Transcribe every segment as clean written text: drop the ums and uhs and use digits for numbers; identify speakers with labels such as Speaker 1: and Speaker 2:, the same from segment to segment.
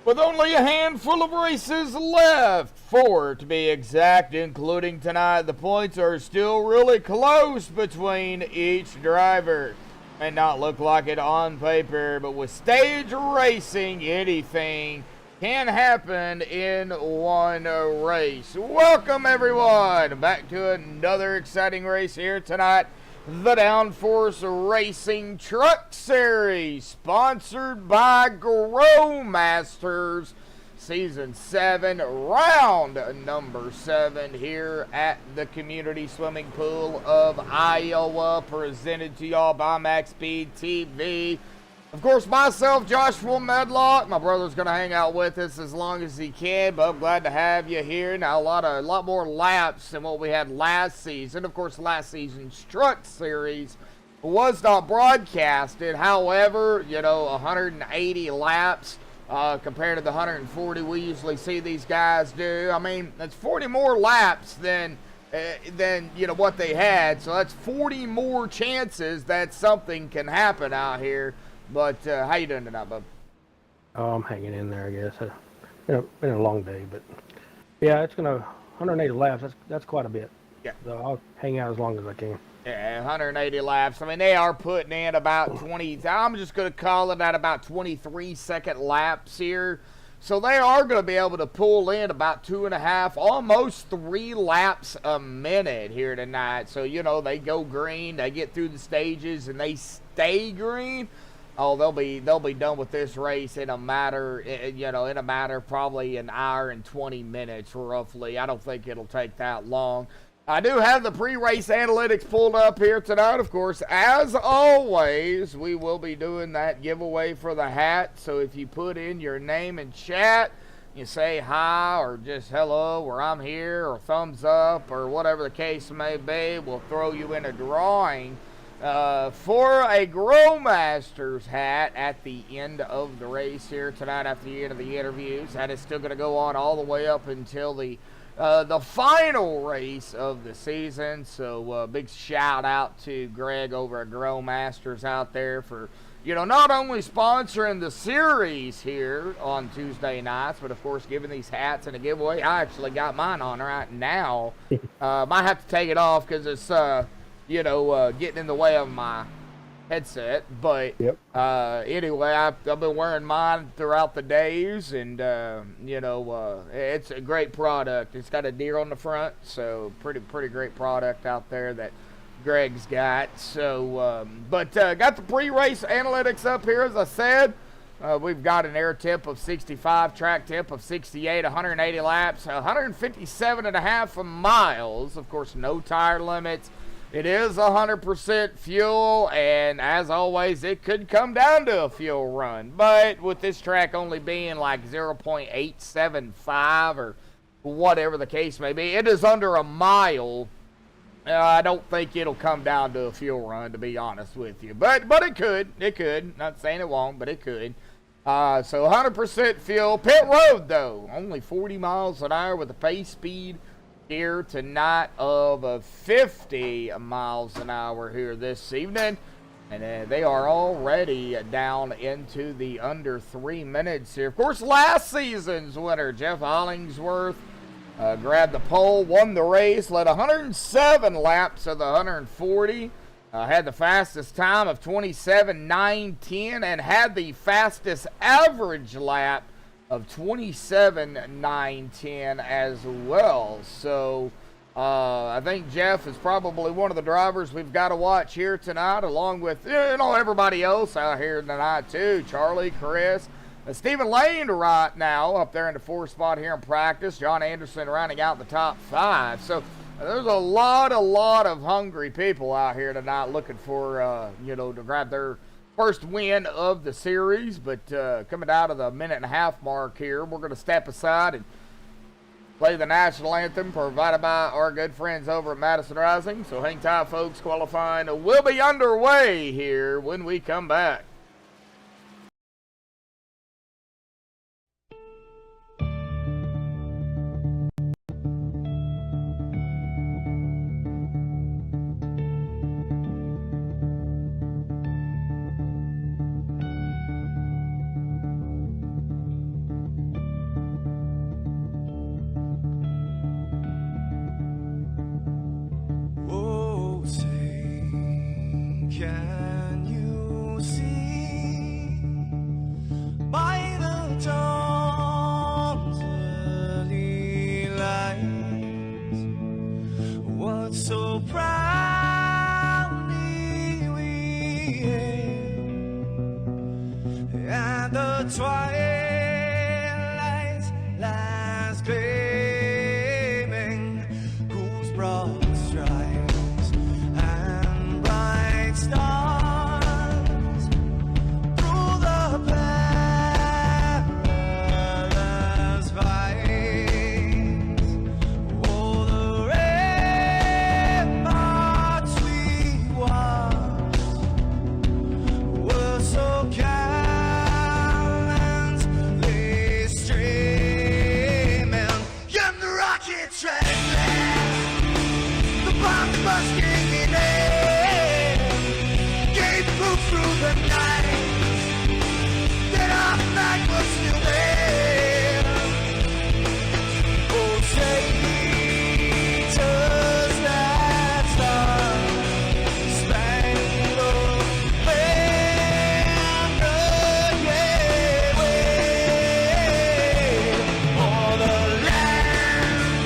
Speaker 1: With only a handful of races left, 4 to be exact, including tonight, the points are still really close between each driver. May not look like it on paper, but with stage racing, anything can happen in one race. Welcome everyone back to another exciting race here tonight. The Downforce Racing Truck Series, sponsored by Growmasters, Season 7, round number 7 here at the Community Swimming Pool of Iowa, presented to y'all by MaxspeedTV. Of course, myself, Joshua Medlock. My brother's going to hang out with us as long as he can, but I'm glad to have you here. Now, a lot more laps than what we had last season. Of course, last season's Truck Series was not broadcasted. However, 180 laps compared to the 140 we usually see these guys do. I mean, that's 40 more laps than what they had. So that's 40 more chances that something can happen out here. But how you doing tonight, bub?
Speaker 2: Oh, I'm hanging in there, I guess. Been a long day, but yeah, it's gonna 180 laps. That's quite a bit.
Speaker 1: Yeah.
Speaker 2: So I'll hang out as long as I can.
Speaker 1: Yeah, 180 laps. I mean, they are putting in about 20. I'm just gonna call it at about 23-second laps here. So they are going to be able to pull in about 2.5, almost 3 laps a minute here tonight. So they go green, they get through the stages, and they stay green. Oh, they'll be done with this race in a matter, probably an hour and 20 minutes roughly. I don't think it'll take that long. I do have the pre-race analytics pulled up here tonight. Of course, as always, we will be doing that giveaway for the hat. So if you put in your name and chat, you say hi or just hello or I'm here or thumbs up or whatever the case may be, we'll throw you in a drawing for a Growmasters hat at the end of the race here tonight after the end of the interviews. That is still going to go on all the way up until the final race of the season. So big shout out to Greg over at Growmasters out there for not only sponsoring the series here on Tuesday nights, but of course giving these hats and a giveaway. I actually got mine on right now. Might have to take it off because it's getting in the way of my headset, but
Speaker 2: yep.
Speaker 1: Anyway, I've been wearing mine throughout the days, and it's a great product. It's got a deer on the front, so pretty great product out there that Greg's got. So but got the pre-race analytics up here. As I said, we've got an air temp of 65, track temp of 68, 180 laps, 157.5 miles. Of course, no tire limits. It is 100% fuel, and as always, it could come down to a fuel run. But with this track only being like 0.875 or whatever the case may be, it is under a mile. I don't think it'll come down to a fuel run, to be honest with you. But it could. It could. Not saying it won't, but it could. So 100% fuel. Pit road, though. Only 40 miles an hour with a pace speed here tonight of 50 miles an hour here this evening, and they are already down into the under 3 minutes here. Of course, last season's winner, Jeff Hollingsworth, grabbed the pole, won the race, led 107 laps of the 140, had the fastest time of 27:9:10, and had the fastest average lap of 27:9:10 as well. So I think Jeff is probably one of the drivers we've got to watch here tonight, along with everybody else out here tonight too. Charlie, Chris, Stephen Lane right now up there in the 4th spot here in practice. John Anderson rounding out the top 5. So there's a lot of hungry people out here tonight looking for to grab their first win of the series. But coming out of the minute-and-a-half mark here, we're going to step aside and play the national anthem provided by our good friends over at Madison Rising. So hang tight, folks. Qualifying will be underway here when we come back.
Speaker 3: the twilight lies gleaming, whose broad stripes and bright stars through the perilous fights. Oh, the ramparts we watched were so gallantly streaming, and the rocket treadless, the bombs bursting in air, gave proof through the night that our flag was still there. Oh, traitors that star-spangled banner, yeah, wave for the land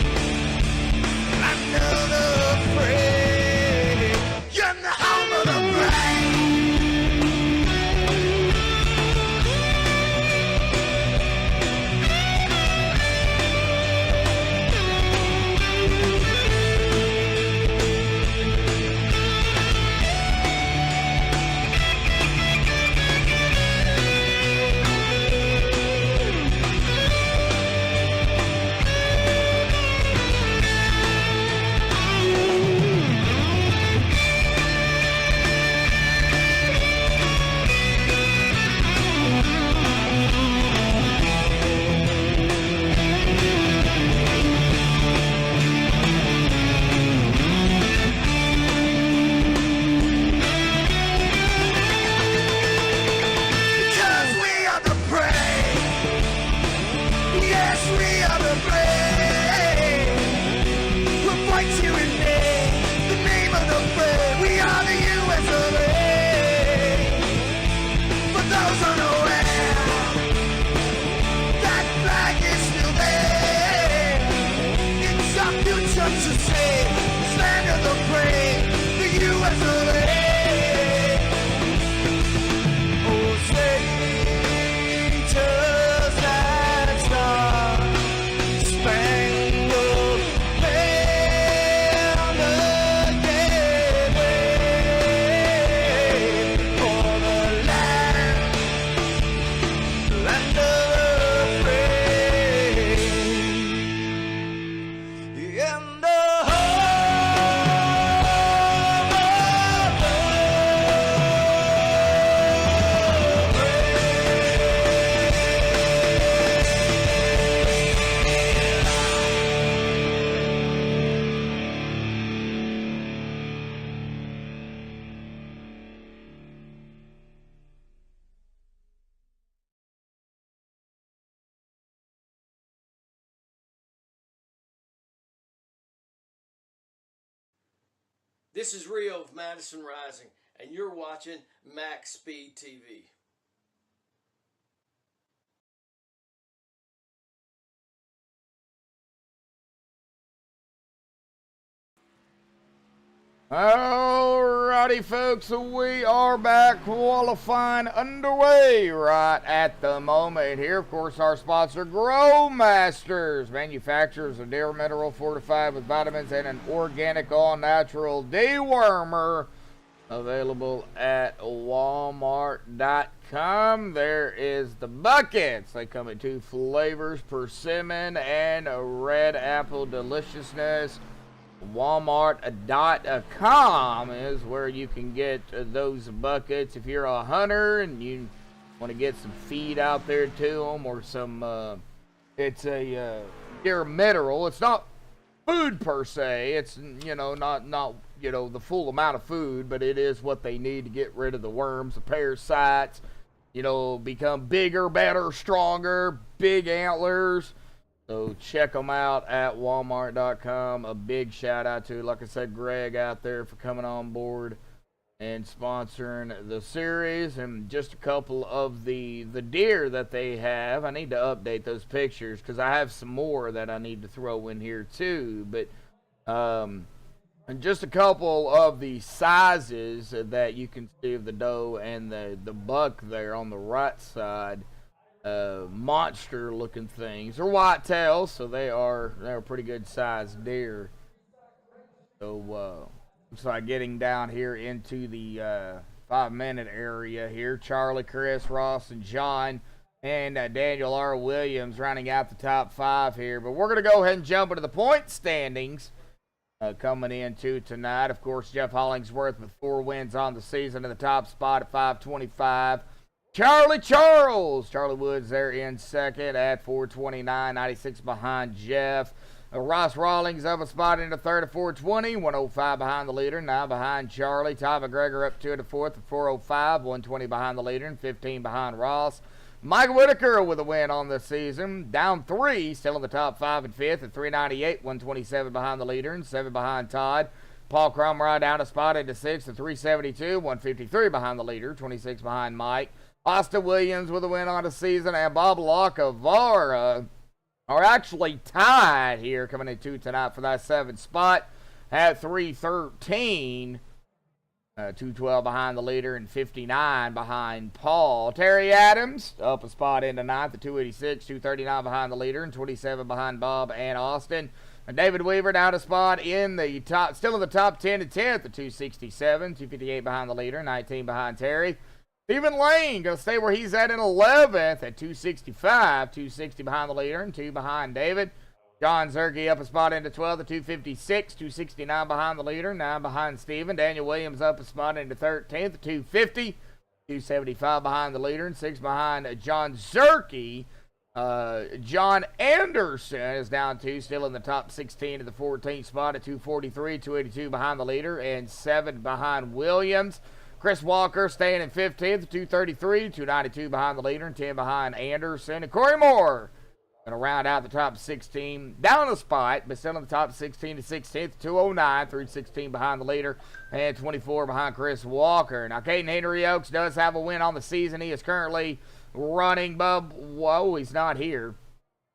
Speaker 3: under the free, and the home of the brave. Because we are the brave. Yes, we are the brave. We'll fight you in name, the name of the brave. We are the US of A. For those unaware, that flag is still there. It's our future to save, this land of the brave, the US of A. Oh, traitors that star-spangled banner, yeah, wave for the land of the free, and the
Speaker 4: This is Rio of Madison Rising, and you're watching MaxspeedTV.
Speaker 1: Alrighty, folks, we are back. Qualifying underway right at the moment here. Of course, our sponsor, Growmasters, manufacturers of deer mineral fortified with vitamins and an organic all-natural dewormer, available at Walmart.com. There is the buckets. They come in 2 flavors, persimmon and a red apple deliciousness. Walmart.com is where you can get those buckets if you're a hunter and you want to get some feed out there to them, or some it's a deer mineral. It's not food per se, it's, you know, not you know, the full amount of food, but it is what they need to get rid of the worms, the parasites, you know, become bigger, better, stronger, big antlers. So check them out at Walmart.com. A big shout out to, like I said, Greg out there for coming on board and sponsoring the series. And just a couple of the deer that they have. I need to update those pictures because I have some more that I need to throw in here too. But and just a couple of the sizes that you can see of the doe and the buck there on the right side. monster looking things. They're whitetails, so they're pretty good sized deer. So looks like getting down here into the 5-minute area here. Charlie, Chris, Ross, and John, and Daniel R. Williams rounding out the top 5 here. But we're going to go ahead and jump into the point standings coming into tonight. Of course, Jeff Hollingsworth with 4 wins on the season in the top spot at 525. Charlie Woods there in second at 429, 96 behind Jeff. Ross Rawlings up a spot into third at 420, 105 behind the leader, 9 behind Charlie. Ty McGregor up 2 to fourth at 405, 120 behind the leader, and 15 behind Ross. Mike Whitaker with a win on the season, down 3, still in the top 5 and 5th at 398, 127 behind the leader, and 7 behind Todd. Paul Cromrod down a spot into 6th at 372, 153 behind the leader, 26 behind Mike. Austin Williams with a win on the season, and Bob Lacavara are actually tied here coming into tonight for that 7th spot at 313. 212 behind the leader and 59 behind Paul. Terry Adams up a spot into 9th at 286, 239 behind the leader and 27 behind Bob and Austin. And David Weaver down a spot in the top, still in the top 10 at 10th at 267, 258 behind the leader, 19 behind Terry. Stephen Lane going to stay where he's at in 11th at 265, 260 behind the leader and 2 behind David. John Zerke up a spot into 12th at 256, 269 behind the leader, 9 behind Stephen. Daniel Williams up a spot into 13th at 250, 275 behind the leader and 6 behind John Zerke. John Anderson is down 2, still in the top 16 at the 14th spot at 243, 282 behind the leader and 7 behind Williams. Chris Walker staying in 15th at 233, 292 behind the leader and 10 behind Anderson. And Corey Moore going to round out the top 16, down a spot, but still in the top 16 to 16th, 209, 316 behind the leader, and 24 behind Chris Walker. Now, Caden Henry Oaks does have a win on the season. He is currently running, Bub. Whoa, he's not here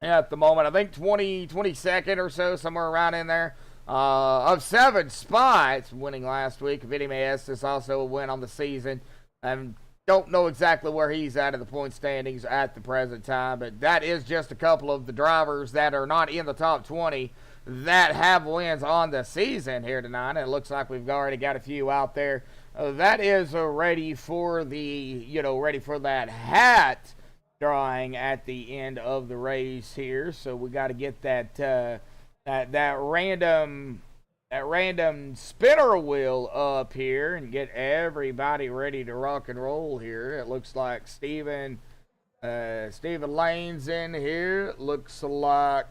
Speaker 1: at the moment. I think 22nd or so, somewhere around in there. Of 7 spots, winning last week. Vinny Maestas also a win on the season. Don't know exactly where he's at in the point standings at the present time, but that is just a couple of the drivers that are not in the top 20 that have wins on the season here tonight. And it looks like we've already got a few out there that is ready for ready for that hat drawing at the end of the race here. So we got to get that random spinner wheel up here and get everybody ready to rock and roll here. It looks like Stephen Lane's in here. It looks like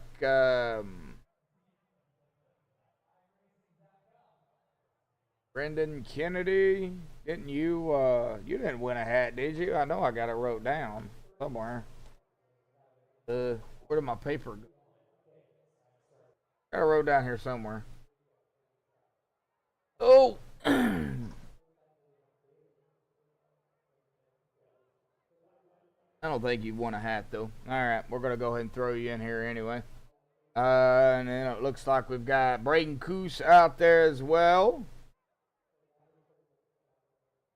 Speaker 1: Brendan Kennedy. Didn't you didn't win a hat, did you? I know I got it wrote down somewhere. Where did my paper go? I wrote down here somewhere. Oh. I don't think you've won a hat, though. All right, we're going to go ahead and throw you in here anyway. And then it looks like we've got Braden Coos out there as well.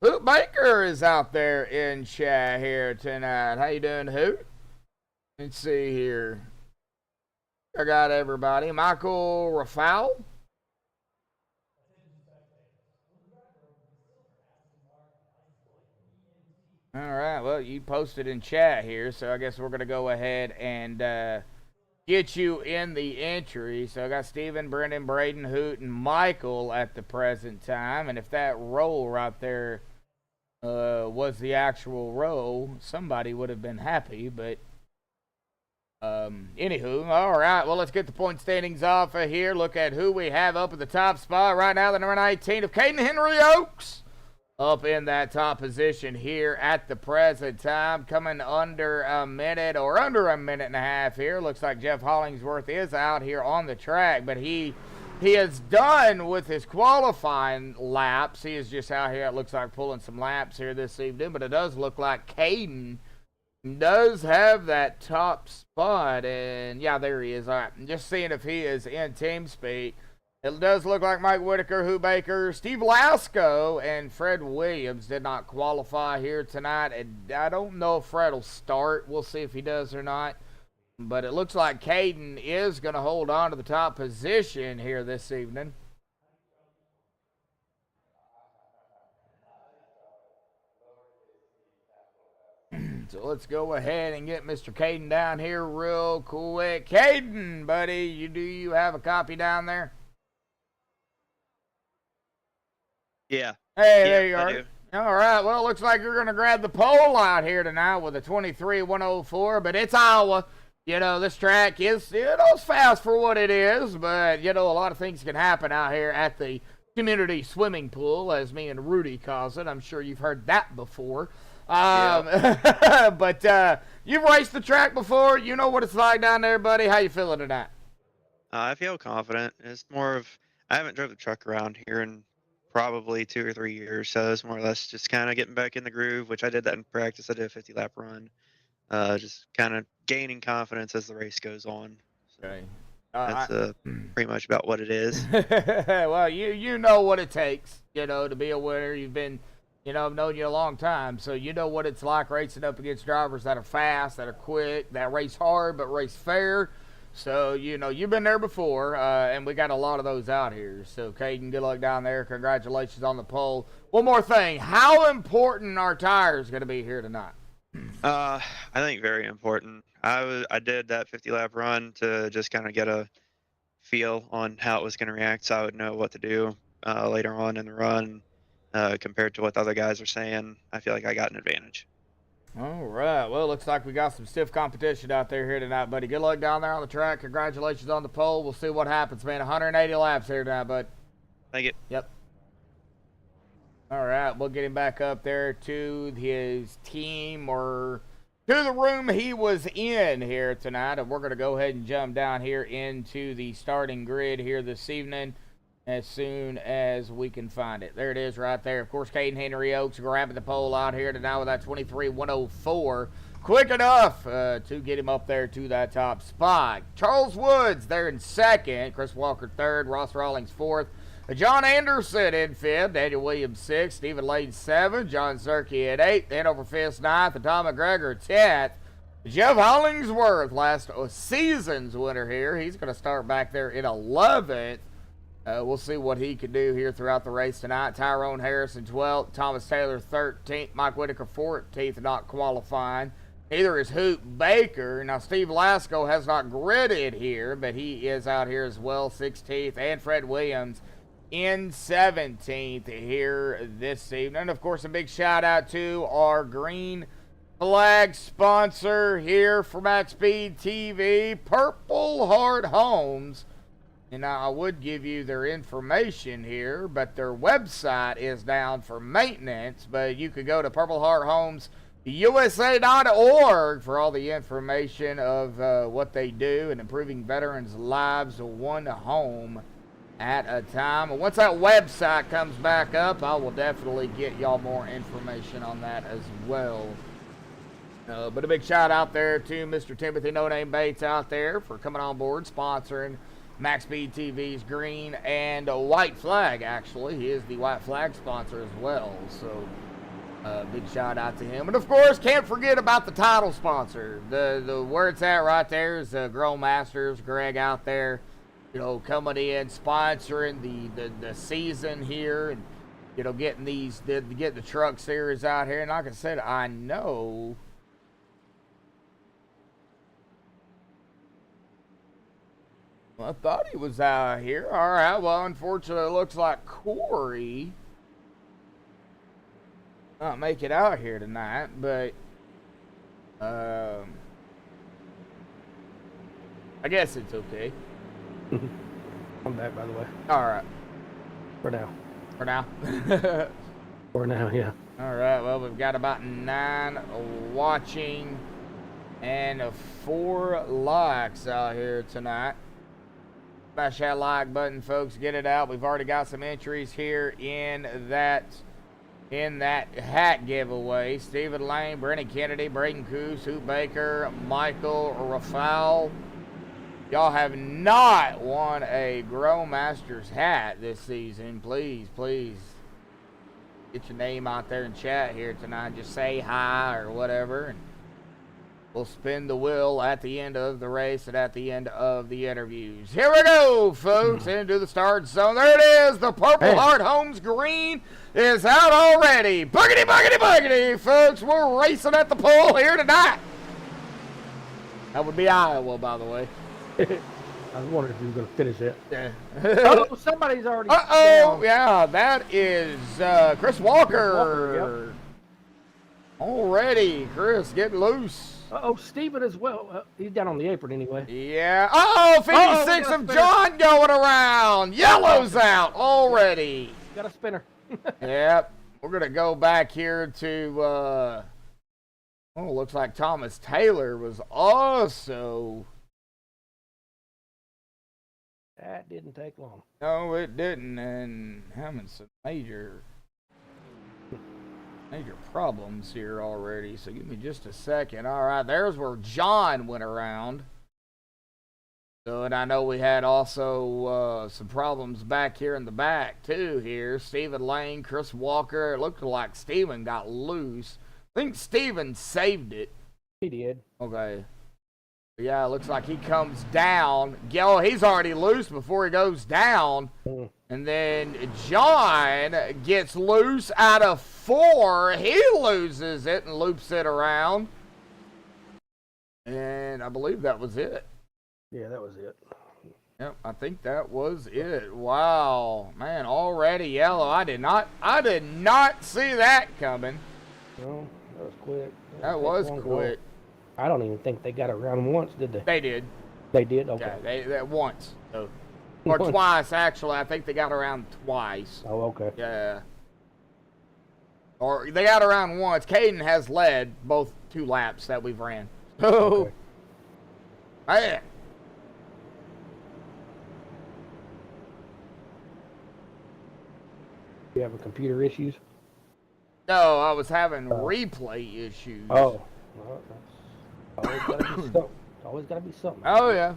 Speaker 1: Hoot Baker is out there in chat here tonight. How you doing, Hoot? Let's see here. I got everybody. Michael Rafal. All right, well, you posted in chat here, so I guess we're going to go ahead and get you in the entry. So I got Stephen, Brendan, Braden, Hoot, and Michael at the present time. And if that roll right there was the actual roll, somebody would have been happy, but anywho, all right, well, let's get the point standings off of here. Look at who we have up at the top spot right now. The number 19 of Caden Henry Oaks up in that top position here at the present time, coming under a minute and a half here. Looks like Jeff Hollingsworth is out here on the track, but he is done with his qualifying laps. He is just out here, it looks like, pulling some laps here this evening, but it does look like Caden does have that top spot, and yeah, there he is. All right, I'm just seeing if he is in team speed. It does look like Mike Whitaker, Hugh Baker, Steve Lasco, and Fred Williams did not qualify here tonight. And I don't know if Fred will start. We'll see if he does or not. But it looks like Caden is going to hold on to the top position here this evening. So let's go ahead and get Mr. Caden down here real quick. Caden, buddy, do you have a copy down there?
Speaker 5: Yeah.
Speaker 1: Hey,
Speaker 5: Yeah,
Speaker 1: there you
Speaker 5: I
Speaker 1: are.
Speaker 5: do.
Speaker 1: All right, well, it looks like you're going to grab the pole out here tonight with a 23-104, but it's Iowa. You know, this track is, it's fast for what it is, but, a lot of things can happen out here at the community swimming pool, as me and Rudy calls it. I'm sure you've heard that before. But you've raced the track before. You know what it's like down there, buddy. How you feeling tonight?
Speaker 5: I feel confident. It's more of, I haven't drove the truck around here in probably 2 or 3 years, so it's more or less just kind of getting back in the groove, which I did that in practice. I did a 50-lap run. Just kind of gaining confidence as the race goes on. So
Speaker 1: Okay.
Speaker 5: that's pretty much about what it is.
Speaker 1: Well, you know what it takes, to be a winner. You've been, I've known you a long time, so you know what it's like racing up against drivers that are fast, that are quick, that race hard but race fair. So, you've been there before, and we got a lot of those out here. So, Caden, good luck down there. Congratulations on the pole. One more thing. How important are tires going to be here tonight?
Speaker 5: I think very important. I did that 50-lap run to just kind of get a feel on how it was going to react, so I would know what to do later on in the run. Compared to what the other guys are saying, I feel like I got an advantage.
Speaker 1: All right. Well, looks like we got some stiff competition out there here tonight, buddy. Good luck down there on the track. Congratulations on the pole. We'll see what happens, man. 180 laps here tonight, bud.
Speaker 5: Thank you.
Speaker 1: Yep. All right. We'll get him back up there to his team or to the room he was in here tonight. And we're going to go ahead and jump down here into the starting grid here this evening as soon as we can find it. There it is right there. Of course, Caden Henry Oaks grabbing the pole out here tonight with that 23-104. Quick enough to get him up there to that top spot. Charles Woods there in second. Chris Walker third. Ross Rawlings fourth. John Anderson in fifth. Daniel Williams sixth. Stephen Lane seventh. John Zerke at eighth. Hanover Fist ninth. And Tom McGregor 10th. Jeff Hollingsworth, last season's winner here. He's going to start back there in 11th. We'll see what he can do here throughout the race tonight. Tyrone Harrison 12th, Thomas Taylor 13th, Mike Whitaker 14th, not qualifying. Neither is Hoop Baker. Now, Steve Lasco has not gridded here, but he is out here as well, 16th, and Fred Williams in 17th here this evening. And, of course, a big shout-out to our green flag sponsor here for MaxspeedTV, Purple Heart Homes. And I would give you their information here, but their website is down for maintenance. But you could go to purplehearthomeusa.org for all the information of what they do in improving veterans' lives one home at a time. And once that website comes back up, I will definitely get y'all more information on that as well. But a big shout out there to Mr. Timothy No Name Bates out there for coming on board, sponsoring MaxspeedTV's green and white flag. Actually, he is the white flag sponsor as well. So, big shout out to him. And of course, can't forget about the title sponsor. The where it's at right there is Grow Masters. Greg out there, coming in, sponsoring the season here, and getting getting the truck series out here. And like I said, I know. Well, I thought he was out here. All right. Well, unfortunately, it looks like Corey not make it out here tonight, but I guess it's okay.
Speaker 2: I'm back, by the way.
Speaker 1: All right.
Speaker 2: For now.
Speaker 1: For now.
Speaker 2: For now, yeah.
Speaker 1: All right. Well, we've got about 9 watching and 4 likes out here tonight. Smash that like button, folks. Get it out. We've already got some entries here in that hat giveaway. Stephen Lane, Brennan Kennedy, Braden Coos, Hoop Baker, Michael Rafal, y'all have not won a Grow Masters hat this season, please, please get your name out there in chat here tonight. Just say hi or whatever, and we'll spin the wheel at the end of the race and at the end of the interviews. Here we go, folks, into the start zone. There it is. The Purple Heart Homes green is out already. Boogity, boogity, boogity, folks. We're racing at the pole here tonight. That would be Iowa, by the way.
Speaker 2: I was wondering if you were going to finish it.
Speaker 1: Yeah.
Speaker 2: Oh, somebody's already
Speaker 1: Uh-oh,
Speaker 2: down.
Speaker 1: yeah, that is Chris Walker. Already, Chris, getting loose.
Speaker 2: Uh-oh, Steven as well. He's down on the apron anyway.
Speaker 1: Yeah. Uh-oh, 56 of John going around. Yellow's out already.
Speaker 2: Got a spinner.
Speaker 1: Yep. We're going to go back here to, looks like Thomas Taylor was also...
Speaker 2: That didn't take long.
Speaker 1: No, it didn't, and having some major problems here already, so give me just a second. All right, there's where John went around. So, and I know we had also some problems back here in the back, too, here. Stephen Lane, Chris Walker. It looked like Stephen got loose. I think Stephen saved it.
Speaker 2: He did.
Speaker 1: Okay. Yeah, it looks like he comes down. Oh, he's already loose before he goes down. And then John gets loose out of 4. He loses it and loops it around. And I believe that was it.
Speaker 2: Yeah, that was it.
Speaker 1: Yep, I think that was it. Wow. Man, already yellow. I did not see that coming.
Speaker 2: No, that was quick.
Speaker 1: That was quick.
Speaker 2: I don't even think they got around once, did they?
Speaker 1: They did.
Speaker 2: They did? Okay.
Speaker 1: Yeah, they once. So. Or twice, actually. I think they got around twice.
Speaker 2: Oh, okay.
Speaker 1: Yeah. Or they got around once. Caden has led both 2 laps that we've ran. So,
Speaker 2: Okay.
Speaker 1: man.
Speaker 2: You having computer issues?
Speaker 1: No, I was having replay issues.
Speaker 2: Oh. Well, that's always got to be something. Always got to be something.
Speaker 1: Oh, yeah.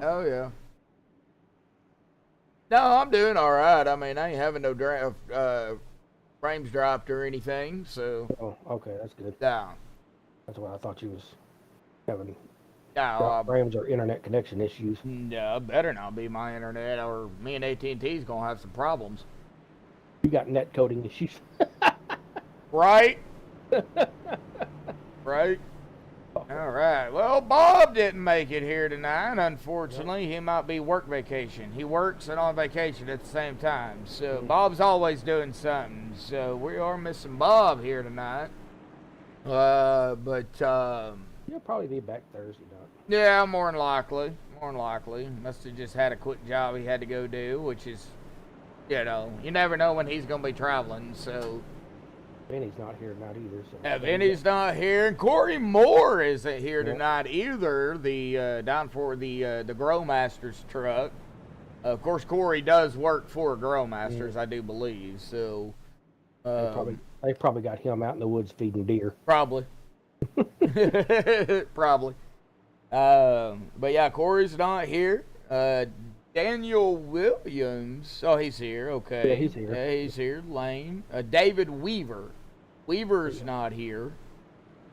Speaker 1: Oh, yeah. No, I'm doing all right. I mean, I ain't having no frames dropped or anything, so.
Speaker 2: Oh, okay, that's good.
Speaker 1: Yeah.
Speaker 2: That's why I thought you was having
Speaker 1: No,
Speaker 2: frames or internet connection issues.
Speaker 1: no, better not be my internet, or me and AT&T's gonna have some problems.
Speaker 2: You got net coding issues.
Speaker 1: Right? Right? All right. Well, Bob didn't make it here tonight, unfortunately. He might be work vacation. He works and on vacation at the same time. So Bob's always doing something. So we are missing Bob here tonight. But
Speaker 2: You'll probably be back Thursday night.
Speaker 1: yeah, more than likely. More than likely. Must have just had a quick job he had to go do, which is, you know, you never know when he's going to be traveling, so.
Speaker 2: Benny's not here tonight either. So
Speaker 1: Yeah, Vinny's not here, and Corey Moore isn't here tonight either. The Downforce, the Grow Masters truck. Of course, Corey does work for Grow Masters, I do believe. So
Speaker 2: they probably got him out in the woods feeding deer.
Speaker 1: probably, probably. But yeah, Corey's not here. Daniel Williams. Oh, he's here. Okay.
Speaker 2: Yeah, he's here.
Speaker 1: Yeah, he's here. Lane. David Weaver. Weaver's not here.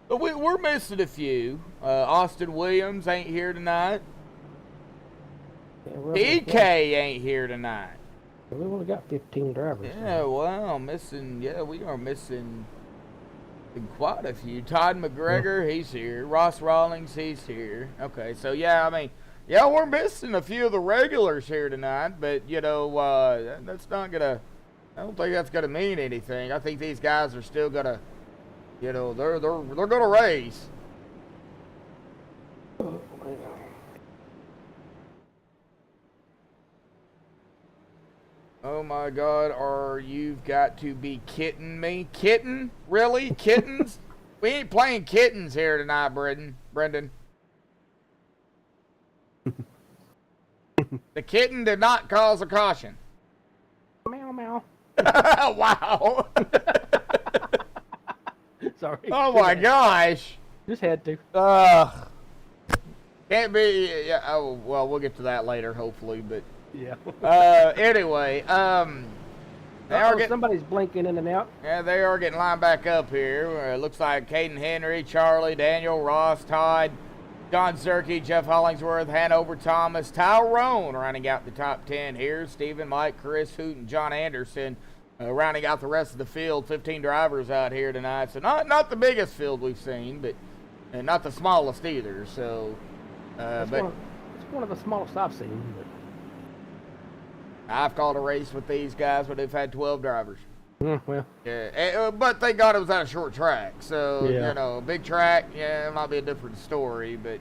Speaker 1: But we're missing a few. Austin Williams ain't here tonight.
Speaker 2: Yeah,
Speaker 1: DK ain't here tonight.
Speaker 2: we only got 15 drivers.
Speaker 1: Yeah, well, missing. Yeah, we are missing quite a few. Todd McGregor, he's here. Ross Rawlings, he's here. Okay, so yeah, I mean, yeah, we're missing a few of the regulars here tonight, but you know, that's not gonna. I don't think that's gonna mean anything. I think these guys are still gonna, you know, they're gonna race. Oh my God, you've got to be kidding me? Kitten? Really? Kittens? We ain't playing kittens here tonight, Brendan. The kitten did not cause a caution.
Speaker 2: Meow, meow.
Speaker 1: Wow.
Speaker 2: Sorry.
Speaker 1: Oh my gosh.
Speaker 2: Just had to.
Speaker 1: Can't be. Yeah. Oh, well, we'll get to that later, hopefully. But
Speaker 2: Yeah.
Speaker 1: anyway, they are getting,
Speaker 2: somebody's blinking in and out.
Speaker 1: yeah, they are getting lined back up here. It looks like Caden Henry, Charlie, Daniel, Ross, Todd, John Zerke, Jeff Hollingsworth, Hanover Thomas, Tyrone rounding out the top 10 here. Stephen, Mike, Chris, Hoot, and John Anderson rounding out the rest of the field. 15 drivers out here tonight. So not the biggest field we've seen, but and not the smallest either. So,
Speaker 2: It's one of the smallest I've seen. But.
Speaker 1: I've called a race with these guys, but they've had 12 drivers.
Speaker 2: Well.
Speaker 1: Yeah, but thank God it was at a short track. So,
Speaker 2: Yeah.
Speaker 1: you know, big track, yeah, it might be a different story. But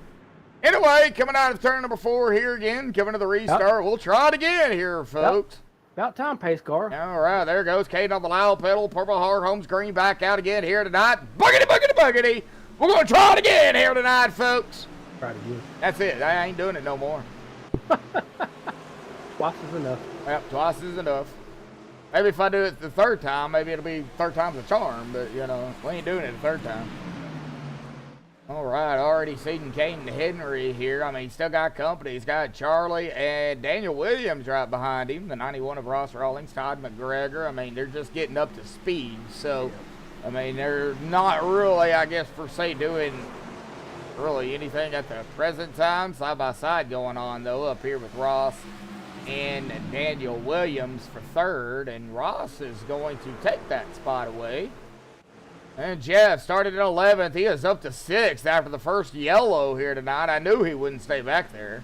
Speaker 1: anyway, coming out of turn number 4 here again, coming to the restart. We'll try it again here, folks.
Speaker 2: About time, pace car.
Speaker 1: All right, there goes Caden on the loud pedal. Purple Heart, Holmes Green back out again here tonight. Buggity, buggity, buggity. We're going to try it again here tonight, folks.
Speaker 2: Try it again.
Speaker 1: That's it. I ain't doing it no more.
Speaker 2: Twice is enough.
Speaker 1: Yep, twice is enough. Maybe if I do it the third time, maybe it'll be third time's a charm, but, you know, we ain't doing it the third time. All right, already seeing Caden Henry here. I mean, he's still got company. He's got Charlie and Daniel Williams right behind him, the 91 of Ross Rawlings, Todd McGregor. I mean, they're just getting up to speed. So, I mean, they're not really, I guess, per se, doing really anything at the present time. Side by side going on, though, up here with Ross and Daniel Williams for third. And Ross is going to take that spot away. And Jeff started at 11th. He is up to 6th after the first yellow here tonight. I knew he wouldn't stay back there.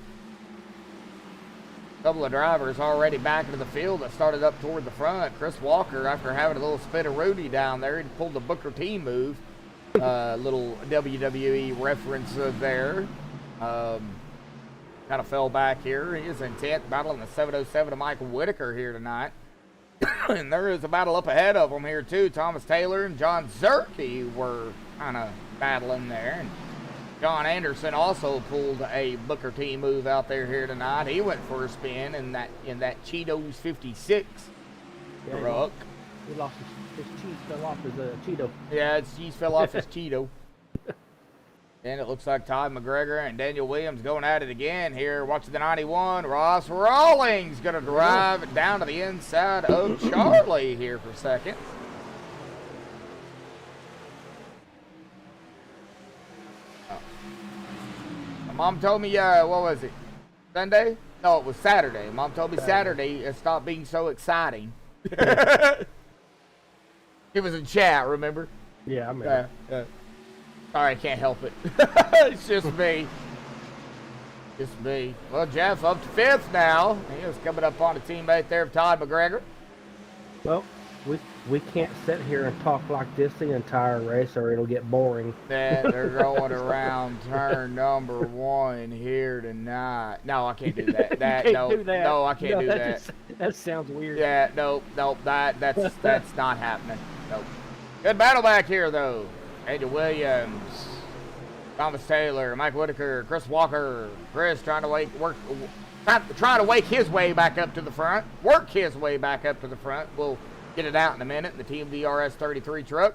Speaker 1: A couple of drivers already back into the field that started up toward the front. Chris Walker, after having a little spit of Rudy down there, he pulled the Booker T move. Little WWE reference there. Kind of fell back here. He is in 10th, battling the 707 of Michael Whitaker here tonight. And there is a battle up ahead of them here, too. Thomas Taylor and John Zerke were kind of battling there. And John Anderson also pulled a Booker T move out there here tonight. He went for a spin in that Cheetos 56 truck.
Speaker 2: He lost his cheese fell off his Cheeto.
Speaker 1: Yeah, his cheese fell off his Cheeto. And it looks like Todd McGregor and Daniel Williams going at it again here. Watching the 91. Ross Rawlings going to drive it down to the inside of Charlie here for second. My mom told me, what was it? Sunday? No, it was Saturday. Mom told me Saturday it stopped being so exciting. It was in chat, remember?
Speaker 2: Yeah, I remember.
Speaker 1: Yeah. Sorry, I can't help it. It's just me. Just me. Well, Jeff up to 5th now. He is coming up on a teammate there of Todd McGregor.
Speaker 2: Well, we can't sit here and talk like this the entire race or it'll get boring.
Speaker 1: They're going around turn number 1 here tonight. No, I can't do that. No, I can't do that.
Speaker 2: That sounds weird.
Speaker 1: Yeah, nope. That's not happening. Nope. Good battle back here, though. Daniel Williams, Thomas Taylor, Mike Whitaker, Chris Walker. Chris trying to wake his way back up to the front. Work his way back up to the front. We'll get it out in a minute. The Team DRS 33 truck.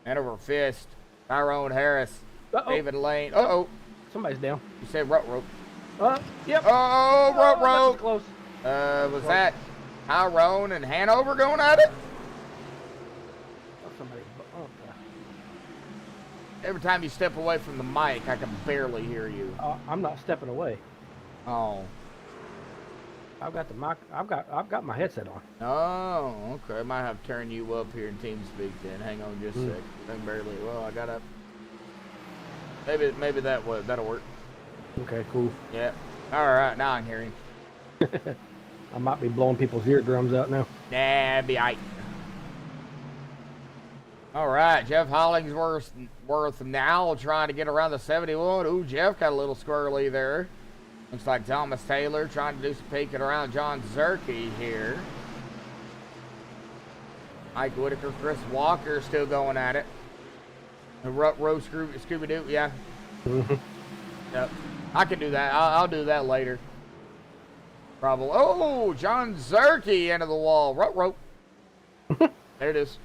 Speaker 1: And over fist, Tyrone Harris, David Lane.
Speaker 2: Somebody's down.
Speaker 1: You said rope.
Speaker 2: Yep.
Speaker 1: Rope.
Speaker 2: Close.
Speaker 1: Was that Tyrone and Hanover going at it?
Speaker 2: Somebody.
Speaker 1: Every time you step away from the mic, I can barely hear you.
Speaker 2: I'm not stepping away.
Speaker 1: Oh.
Speaker 2: I've got the mic. I've got my headset on.
Speaker 1: Oh, okay. I might have to turn you up here in TeamSpeak then. Hang on just a sec. I can barely. Well, I got up. Maybe that'll work.
Speaker 2: Okay, cool.
Speaker 1: Yeah. All right. Now I can hear him.
Speaker 2: I might be blowing people's eardrums out now.
Speaker 1: Nah, be aight. All right, Jeff Hollingsworth now trying to get around the 71. Ooh, Jeff got a little squirrely there. Looks like Thomas Taylor trying to do some peeking around John Zerke here. Mike Whitaker, Chris Walker still going at it. The row Scooby-Doo, yeah. Yep. I can do that. I'll do that later. Probably. Oh, John Zerke into the wall. Rope. There it is.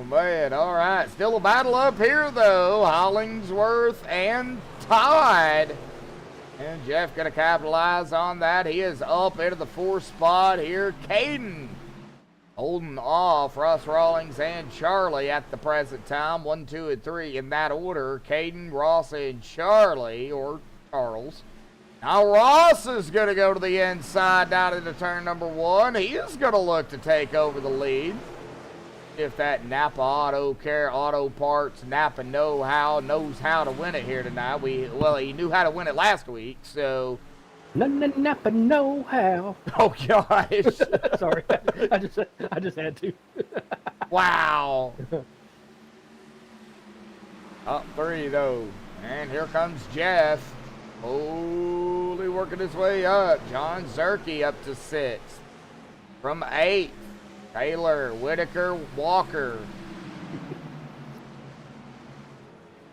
Speaker 1: Man, all right. Still a battle up here, though. Hollingsworth and Todd. And Jeff going to capitalize on that. He is up into the 4th spot here. Caden holding off Russ Rawlings and Charlie at the present time. 1, 2, and 3 in that order. Caden, Ross, and Charlie, or Charles. Now Ross is going to go to the inside down into turn number 1. He is going to look to take over the lead. If that Napa Auto Care, Auto Parts, Napa know-how knows how to win it here tonight. Well, he knew how to win it last week, so.
Speaker 2: Napa know-how.
Speaker 1: Oh gosh.
Speaker 2: Sorry, I just had to.
Speaker 1: Wow. Up 3 though, and here comes Jeff. Slowly working his way up. John Zerke up to 6th. From 8th. Taylor, Whitaker, Walker.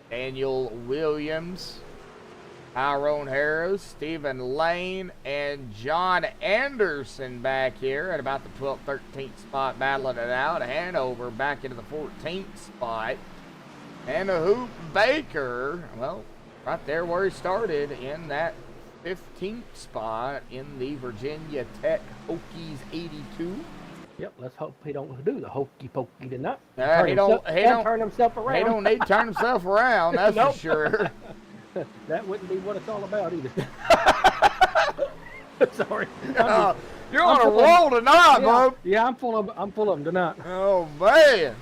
Speaker 1: Daniel Williams, Tyrone Harris, Stephen Lane, and John Anderson back here at about the 12th, 13th spot, battling it out. Hanover back into the 14th spot. And a Hoop Baker, well, right there where he started in that 15th spot in the Virginia Tech Hokies 82.
Speaker 2: Yep, let's hope he don't do the hokey pokey tonight.
Speaker 1: He don't
Speaker 2: turn himself around.
Speaker 1: He don't need to turn himself around, that's
Speaker 2: Nope.
Speaker 1: for sure.
Speaker 2: That wouldn't be what it's all about either. Sorry.
Speaker 1: You're on a roll tonight, bub.
Speaker 2: Yeah, I'm full of them tonight.
Speaker 1: Oh man.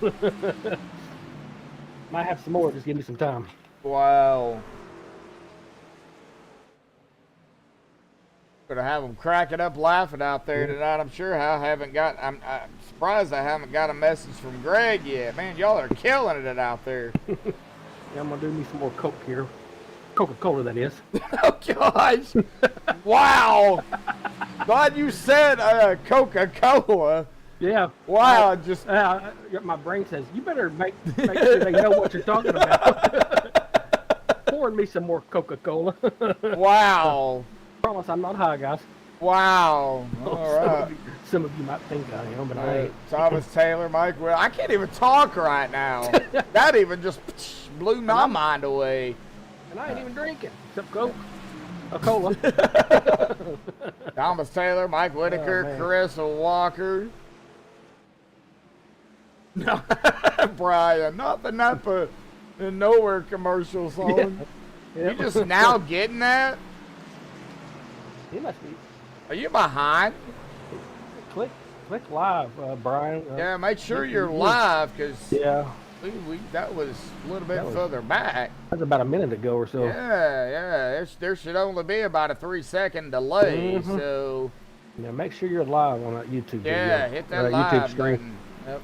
Speaker 2: Might have some more. Just give me some time.
Speaker 1: Wow. Gonna have them cracking up laughing out there tonight. I'm sure I'm surprised I haven't got a message from Greg yet. Man, y'all are killing it out there.
Speaker 2: Yeah, I'm gonna do me some more Coke here. Coca-Cola, that is.
Speaker 1: Oh gosh. Wow. Glad you said Coca-Cola.
Speaker 2: Yeah.
Speaker 1: Wow.
Speaker 2: My brain says you better make sure they know what you're talking about. Pouring me some more Coca-Cola.
Speaker 1: Wow.
Speaker 2: Promise I'm not high, guys.
Speaker 1: Wow. All right.
Speaker 2: Some of you might think I am, but I ain't.
Speaker 1: Thomas Taylor, Mike Will. I can't even talk right now. That even just blew my mind away.
Speaker 2: And I ain't even drinking, except Coke. A cola.
Speaker 1: Thomas Taylor, Mike Whitaker, Carissa Walker. No, Brian, not the Napa and Nowhere commercial song.
Speaker 2: Yeah.
Speaker 1: You just now getting that?
Speaker 2: He must be.
Speaker 1: Are you behind?
Speaker 2: Click live, Brian.
Speaker 1: Yeah, make sure you're live, because
Speaker 2: Yeah.
Speaker 1: that was a little bit further back.
Speaker 2: That's about a minute ago or so.
Speaker 1: Yeah. There should only be about a 3-second delay, so.
Speaker 2: Yeah, make sure you're live on that YouTube video.
Speaker 1: Yeah, hit that
Speaker 2: YouTube
Speaker 1: live
Speaker 2: stream.
Speaker 1: button. Yep.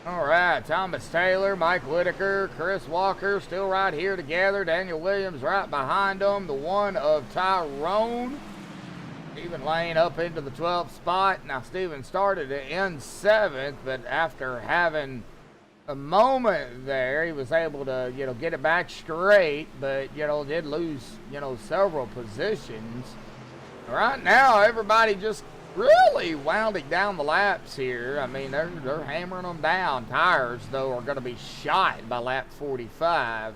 Speaker 1: All right, Thomas Taylor, Mike Whitaker, Chris Walker still right here together. Daniel Williams right behind them. The one of Tyrone. Stephen Lane up into the 12th spot. Now, Stephen started in 7th, but after having a moment there, he was able to, get it back straight, but, did lose, several positions. Right now, everybody just really winding down the laps here. I mean, they're hammering them down. Tires, though, are going to be shot by lap 45.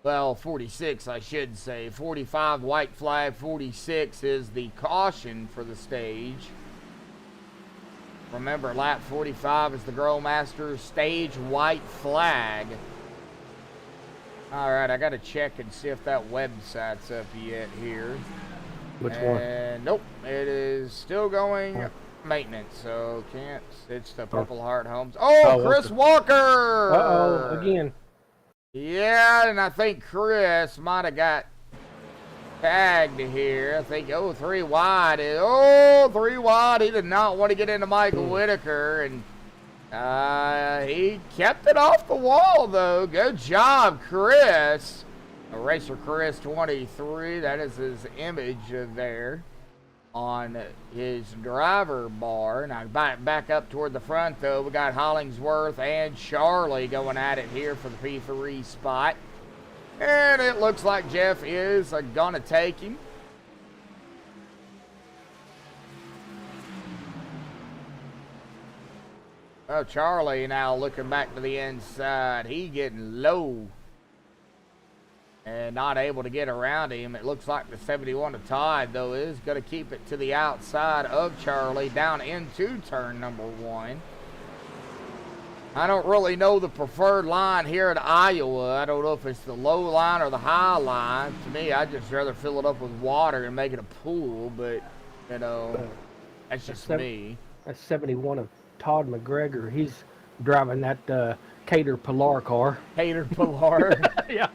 Speaker 1: Well, 46, I should say. 45, white flag. 46 is the caution for the stage. Remember, lap 45 is the Growmaster stage white flag. All right, I got to check and see if that website's up yet here.
Speaker 2: Which one?
Speaker 1: And nope, it is still going maintenance, so can't. It's the Purple Heart Homes. Oh, Chris
Speaker 2: okay.
Speaker 1: Walker!
Speaker 2: Uh-oh, again.
Speaker 1: Yeah, and I think Chris might have got tagged here. I think, 3 wide. 3 wide. He did not want to get into Michael Whitaker, and he kept it off the wall, though. Good job, Chris. Racer Chris 23, that is his image there on his driver bar. Now back up toward the front, though, we got Hollingsworth and Charlie going at it here for the P3 spot. And it looks like Jeff is gonna take him. Well, Charlie now looking back to the inside. He getting low. And not able to get around him. It looks like the 71 of Todd, though, is going to keep it to the outside of Charlie down into turn number 1. I don't really know the preferred line here at Iowa. I don't know if it's the low line or the high line. To me, I'd just rather fill it up with water and make it a pool, but, you know, that's just me.
Speaker 2: That's 71 of Todd McGregor. He's driving that Cater Pilar car.
Speaker 1: Cater Pilar.
Speaker 2: Yeah.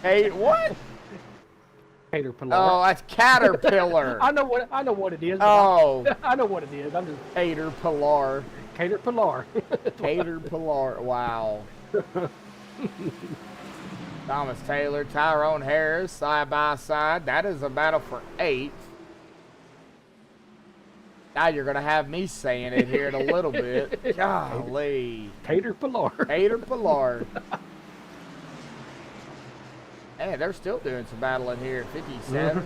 Speaker 1: Hey, what?
Speaker 2: Cater Pilar.
Speaker 1: Oh, that's Caterpillar.
Speaker 2: I know what it is.
Speaker 1: Oh.
Speaker 2: I know what it is. I'm just
Speaker 1: Cater Pilar.
Speaker 2: Cater Pilar.
Speaker 1: Cater Pilar. Wow. Thomas Taylor, Tyrone Harris, side by side. That is a battle for 8th. Now you're going to have me saying it here in a little bit. Golly.
Speaker 2: Cater Pilar.
Speaker 1: Cater Pilar. Man, they're still doing some battling here. 57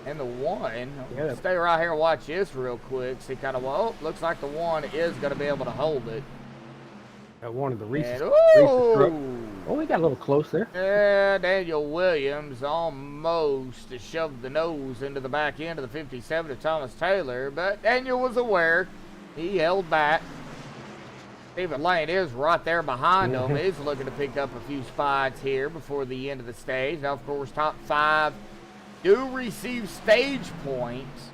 Speaker 1: and the 1.
Speaker 2: Yeah.
Speaker 1: Stay right here and watch this real quick. See kind of, well, looks like the 1 is going to be able to hold it.
Speaker 2: That one of the Reese's.
Speaker 1: And,
Speaker 2: Reese's truck. Oh, we got a little close there.
Speaker 1: Yeah, Daniel Williams almost shoved the nose into the back end of the 57 of Thomas Taylor, but Daniel was aware. He held back. Stephen Lane is right there behind him. He's looking to pick up a few spots here before the end of the stage. Now, of course, top 5 do receive stage points.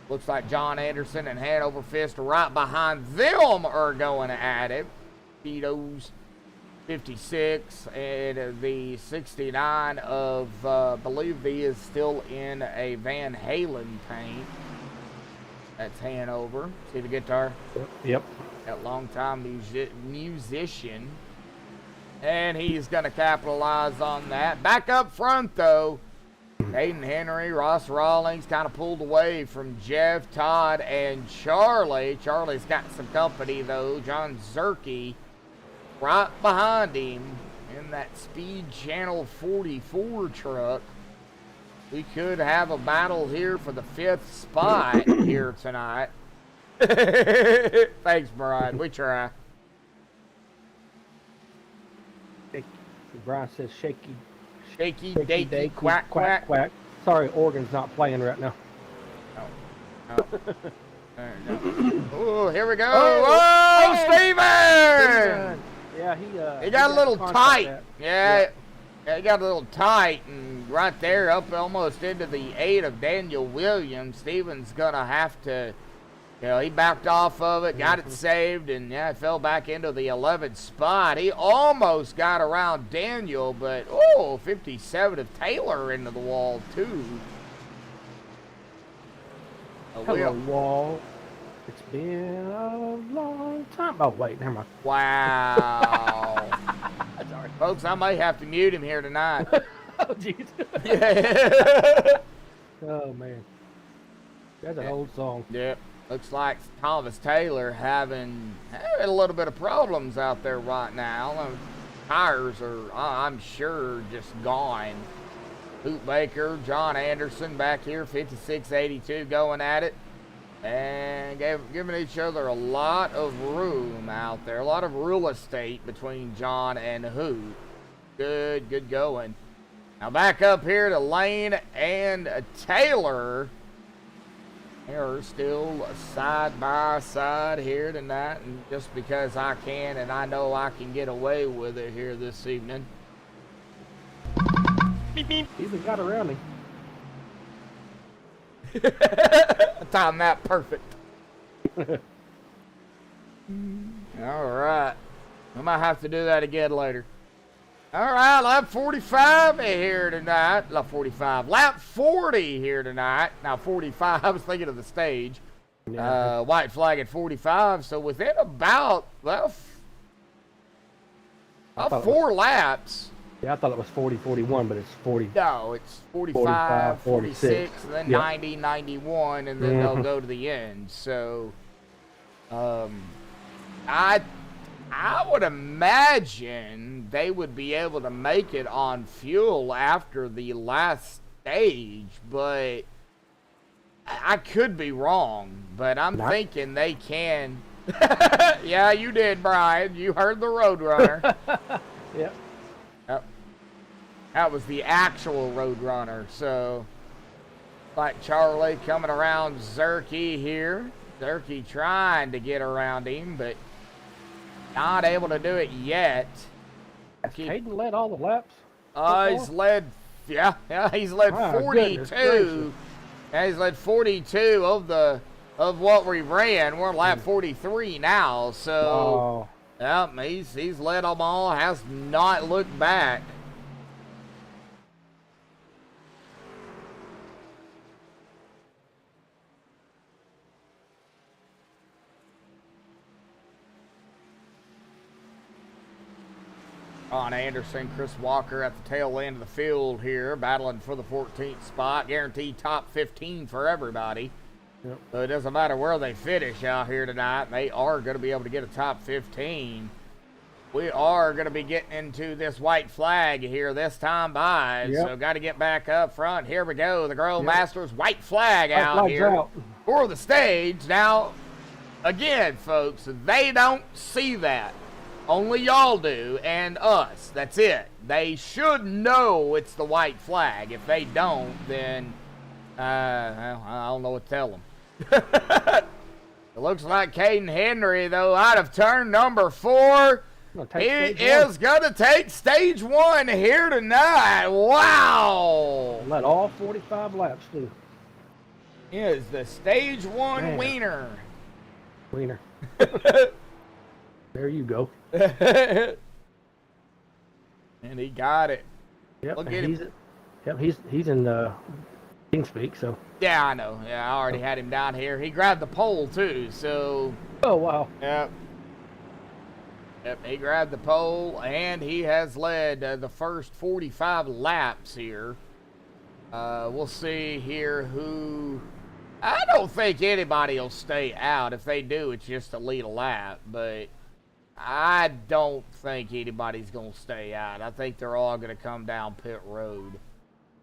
Speaker 1: Looks like John Anderson and Hanover Fist right behind them are going at it. Tito's 56 and the 69 of, believe he is still in a Van Halen paint. That's Hanover. See the guitar?
Speaker 2: Yep.
Speaker 1: That long-time musician. And he's going to capitalize on that. Back up front, though, Hayden Henry, Ross Rawlings kind of pulled away from Jeff, Todd, and Charlie. Charlie's got some company, though. John Zerke right behind him in that Speed Channel 44 truck. We could have a battle here for the 5th spot here tonight. Thanks, Brian. We try.
Speaker 2: Brian says shaky,
Speaker 1: Shaky, quack, quack.
Speaker 2: quack. Sorry, Oregon's not playing right now.
Speaker 1: Oh, here we go. Oh, Steven!
Speaker 2: Yeah,
Speaker 1: He got a little tight.
Speaker 2: Yeah.
Speaker 1: Yeah, he got a little tight, and right there up almost into the 8 of Daniel Williams. Steven's going to have to, you know, he backed off of it, got it saved, and yeah, fell back into the 11th spot. He almost got around Daniel, but, 57 of Taylor into the wall, too.
Speaker 2: Hello, wall. It's been a long time. Oh, wait, never mind.
Speaker 1: Wow.
Speaker 2: Sorry.
Speaker 1: Folks, I may have to mute him here tonight.
Speaker 2: Oh, jeez.
Speaker 1: Yeah.
Speaker 2: Oh, man. That's an old song.
Speaker 1: Yep. Looks like Thomas Taylor having a little bit of problems out there right now. Tires are, I'm sure, just gone. Hoot Baker, John Anderson back here, 56-82 going at it. And giving each other a lot of room out there. A lot of real estate between John and Hoot. Good going. Now back up here to Lane and Taylor. They're still side by side here tonight. And just because I can and I know I can get away with it here this evening.
Speaker 2: Beep, beep. Even got around me.
Speaker 1: I timed that perfect. All right. I might have to do that again later. All right, lap 45 here tonight. Lap 45. Lap 40 here tonight. Now, 45, I was thinking of the stage.
Speaker 2: Yeah.
Speaker 1: White flag at 45. So within about, well, 4 laps.
Speaker 2: Yeah, I thought it was 40-41, but it's 40.
Speaker 1: No, it's 45, 46, and then
Speaker 2: Yep.
Speaker 1: 90, 91, and then they'll go to the end. So, I would imagine they would be able to make it on fuel after the last stage, but I could be wrong. But I'm thinking they can Yeah, you did, Brian. You heard the Roadrunner.
Speaker 2: Yep.
Speaker 1: Yep. That was the actual Roadrunner. So, like Charlie coming around Zerky here. Zerky trying to get around him, but not able to do it yet.
Speaker 2: Hayden led all the laps.
Speaker 1: He's led, yeah, he's led
Speaker 2: My
Speaker 1: 42.
Speaker 2: goodness gracious.
Speaker 1: Yeah, he's led 42 of what we ran. We're on lap 43 now, so yeah, he's led them all. Has not looked back. Ron Anderson, Chris Walker at the tail end of the field here, battling for the 14th spot. Guaranteed top 15 for everybody.
Speaker 2: Yep.
Speaker 1: So it doesn't matter where they finish out here tonight. They are going to be able to get a top 15. We are going to be getting into this white flag here this time by.
Speaker 2: Yep.
Speaker 1: So got to get back up front. Here we go. The Grow
Speaker 2: Yep.
Speaker 1: Masters white flag
Speaker 2: White
Speaker 1: out
Speaker 2: flag's
Speaker 1: here
Speaker 2: out.
Speaker 1: for the stage. Now, again, folks, they don't see that. Only y'all do, and us. That's it. They should know it's the white flag. If they don't, then well, I don't know what to tell them. It looks like Caden Henry, though, out of turn number 4. He is going to take stage 1 here tonight. Wow.
Speaker 2: Led all 45 laps through.
Speaker 1: Is the stage 1
Speaker 2: Man.
Speaker 1: wiener.
Speaker 2: Wiener. There you go.
Speaker 1: And he got it.
Speaker 2: Yep.
Speaker 1: Look
Speaker 2: and
Speaker 1: at him.
Speaker 2: He's in TeamSpeak, so.
Speaker 1: Yeah, I know. Yeah, I already had him down here. He grabbed the pole, too, so.
Speaker 2: Oh, wow.
Speaker 1: Yep. Yep, he grabbed the pole, and he has led the first 45 laps here. We'll see here who... I don't think anybody will stay out. If they do, it's just to lead a lap, but I don't think anybody's going to stay out. I think they're all going to come down pit road.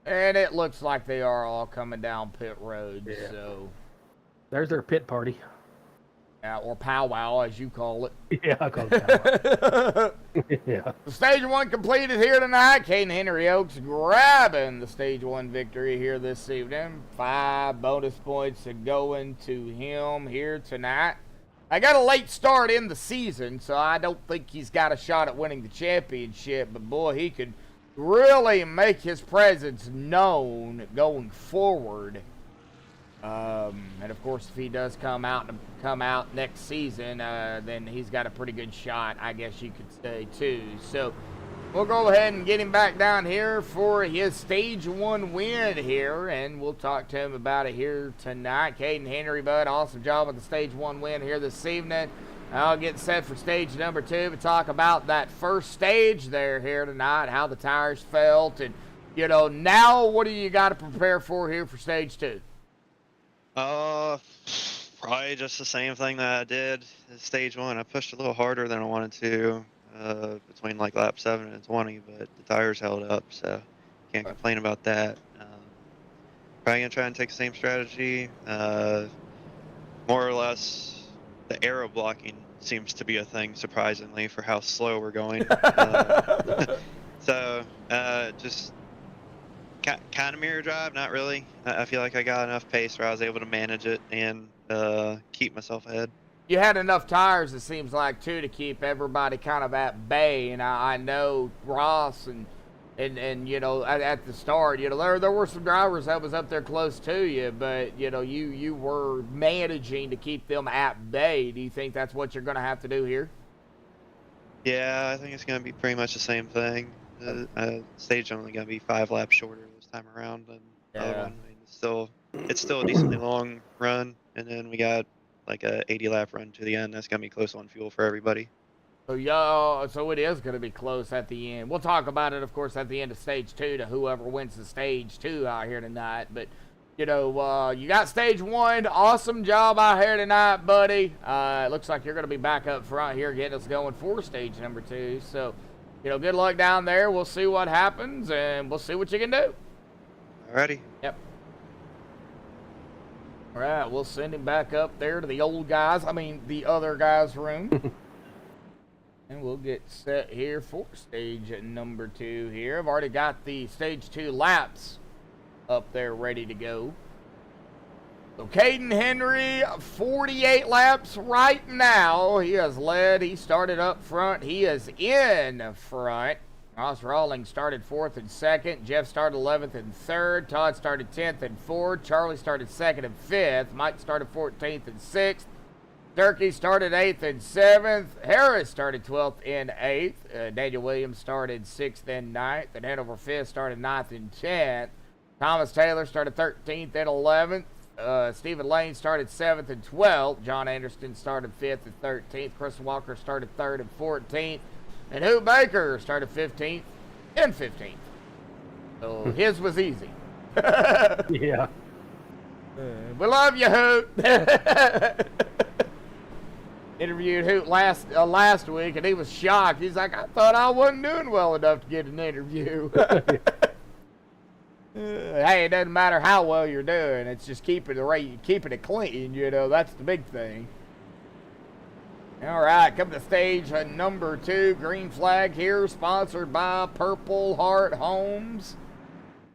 Speaker 1: And it looks like they are all coming down pit road,
Speaker 2: Yeah.
Speaker 1: so...
Speaker 2: There's their pit party.
Speaker 1: or powwow, as you call it.
Speaker 2: Yeah, I call it Yeah.
Speaker 1: The stage 1 completed here tonight. Caden Henry Oaks grabbing the stage 1 victory here this evening. 5 bonus points going to him here tonight. I got a late start in the season, so I don't think he's got a shot at winning the championship, but boy, he could really make his presence known going forward. And of course, if he does come out next season, then he's got a pretty good shot, I guess you could say, too. So we'll go ahead and get him back down here for his stage 1 win here, and we'll talk to him about it here tonight. Caden Henry, bud, awesome job with the stage 1 win here this evening. I'll get set for stage number 2 to talk about that first stage there here tonight, how the tires felt, and, you know, now what do you got to prepare for here for stage 2?
Speaker 5: Probably just the same thing that I did at stage 1. I pushed a little harder than I wanted to between like lap 7 and 20, but the tires held up, so can't complain about that. Probably gonna try and take the same strategy. More or less, the aero blocking seems to be a thing, surprisingly, for how slow we're going. So just kind of mirror drive, not really. I feel like I got enough pace where I was able to manage it and keep myself ahead.
Speaker 1: You had enough tires, it seems like, too, to keep everybody kind of at bay. And I know Ross and you know, at the start, you know, there were some drivers that was up there close to you, but, you know, you were managing to keep them at bay. Do you think that's what you're going to have to do here?
Speaker 5: Yeah, I think it's going to be pretty much the same thing. Stage only going to be 5 laps shorter this time around than the other one. I mean, it's still a decently long run, and then we got like a 80 lap run to the end. That's going to be close on fuel for everybody.
Speaker 1: So it is going to be close at the end. We'll talk about it, of course, at the end of stage 2 to whoever wins the stage 2 out here tonight. But, you know, you got stage 1. Awesome job out here tonight, buddy. It looks like you're going to be back up front here getting us going for stage number 2. So, you know, good luck down there. We'll see what happens, and we'll see what you can do.
Speaker 5: Alrighty.
Speaker 1: Yep. All right, we'll send him back up there to the old guys. I mean, the other guys' room. And we'll get set here for stage number 2 here. I've already got the stage 2 laps up there ready to go. So Caden Henry, 48 laps right now. He has led. He started up front. He is in front. Ross Rawlings started 4th and 2nd. Jeff started 11th and 3rd. Todd started 10th and 4th. Charlie started 2nd and 5th. Mike started 14th and 6th. Durkee started 8th and 7th. Harris started 12th and 8th. Daniel Williams started 6th and 9th. And Hanover 5th started 9th and 10th. Thomas Taylor started 13th and 11th. Stephen Lane started 7th and 12th. John Anderson started 5th and 13th. Chris Walker started 3rd and 14th. And Hoot Baker started 15th and 15th. So his was easy.
Speaker 2: Yeah.
Speaker 1: We love you, Hoot. Interviewed Hoot last week, and he was shocked. He's like, I thought I wasn't doing well enough to get an interview. Hey, it doesn't matter how well you're doing. It's just keeping it clean, you know. That's the big thing. All right, come to stage number 2. Green flag here, sponsored by Purple Heart Homes.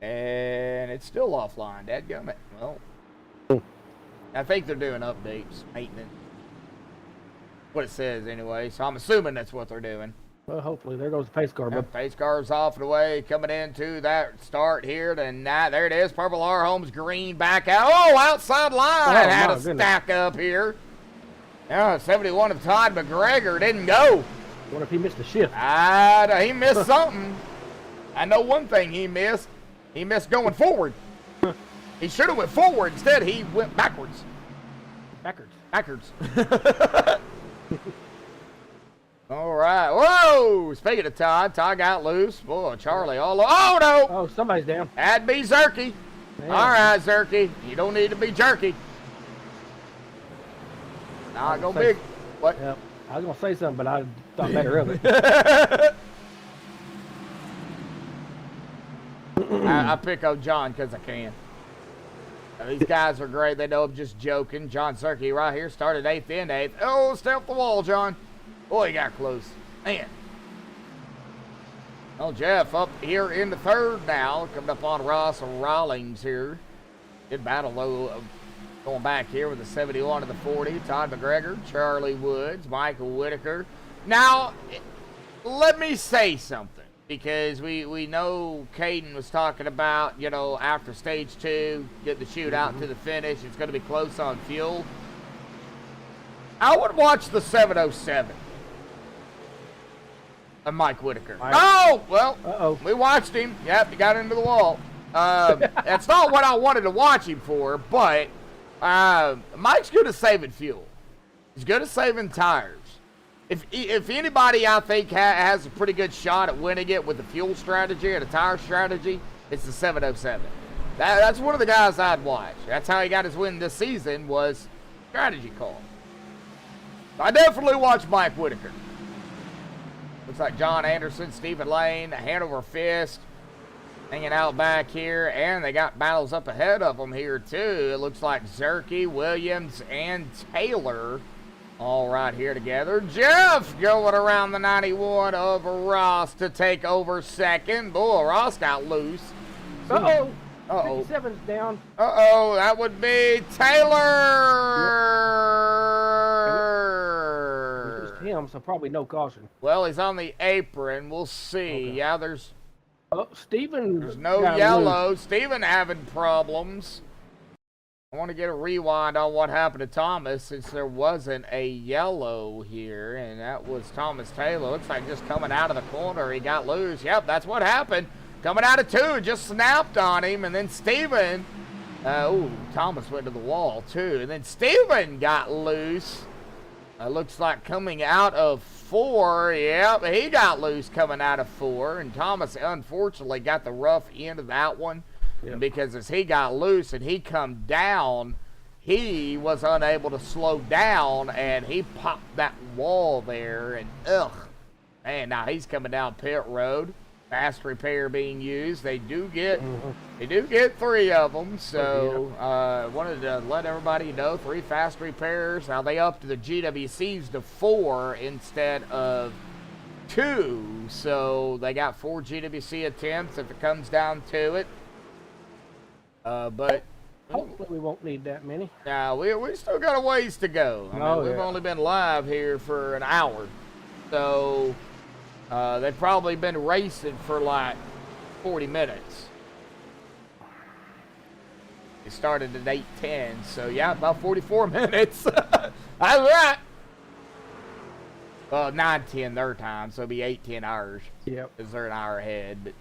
Speaker 1: And it's still offline, dadgummit. Well, I think they're doing updates, maintenance. What it says anyway, so I'm assuming that's what they're doing.
Speaker 2: Well, hopefully. There goes the pace car.
Speaker 1: Yep, pace car's off and away, coming into that start here tonight. There it is, Purple Heart Homes green back out. Oh, outside line had a stack up here. Yeah, 71 of Todd McGregor didn't go.
Speaker 2: What if he missed a shift?
Speaker 1: He missed something. I know one thing he missed. He missed going forward. He should have went forward. Instead, he went backwards. Backwards. All right. Whoa! Speaking of Todd got loose. Boy, Charlie all over. Oh, no!
Speaker 2: Oh, somebody's down.
Speaker 1: That'd be Zerky.
Speaker 2: Man.
Speaker 1: All right, Zerky. You don't need to be jerky. Not go big. What?
Speaker 2: Yeah, I was going to say something, but I thought better of it.
Speaker 1: I pick on John because I can. These guys are great. They know I'm just joking. John Zerky right here started 8th and 8th. Oh, stay off the wall, John. Boy, he got close. Man. Well, Jeff up here in the 3rd now. Coming up on Ross Rawlings here. Good battle, though, going back here with the 71 to the 40. Todd McGregor, Charlie Woods, Michael Whitaker. Now, let me say something. Because we know Caden was talking about, you know, after stage 2, get the shootout to the finish. It's going to be close on fuel. I would watch the 707 of Mike Whitaker. Oh, well, we watched him. Yep, he got into the wall. That's not what I wanted to watch him for, but Mike's good at saving fuel. He's good at saving tires. If anybody, I think, has a pretty good shot at winning it with a fuel strategy and a tire strategy, it's the 707. That's one of the guys I'd watch. That's how he got his win this season, was strategy call. I definitely watch Mike Whitaker. Looks like John Anderson, Stephen Lane, Hanover Fist hanging out back here, and they got battles up ahead of them here too. It looks like Zerky, Williams, and Taylor all right here together. Jeff going around the 91 of Ross to take over 2nd. Boy, Ross got loose.
Speaker 2: Uh-oh.
Speaker 1: 57's
Speaker 2: down.
Speaker 1: Uh-oh, that would be Taylor.
Speaker 2: It was him, so probably no caution.
Speaker 1: Well, he's on the apron. We'll see. Okay. Yeah, there's
Speaker 2: Steven.
Speaker 1: There's no yellow. Steven having problems. I want to get a rewind on what happened to Thomas, since there wasn't a yellow here, and that was Thomas Taylor. Looks like just coming out of the corner, he got loose. Yep, that's what happened. Coming out of 2, just snapped on him, and then Steven, Thomas went to the wall too, and then Steven got loose. Looks like coming out of 4, yep, he got loose coming out of 4, and Thomas unfortunately got the rough end of that one. Yep. Because as he got loose and he come down, he was unable to slow down, and he popped that wall there, and man, now he's coming down pit road. fast repair being used. They do get 3 of them. So wanted to let everybody know 3 fast repairs. Now they upped the GWCs to 4 instead of 2. So they got 4 GWC attempts if it comes down to it. But
Speaker 2: hopefully we won't need that many.
Speaker 1: now we still got a ways to go. I mean, we've only been live here for an hour, so they've probably been racing for like 40 minutes. It started at 8:10, so yeah, about 44 minutes. That's right. Well, 9:10 their time, so it'll be 8:10 ours.
Speaker 2: Yep.
Speaker 1: Because they're an hour ahead. But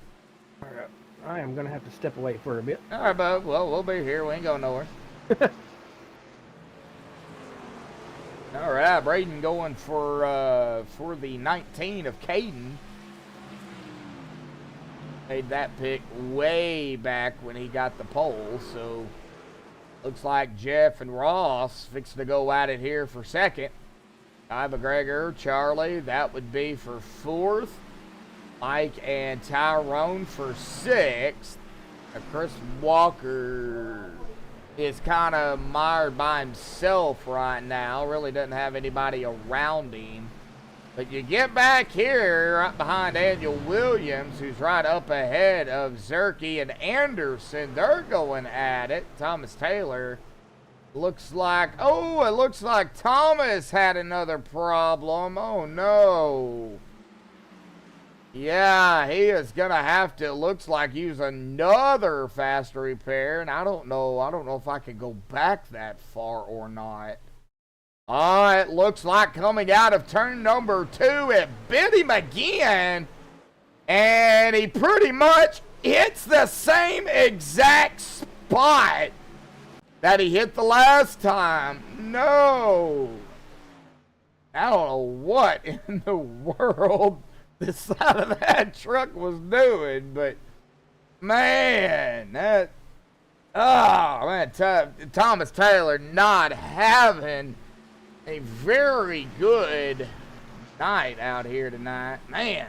Speaker 2: All right. I am gonna have to step away for a bit.
Speaker 1: all right, bud. Well, we'll be here. We ain't going nowhere. All right, Braden going for the 19 of Caden. Made that pick way back when he got the pole, so looks like Jeff and Ross fixing to go at it here for second. Ty McGregor, Charlie, that would be for 4th. Mike and Tyrone for 6th. Chris Walker is kind of mired by himself right now. Really doesn't have anybody around him. But you get back here right behind Daniel Williams, who's right up ahead of Zerke and Anderson. They're going at it. Thomas Taylor looks like, it looks like Thomas had another problem. Oh no. Yeah, he is going to have to, looks like, use another fast repair. And I don't know if I can go back that far or not. It looks like coming out of turn number 2, it bit him again. And he pretty much hits the same exact spot that he hit the last time. No. I don't know what in the world this side of that truck was doing, but man, Thomas Taylor not having a very good night out here tonight, man.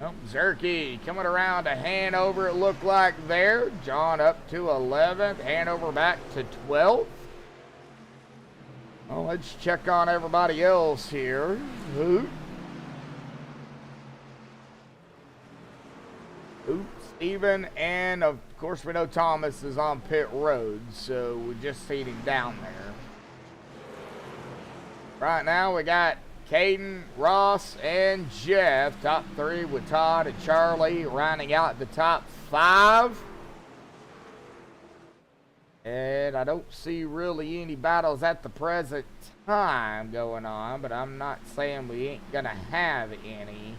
Speaker 1: Oh, Zerke coming around to Hanover, it looked like there. John up to 11th, Hanover back to 12th. Well, let's check on everybody else here. Steven, and of course we know Thomas is on pit road, so we just seen him down there. Right now we got Caden, Ross, and Jeff, top 3 with Todd and Charlie, rounding out the top 5. And I don't see really any battles at the present time going on, but I'm not saying we ain't gonna have any.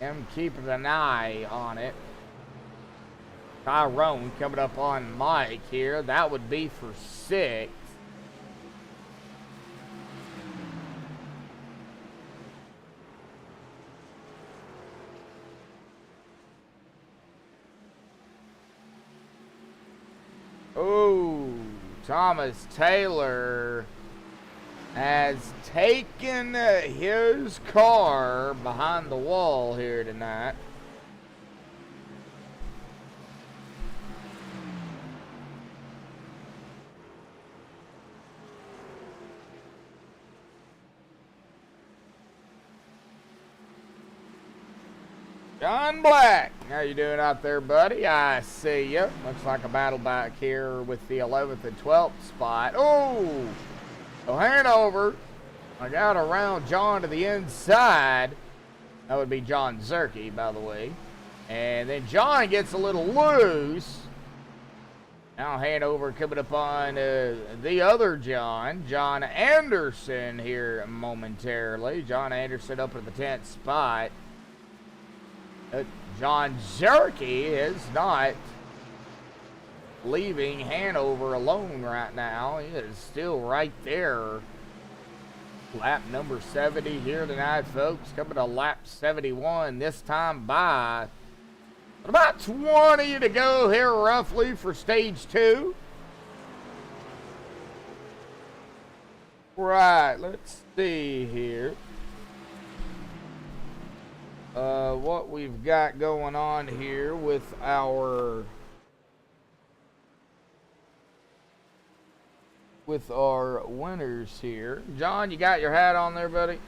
Speaker 1: I'm keeping an eye on it. Tyrone coming up on Mike here. That would be for 6th. Oh, Thomas Taylor has taken his car behind the wall here tonight. John Black, how you doing out there, buddy? I see you. Looks like a battle back here with the 11th and 12th spot. Oh, so Hanover, I got around John to the inside. That would be John Zerke, by the way. And then John gets a little loose. Now Hanover coming upon the other John, John Anderson here momentarily. John Anderson up at the 10th spot. John Zerke is not leaving Hanover alone right now. He is still right there. Lap number 70 here tonight, folks. Coming to lap 71 this time by about 20 to go here roughly for stage 2. Right, let's see here. what we've got going on here with our winners here. John, you got your hat on there, buddy?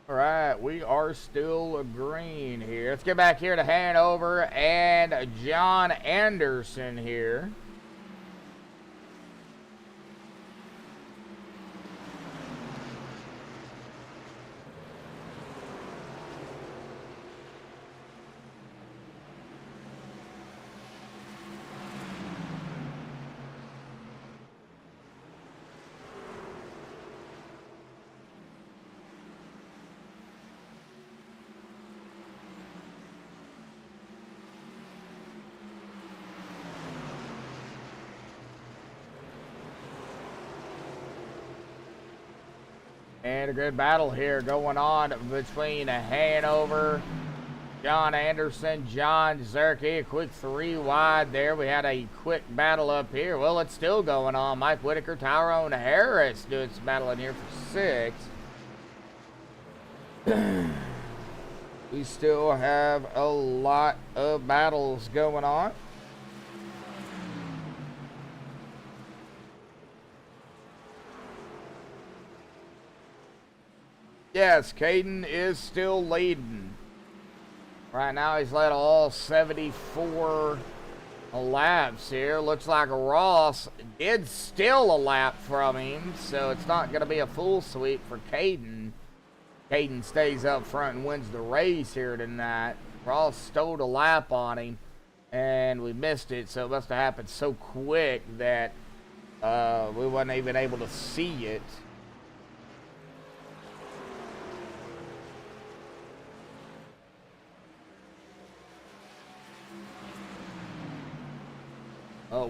Speaker 1: All right, we are still agreeing here. Let's get back here to Hanover and John Anderson here. And a good battle here going on between Hanover, John Anderson, John Zerke. A quick 3 wide there. We had a quick battle up here. Well, it's still going on. Mike Whitaker, Tyrone Harris doing some battling here for 6. We still have a lot of battles going on. Yes, Caden is still leading. Right now he's led all 74 laps here. Looks like Ross did steal a lap from him, so it's not going to be a full sweep for Caden. Caden stays up front and wins the race here tonight. Ross stole a lap on him, and we missed it, so it must have happened so quick that we wasn't even able to see it.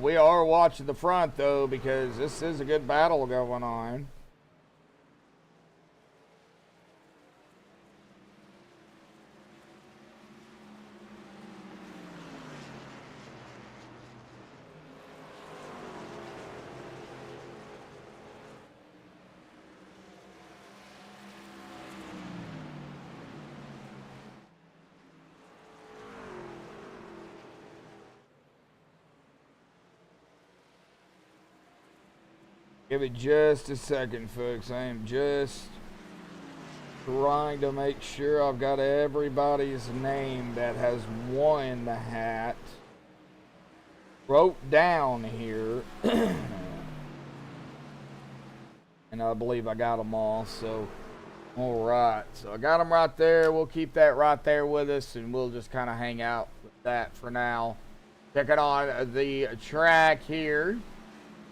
Speaker 1: We are watching the front, though, because this is a good battle going on. Give it just a second, folks. I am just trying to make sure I've got everybody's name that has won the hat wrote down here. And I believe I got them all, so all right. So I got them right there. We'll keep that right there with us, and we'll just kind of hang out with that for now. Checking on the track here.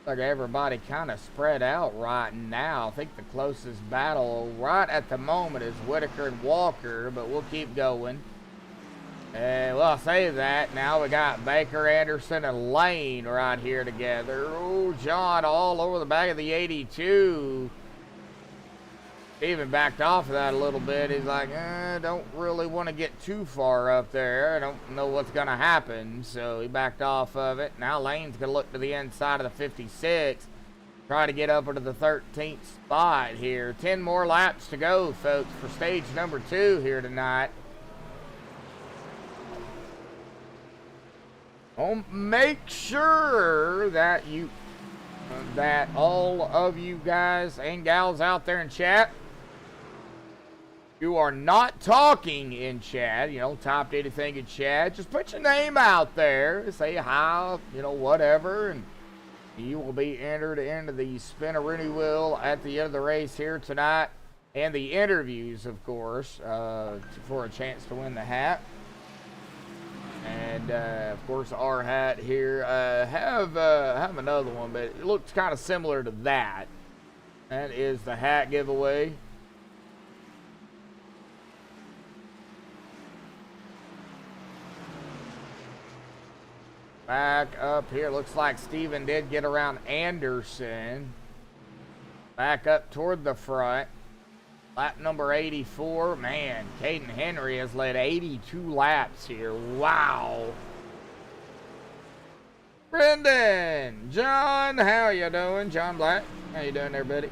Speaker 1: Like everybody kind of spread out right now. I think the closest battle right at the moment is Whitaker and Walker, but we'll keep going. And well, I say that, now we got Baker, Anderson, and Lane right here together. Oh, John all over the back of the 82. Even backed off of that a little bit. He's like, don't really want to get too far up there. I don't know what's going to happen. So he backed off of it. Now Lane's going to look to the inside of the 56. Try to get up into the 13th spot here. 10 more laps to go, folks, for stage number 2 here tonight. Make sure that all of you guys and gals out there in chat, you are not talking in chat. You know, type anything in chat. Just put your name out there. Say hi, you know, whatever. And you will be entered into the spin-a-rooney wheel at the end of the race here tonight. And the interviews, of course, for a chance to win the hat. And, of course, our hat here. Have another one, but it looks kind of similar to that. That is the hat giveaway. Back up here. Looks like Steven did get around Anderson. Back up toward the front. Lap number 84. Man, Caden Henry has led 82 laps here. Wow. Brendan, John, how you doing? John Black, how you doing there, buddy?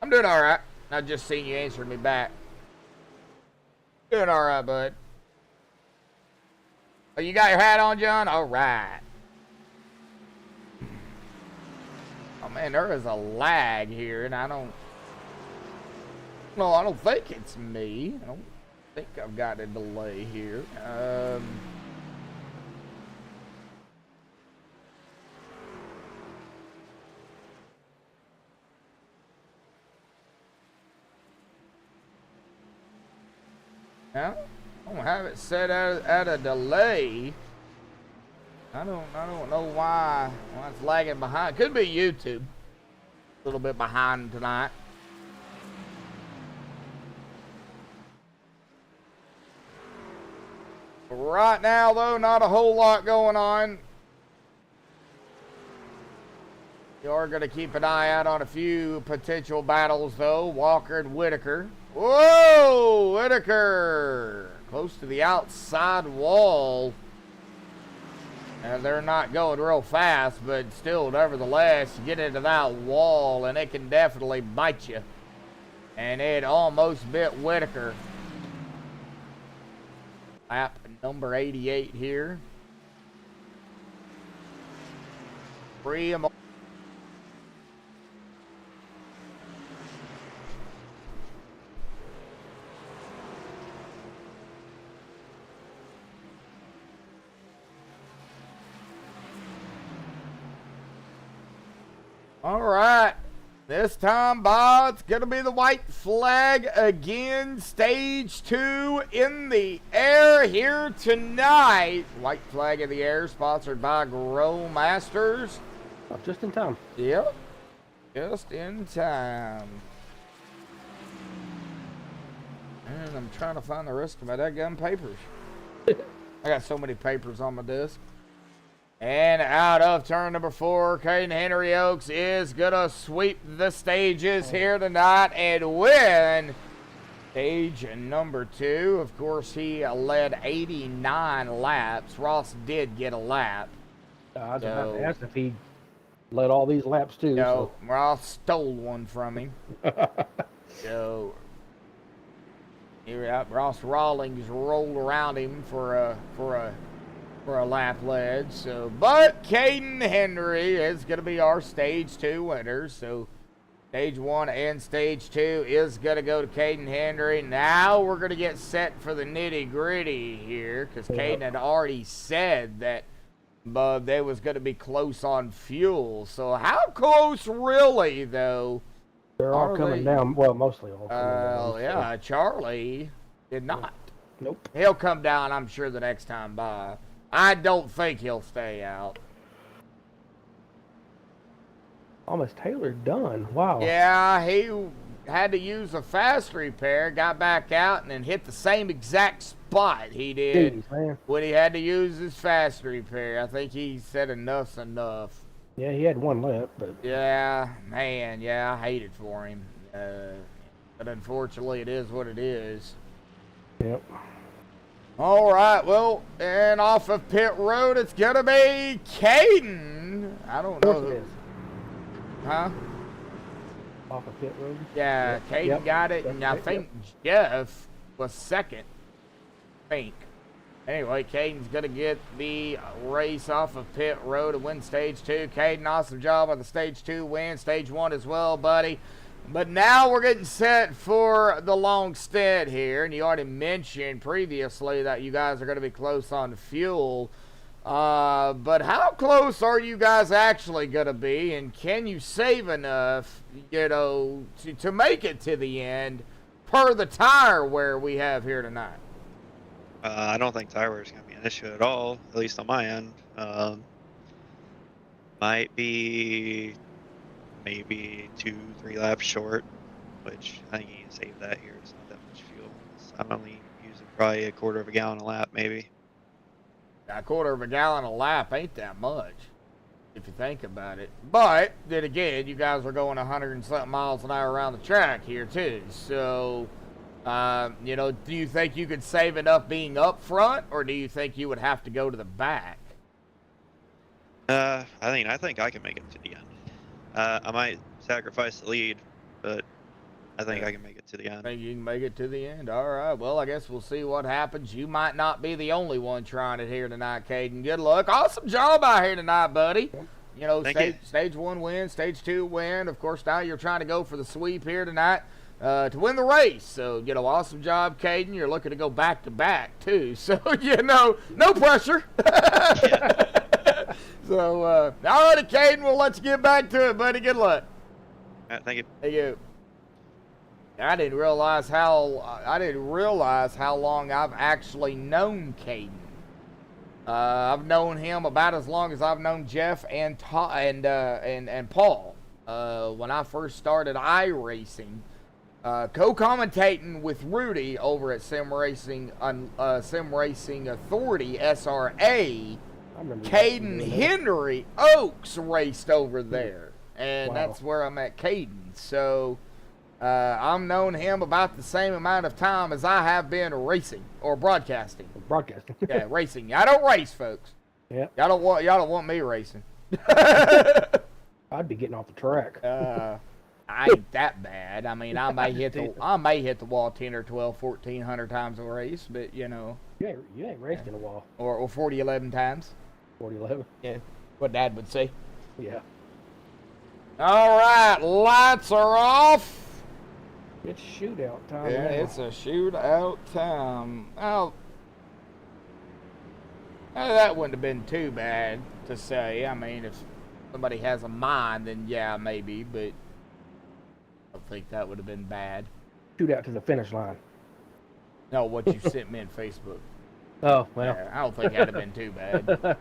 Speaker 1: I'm doing all right. I just seen you answering me back. Doing all right, bud. Oh, you got your hat on, John? All right. Oh man, there is a lag here, and I don't think it's me. I don't think I've got a delay here. I don't have it set at a delay. I don't know why it's lagging behind. Could be YouTube. A little bit behind tonight. Right now, though, not a whole lot going on. You are going to keep an eye out on a few potential battles, though. Walker and Whitaker. Whoa! Whitaker! Close to the outside wall. And they're not going real fast, but still, nevertheless, you get into that wall, and it can definitely bite you. And it almost bit Whitaker. Lap number 88 here. Free him. All right, this time, Bob, it's going to be the white flag again. Stage 2 in the air here tonight. White flag in the air, sponsored by Grow Masters.
Speaker 2: Oh, just in time.
Speaker 1: Yep, just in time. And I'm trying to find the rest of my dadgum papers. I got so many papers on my desk. And out of turn number 4, Caden Henry Oaks is going to sweep the stages here tonight and win stage number 2. Of course, he led 89 laps. Ross did get a lap.
Speaker 2: I was about to ask if he led all these laps too.
Speaker 1: No, Ross stole one from him. So, here Ross Rawlings rolled around him for a lap led. So, but Caden Henry is going to be our stage 2 winner. So stage 1 and stage 2 is going to go to Caden Henry. Now we're going to get set for the nitty gritty here, because Caden had already said that they was going to be close on fuel. So how close really, though?
Speaker 2: They're all coming down. Well, mostly all coming down.
Speaker 1: Yeah, Charlie did not.
Speaker 2: Nope.
Speaker 1: He'll come down, I'm sure, the next time by. I don't think he'll stay out.
Speaker 2: Thomas Taylor done. Wow.
Speaker 1: Yeah, he had to use a fast repair, got back out, and then hit the same exact spot he did when he had to use his fast repair. I think he said enough's enough.
Speaker 2: Yeah, he had one lap, but
Speaker 1: yeah, man, yeah, I hate it for him. But unfortunately, it is what it is.
Speaker 2: Yep.
Speaker 1: All right, well, and off of pit road, it's going to be Caden. I don't know who. Huh?
Speaker 2: Off of pit road?
Speaker 1: Yeah, Caden got it, and I think Jeff was second. I think. Anyway, Caden's going to get the race off of pit road and win stage 2. Caden, awesome job on the stage 2 win. Stage 1 as well, buddy. But now we're getting set for the long stint here. And you already mentioned previously that you guys are going to be close on fuel. But how close are you guys actually going to be? And can you save enough, you know, to make it to the end per the tire wear we have here tonight?
Speaker 5: I don't think tire wear is going to be an issue at all, at least on my end. Might be maybe 2-3 laps short, which I think you can save that here. It's not that much fuel. I'm only using probably a quarter of a gallon a lap, maybe.
Speaker 1: A quarter of a gallon a lap ain't that much. if you think about it. But then again, you guys are going 100 and something miles an hour around the track here too. So, you know, do you think you could save enough being up front, or do you think you would have to go to the back?
Speaker 5: I think I can make it to the end. I might sacrifice the lead, but I think I can make it to the end.
Speaker 1: Think you can make it to the end? All right. Well, I guess we'll see what happens. You might not be the only one trying it here tonight, Caden. Good luck. Awesome job out here tonight, buddy. You know, stage 1 win, stage 2 win. Of course, now you're trying to go for the sweep here tonight to win the race. So, you know, awesome job, Caden. You're looking to go back-to-back, too. So, you know, no pressure. So, all righty, Caden, we'll let you get back to it, buddy. Good luck.
Speaker 5: All right, thank you.
Speaker 1: Thank you. I didn't realize how long I've actually known Caden. I've known him about as long as I've known Jeff and Paul. When I first started iRacing, co-commentating with Rudy over at Sim Racing Authority (SRA). Caden Henry Oaks raced over there, and that's where I met Caden. So I've known him about the same amount of time as I have been racing or broadcasting. Yeah, racing. I don't race, folks.
Speaker 2: Yeah.
Speaker 1: Y'all don't want me racing.
Speaker 2: I'd be getting off the track.
Speaker 1: I ain't that bad. I mean, I may hit the wall 10 or 12, 1,400 times a race, but you know.
Speaker 2: You ain't raced in a while.
Speaker 1: Or 40, 11 times.
Speaker 2: 40-11.
Speaker 1: Yeah, what Dad would say.
Speaker 2: Yeah.
Speaker 1: All right, lights are off.
Speaker 2: It's shootout time.
Speaker 1: Yeah,
Speaker 2: now.
Speaker 1: it's a shootout time. Oh, that wouldn't have been too bad to say. I mean, if somebody has a mind, then yeah, maybe, but I don't think that would have been bad.
Speaker 2: Shootout to the finish line.
Speaker 1: No, what you sent me on Facebook.
Speaker 2: Oh, well.
Speaker 1: Yeah, I don't think that'd have been too bad.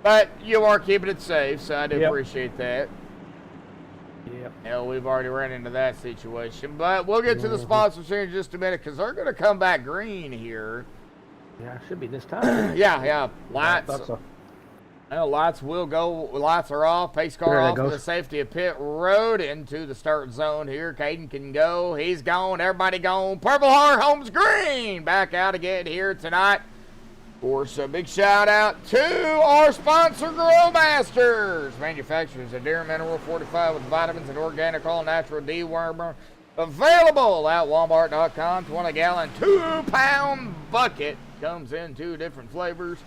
Speaker 1: But you are keeping it safe, so I do appreciate that.
Speaker 2: Yep.
Speaker 1: You know, we've already run into that situation. But we'll get to the sponsors here in just a minute, because they're going to come back green here.
Speaker 2: Yeah, it should be this time.
Speaker 1: Yeah. Lights.
Speaker 2: I thought so.
Speaker 1: Well, lights will go. Lights are off. Pace car off for the safety of pit road into the start zone here. Caden can go. He's gone. Everybody gone. Purple Heart Homes Green back out again here tonight. Of course, a big shout out to our sponsor, Grow Masters, manufacturers of Deer Mineral fortified with vitamins and organic all-natural dewormer. Available at Walmart.com. 20-gallon, 2-pound bucket. Comes in 2 different flavors.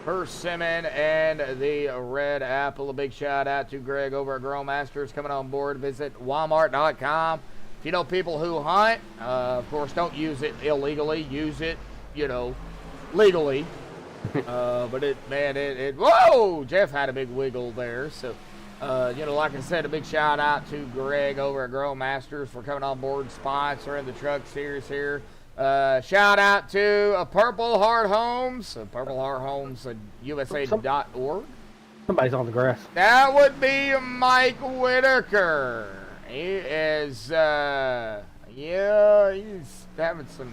Speaker 1: Persimmon and the red apple. A big shout out to Greg over at Grow Masters coming on board. Visit Walmart.com. If you know people who hunt, of course, don't use it illegally. Use it, you know, legally. But whoa! Jeff had a big wiggle there. So, you know, like I said, a big shout out to Greg over at Grow Masters for coming on board, sponsoring the truck series here. Shout out to Purple Heart Homes, USA.org.
Speaker 2: Somebody's on the grass.
Speaker 1: That would be Mike Whitaker. He is, he's having some.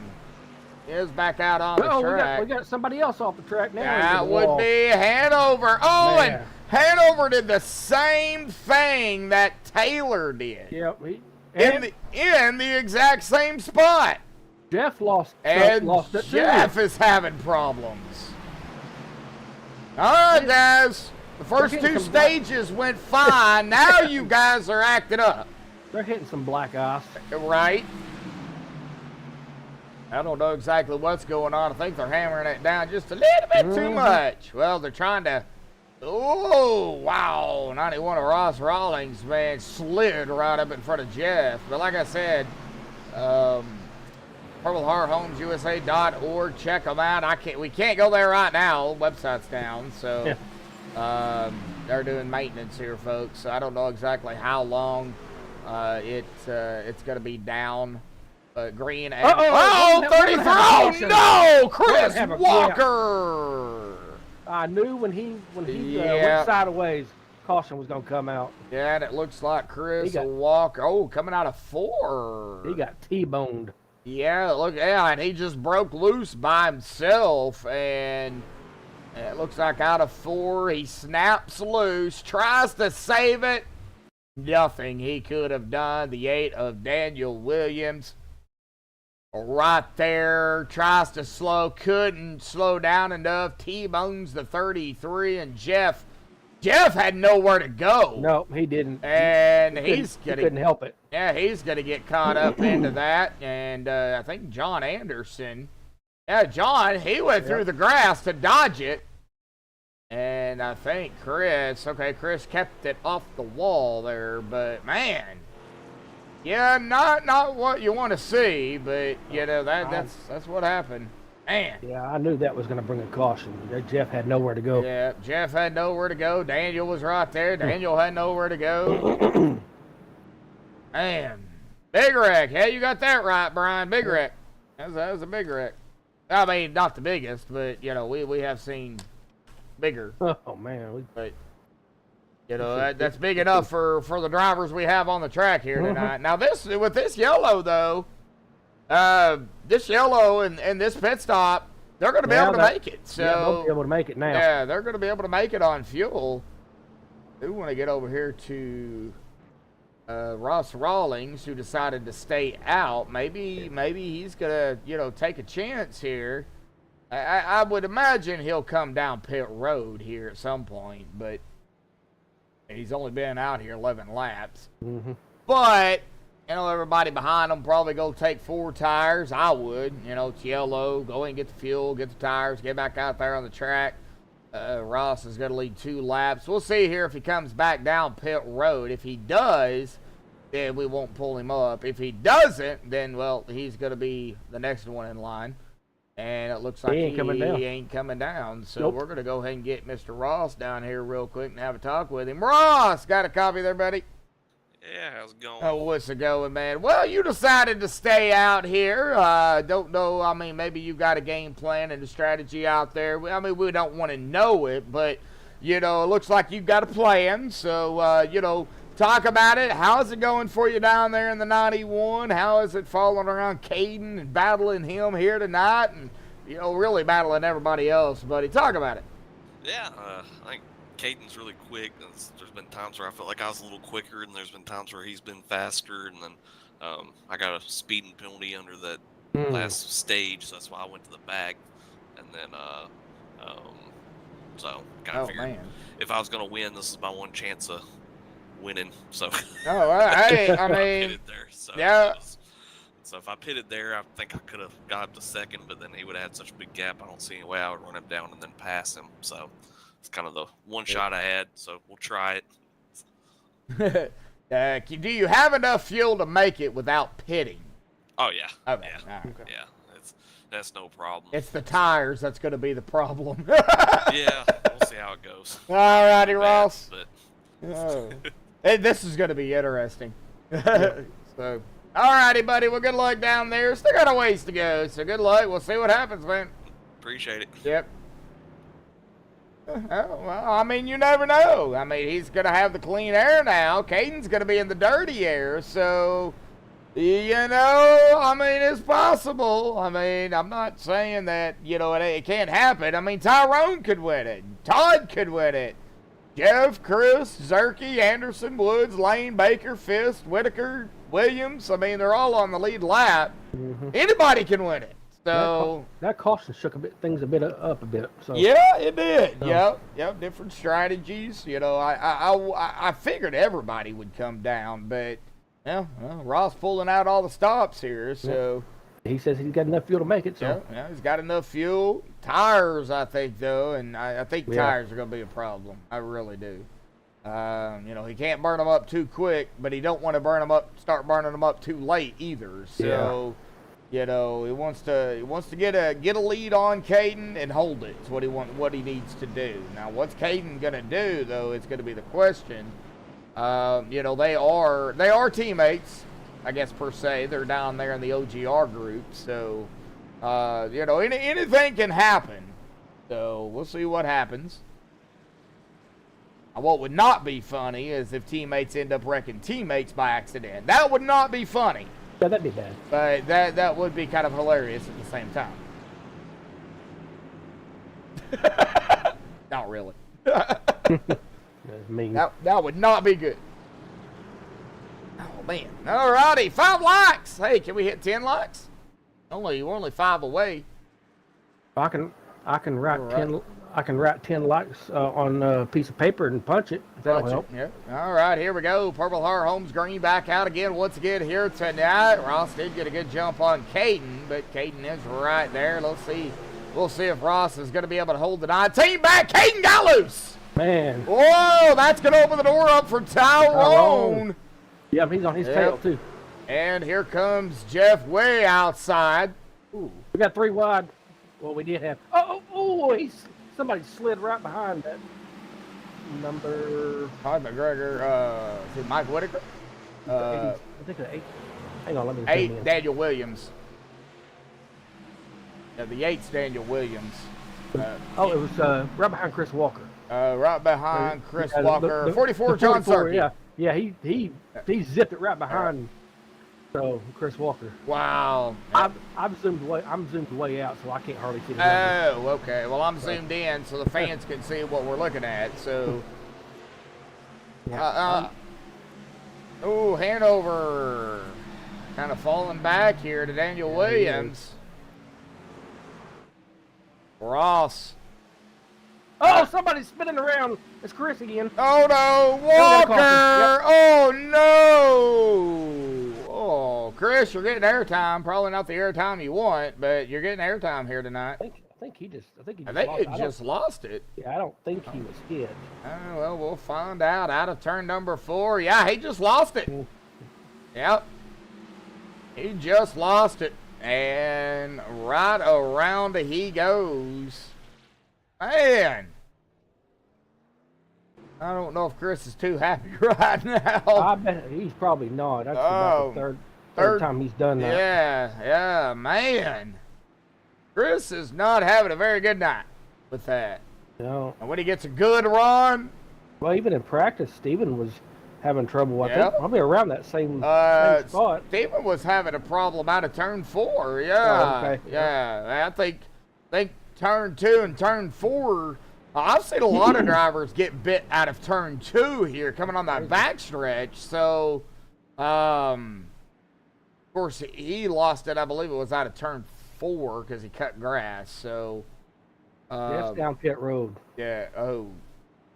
Speaker 1: He is back out on the track.
Speaker 2: We got somebody else off the track now.
Speaker 1: That would be Hanover. Oh, man. And Hanover did the same thing that Taylor did.
Speaker 2: Yep.
Speaker 1: In the exact same spot.
Speaker 2: Jeff lost
Speaker 1: it
Speaker 2: too.
Speaker 1: Jeff is having problems. All right, guys. The first 2 stages went fine. Now you guys are acting up.
Speaker 2: They're hitting some black ice.
Speaker 1: Right. I don't know exactly what's going on. I think they're hammering it down just a little bit too much. Well, they're trying to... Oh, wow. 91 of Ross Rawlings, man, slid right up in front of Jeff. But like I said, PurpleHeartHomesUSA.org. Check them out. We can't go there right now. Website's down, so they're doing maintenance here, folks. I don't know exactly how long it's going to be down. Green and 33! Oh no, Chris Walker!
Speaker 2: I knew when he went sideways, caution was gonna come out.
Speaker 1: Yeah, and it looks like Chris Walker. Coming out of 4.
Speaker 2: He got T-boned.
Speaker 1: Yeah, and he just broke loose by himself, and It looks like out of 4, he snaps loose, tries to save it. Nothing he could have done. The 8 of Daniel Williams. Right there, tries to slow, couldn't slow down enough. T-bones the 33, and Jeff had nowhere to go.
Speaker 2: No, he didn't.
Speaker 1: And
Speaker 2: he couldn't help it.
Speaker 1: Yeah, he's gonna get caught up into that. And I think John Anderson. Yeah, John, he went through the grass to dodge it. And I think Chris kept it off the wall there, but man. Yeah, not what you want to see, but you know that's what happened. Man.
Speaker 2: Yeah, I knew that was going to bring a caution. Jeff had nowhere to go.
Speaker 1: Yeah, Jeff had nowhere to go. Daniel was right there. Daniel had nowhere to go. Man, big wreck. Yeah, you got that right, Brian. Big wreck. That was a big wreck. I mean, not the biggest, but you know we have seen bigger.
Speaker 2: Oh man,
Speaker 1: but. You know, that's big enough for the drivers we have on the track here tonight. Now, with this yellow, though, this yellow and this pit stop, they're going to be able to make it. So,
Speaker 2: yeah, they'll be able to make it now.
Speaker 1: Yeah, they're going to be able to make it on fuel. I do want to get over here to Ross Rawlings, who decided to stay out. Maybe he's going to, you know, take a chance here. I would imagine he'll come down pit road here at some point, but he's only been out here 11 laps. But, you know, everybody behind him probably go take 4 tires. I would. You know, it's yellow. Go in and get the fuel, get the tires, get back out there on the track. Ross is going to lead 2 laps. We'll see here if he comes back down pit road. If he does, then we won't pull him up. If he doesn't, then, well, he's going to be the next one in line. And it looks like he ain't coming down. So we're going to go ahead and get Mr. Ross down here real quick and have a talk with him. Ross, got a copy there, buddy?
Speaker 6: Yeah, how's it going?
Speaker 1: Oh, what's it going, man? Well, you decided to stay out here. Don't know. I mean, maybe you got a game plan and a strategy out there. I mean, we don't want to know it, but, you know, it looks like you've got a plan. So, you know, talk about it. How's it going for you down there in the 91? How is it falling around Caden and battling him here tonight? And, you know, really battling everybody else, buddy. Talk about it.
Speaker 6: Yeah, I think Caden's really quick. There's been times where I felt like I was a little quicker, and there's been times where he's been faster. And then I got a speeding penalty under that last stage, so that's why I went to the back. And then, so kind of figured if I was going to win, this is my one chance of winning. So
Speaker 1: hey, I mean,
Speaker 6: pitted there, so
Speaker 1: yeah.
Speaker 6: So if I pitted there, I think I could have got up to second, but then he would have had such a big gap. I don't see any way I would run him down and then pass him. So it's kind of the one shot I had. So we'll try it.
Speaker 1: Do you have enough fuel to make it without pitting?
Speaker 6: Oh yeah.
Speaker 1: Okay.
Speaker 6: Yeah. Yeah. That's no problem.
Speaker 1: It's the tires that's going to be the problem.
Speaker 6: Yeah. We'll see how it goes.
Speaker 1: All righty, Ross.
Speaker 6: But
Speaker 1: Hey, this is going to be interesting. So, all righty, buddy. Well, good luck down there. Still got a ways to go, so good luck. We'll see what happens, man.
Speaker 6: appreciate it.
Speaker 1: Yep. Well, I mean, you never know. I mean, he's going to have the clean air now. Caden's going to be in the dirty air, so, you know, I mean, it's possible. I mean, I'm not saying that, you know, it can't happen. I mean, Tyrone could win it. Todd could win it. Jeff, Chris, Zerke, Anderson, Woods, Lane, Baker, Fist, Whitaker, Williams. I mean, they're all on the lead lap. Mm-hmm. Anybody can win it. So
Speaker 2: that caution shook things a bit up a bit. So
Speaker 1: yeah, it did. Yep. Different strategies. You know, I figured everybody would come down, but well, Ross pulling out all the stops here. So
Speaker 2: he says he's got enough fuel to make it. So
Speaker 1: yeah, he's got enough fuel. Tires, I think though, and I think tires are going to be a problem. I really do. You know, he can't burn them up too quick, but he don't want to start burning them up too late either. So. Yeah. You know, he wants to get a lead on Caden and hold it. It's what he needs to do. Now, what's Caden gonna do though? It's gonna be the question. You know, they are teammates, I guess per se. They're down there in the OGR group, so you know, anything can happen. So we'll see what happens. Now, what would not be funny is if teammates end up wrecking teammates by accident. That would not be funny.
Speaker 2: Yeah, that'd be bad.
Speaker 1: But that would be kind of hilarious at the same time. Not really.
Speaker 2: That's mean.
Speaker 1: That would not be good. Oh, man. All righty. 5 likes. Hey, can we hit 10 likes? We're only 5 away.
Speaker 2: I can write
Speaker 1: All right.
Speaker 2: 10. I can write 10 likes on a piece of paper and punch it. If that'll help.
Speaker 1: Yeah. All right, here we go. Purple Heart Holmes Green back out again once again here tonight. Ross did get a good jump on Caden, but Caden is right there. Let's see. We'll see if Ross is going to be able to hold the 19 back. Caden got loose.
Speaker 2: Man.
Speaker 1: Whoa, that's going to open the door up for Tyrone.
Speaker 2: Yeah, he's on his tail too.
Speaker 1: And here comes Jeff way outside. Ooh.
Speaker 2: We got 3 wide. Well, we did have. Somebody slid right behind that number.
Speaker 1: Todd McGregor. Is it Mike Whitaker?
Speaker 2: I think it's 8. Hang on, let me.
Speaker 1: 8, Daniel Williams. Yeah, the 8's Daniel Williams.
Speaker 2: It was right behind Chris Walker.
Speaker 1: Right behind Chris
Speaker 2: Yeah,
Speaker 1: Walker.
Speaker 2: the
Speaker 1: 44, John
Speaker 2: 44,
Speaker 1: Sarkey.
Speaker 2: Yeah, he zipped it right behind. So Chris Walker.
Speaker 1: Wow.
Speaker 2: I'm zoomed way out, so I can't hardly see the numbers.
Speaker 1: Oh, okay. Well, I'm zoomed in so the fans can see what we're looking at. So, Hanover kind of falling back here to Daniel Williams. Ross.
Speaker 2: Oh, somebody's spinning around. It's Chris again.
Speaker 1: Oh no, Walker! Oh no! Oh, Chris, you're getting airtime. Probably not the airtime you want, but you're getting airtime here tonight.
Speaker 2: I think he just
Speaker 1: lost it.
Speaker 2: Yeah, I don't think he was hit.
Speaker 1: Oh, well, we'll find out. Out of turn number 4. Yeah, he just lost it. Yep. He just lost it. And right around he goes. Man. I don't know if Chris is too happy right now.
Speaker 2: I bet he's probably not. That's about the third time he's done that.
Speaker 1: Yeah, man. Chris is not having a very good night with that.
Speaker 2: No.
Speaker 1: And when he gets a good run.
Speaker 2: Well, even in practice, Steven was having trouble. I think probably around that same spot.
Speaker 1: Steven was having a problem out of turn 4. Yeah.
Speaker 2: Oh, okay.
Speaker 1: Yeah. I think turn 2 and turn 4. I've seen a lot of drivers get bit out of turn 2 here coming on that backstretch. So, of course, he lost it. I believe it was out of turn 4 because he cut grass. So,
Speaker 2: it's down pit road.
Speaker 1: Yeah. Oh.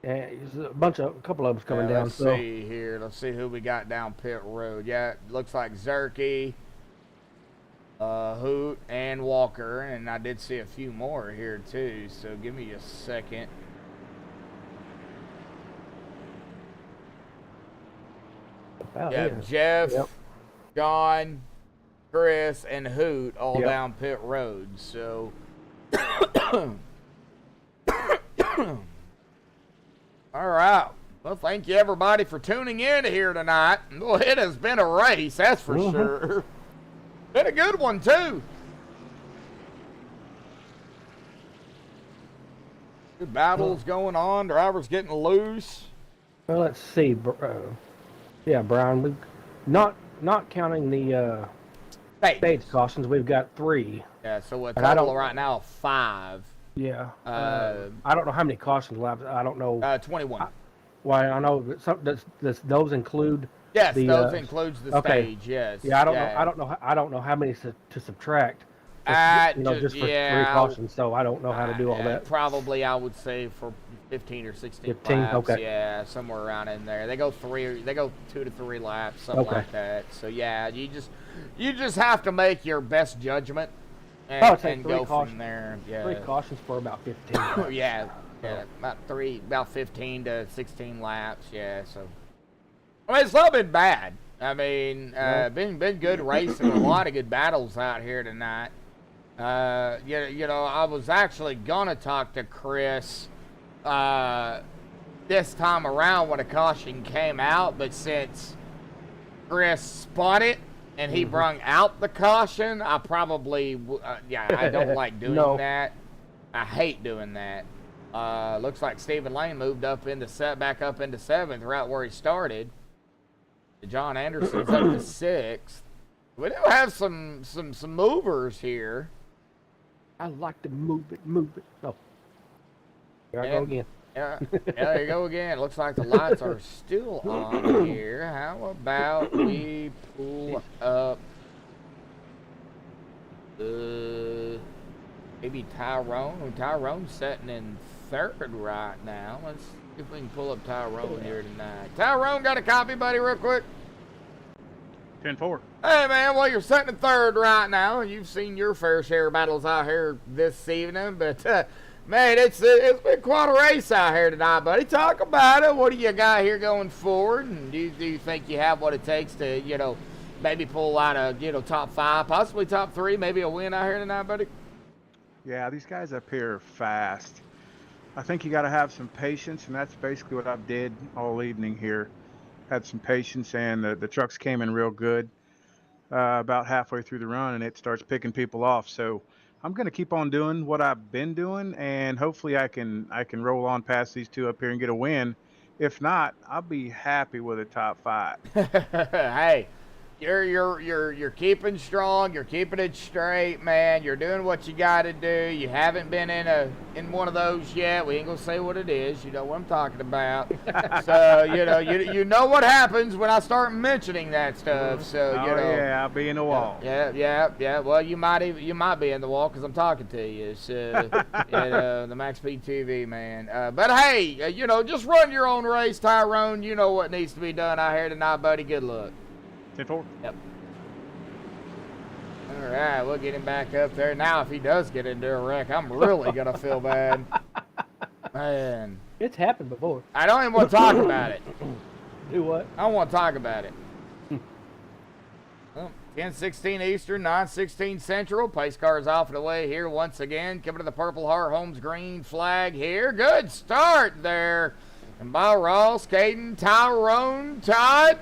Speaker 2: Yeah, there's a couple of them coming down.
Speaker 1: Let's see here. Let's see who we got down pit road. Yeah, it looks like Zerke, Hoot, and Walker, and I did see a few more here too. So give me a second. Jeff, John, Chris, and Hoot all down pit road. So. All right. Well, thank you, everybody, for tuning in here tonight. Well, it has been a race, that's for sure. Been a good one, too. Good battles going on. Drivers getting loose.
Speaker 2: Well, let's see. Yeah, Brian, we've not counting the stage cautions, we've got 3.
Speaker 1: Yeah, so a total right now of 5.
Speaker 2: Yeah. I don't know how many caution laps. I don't know.
Speaker 1: 21.
Speaker 2: Why I know those include.
Speaker 1: Yes, those includes the stage. Yes.
Speaker 2: Yeah, I don't know how many to subtract. Just for 3 cautions. So I don't know how to do all that.
Speaker 1: Probably, I would say for 15 or 16 laps. Okay. Yeah, somewhere around in there. They go 2 to 3 laps, something like that. So yeah, you just have to make your best judgment. And go from there. Yeah.
Speaker 2: 3 cautions for about 15.
Speaker 1: Yeah, about 15 to 16 laps. Yeah, so I mean, it's not been bad. I mean, been good racing, a lot of good battles out here tonight. I was actually gonna talk to Chris this time around when a caution came out, but since Chris spun it and he brung out the caution, I probably, I don't like doing that. I hate doing that. Looks like Stephen Lane moved back up into 7th, right where he started. John Anderson's up to 6th. We do have some movers here.
Speaker 2: I like to move it. Oh. Here I go again.
Speaker 1: Yeah, there you go again. Looks like the lights are still on here. How about we pull up maybe Tyrone? Tyrone's sitting in third right now. Let's see if we can pull up Tyrone here tonight. Tyrone, got a copy, buddy, real quick?
Speaker 7: 10-4.
Speaker 1: Hey, man, well, you're sitting in third right now, and you've seen your fair share of battles out here this evening, but, man, it's been quite a race out here tonight, buddy. Talk about it. What do you got here going forward, and do you think you have what it takes to, you know, maybe pull out a, you know, top 5, possibly top 3, maybe a win out here tonight, buddy?
Speaker 7: Yeah, these guys up here are fast. I think you got to have some patience, and that's basically what I did all evening here. Had some patience, and the trucks came in real good about halfway through the run, and it starts picking people off. So I'm going to keep on doing what I've been doing, and hopefully I can roll on past these two up here and get a win. If not, I'll be happy with a top 5.
Speaker 1: Hey, you're keeping strong. You're keeping it straight, man. You're doing what you got to do. You haven't been in one of those yet. We ain't gonna say what it is. You know what I'm talking about. So you know what happens when I start mentioning that stuff. So you know.
Speaker 7: Yeah, I'll be in the wall.
Speaker 1: Yeah. Well, you might be in the wall because I'm talking to you. So the MaxspeedTV, man. But hey, you know, just run your own race, Tyrone. You know what needs to be done out here tonight, buddy. Good luck.
Speaker 7: 10-4.
Speaker 1: Yep. All right, we'll get him back up there. Now, if he does get into a wreck, I'm really going to feel bad. Man.
Speaker 2: It's happened before.
Speaker 1: I don't even want to talk about it.
Speaker 2: Do what?
Speaker 1: I don't want to talk about it. Well, 10:16 Eastern, 9:16 Central. Pace cars off and away here once again. Coming to the Purple Heart Homes green flag here. Good start there. And by Ross, Caden, Tyrone, Todd.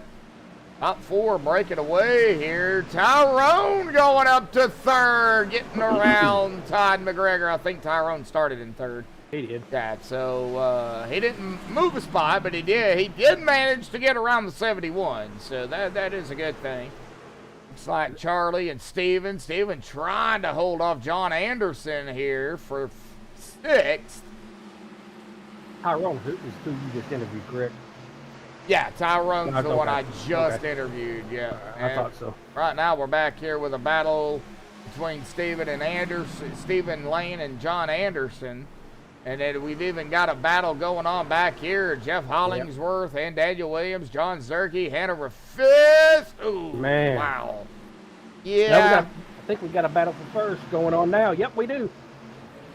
Speaker 1: Top 4 breaking away here. Tyrone going up to third, getting around Todd McGregor. I think Tyrone started in third.
Speaker 2: He did.
Speaker 1: Yeah, so he didn't move a spot, but he did manage to get around the 71. So that is a good thing. Looks like Charlie and Steven trying to hold off John Anderson here for 6th.
Speaker 2: Tyrone, who you just interviewed, correct?
Speaker 1: Yeah, Tyrone's the one I just
Speaker 2: Okay.
Speaker 1: interviewed, yeah.
Speaker 2: I thought so.
Speaker 1: Right now we're back here with a battle between Steven Lane and John Anderson. And then we've even got a battle going on back here. Jeff Hollingsworth and Daniel Williams, John Zerke, Hanover 5th. Ooh,
Speaker 2: Man.
Speaker 1: Wow.
Speaker 2: Now
Speaker 1: Yeah.
Speaker 2: I think we got a battle for first going on now. Yep, we do.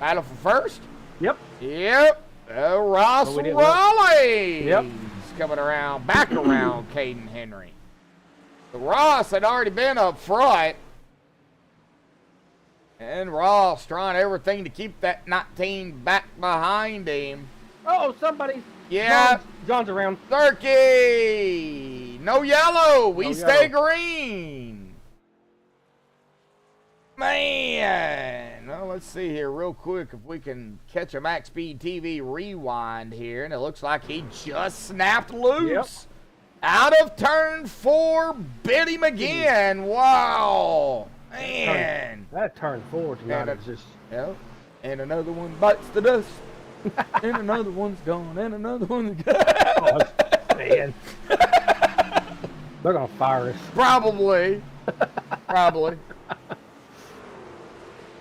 Speaker 1: Battle for first?
Speaker 2: Yep.
Speaker 1: Yep. Ross
Speaker 2: we did
Speaker 1: Raleigh.
Speaker 2: Yep.
Speaker 1: Coming around, back around Caden Henry. So Ross had already been up front. And Ross trying everything to keep that 19 back behind him.
Speaker 2: Oh, somebody.
Speaker 1: Yeah.
Speaker 2: John's around.
Speaker 1: Turkey. No yellow. We
Speaker 2: No
Speaker 1: stay
Speaker 2: yellow.
Speaker 1: green. Man. Well, let's see here real quick if we can catch a MaxspeedTV rewind here. And it looks like he just snapped loose. Out of turn 4, bit him again. Wow. Man.
Speaker 2: That turn 4 tonight is just.
Speaker 1: Yep. And another one bites the dust. And another one's gone. And another one's gone.
Speaker 2: Oh, man. They're going to fire us.
Speaker 1: Probably.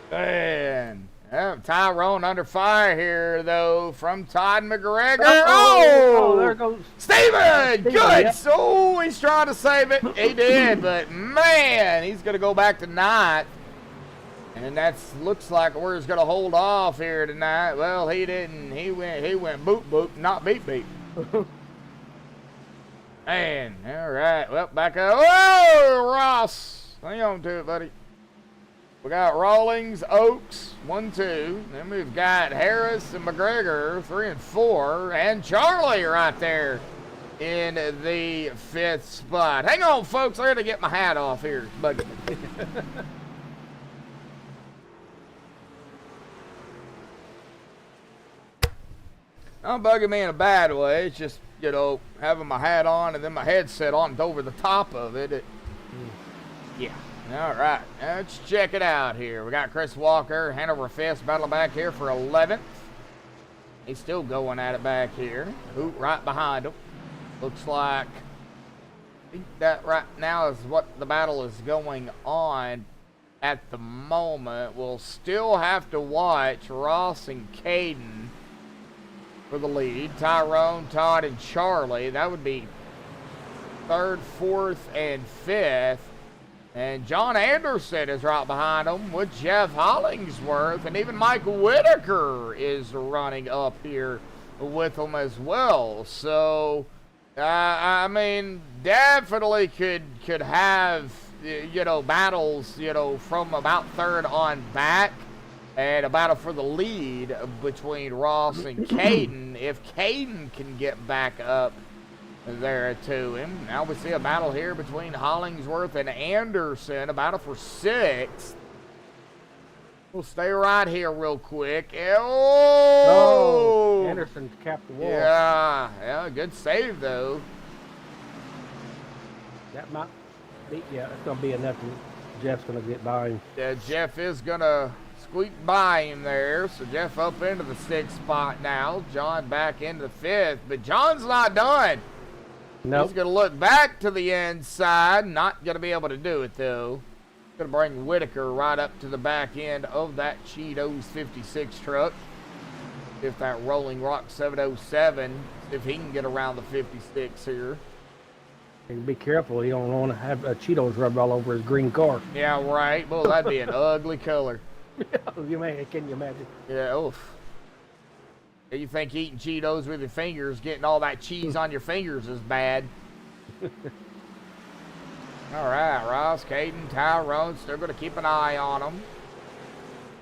Speaker 1: Man. Tyrone under fire here, though, from Todd McGregor.
Speaker 2: Oh, there goes
Speaker 1: Steven! Good!
Speaker 2: Yep.
Speaker 1: So he's trying to save it. He did, but man, he's going to go back to 9th. And that looks like where he's going to hold off here tonight. Well, he didn't. He went boop, boop, not beep, beep. Man, all right. Well, back up. Whoa, Ross. Hang on to it, buddy. We got Rawlings, Oaks, 1, 2. Then we've got Harris and McGregor, 3 and 4. And Charlie right there in the 5th spot. Hang on, folks. I got to get my hat off here. Buggy. Don't buggy me in a bad way. It's just, you know, having my hat on and then my headset on over the top of it. Yeah. All right. Let's check it out here. We got Chris Walker, Hanover 5th, battle back here for 11th. He's still going at it back here. Hoot right behind him. Looks like I think that right now is what the battle is going on at the moment. We'll still have to watch Ross and Caden for the lead. Tyrone, Todd, and Charlie. That would be 3rd, 4th, and 5th. And John Anderson is right behind him with Jeff Hollingsworth. And even Mike Whitaker is running up here with them as well. So, I mean, definitely could have, you know, battles, you know, from about 3rd on back. And a battle for the lead between Ross and Caden. If Caden can get back up there to him. Now we see a battle here between Hollingsworth and Anderson. A battle for 6th. We'll stay right here real quick. Oh!
Speaker 2: Anderson capped the wall.
Speaker 1: Yeah, good save though.
Speaker 2: That might be, yeah, it's going to be enough. Jeff's going to get by him.
Speaker 1: Yeah, Jeff is going to squeak by him there. So Jeff up into the 6th spot now. John back into the 5th. But John's not done.
Speaker 2: Nope.
Speaker 1: He's going to look back to the inside. Not going to be able to do it, though. Going to bring Whitaker right up to the back end of that Cheetos 56 truck. If that Rolling Rock 707, if he can get around the 56 here.
Speaker 2: Be careful. You don't want to have Cheetos rubbed all over his green car.
Speaker 1: Yeah, right. Well, that'd be an ugly color.
Speaker 2: Can you imagine?
Speaker 1: Yeah, oof. You think eating Cheetos with your fingers, getting all that cheese on your fingers is bad. All right, Ross, Caden, Tyrone, still going to keep an eye on them.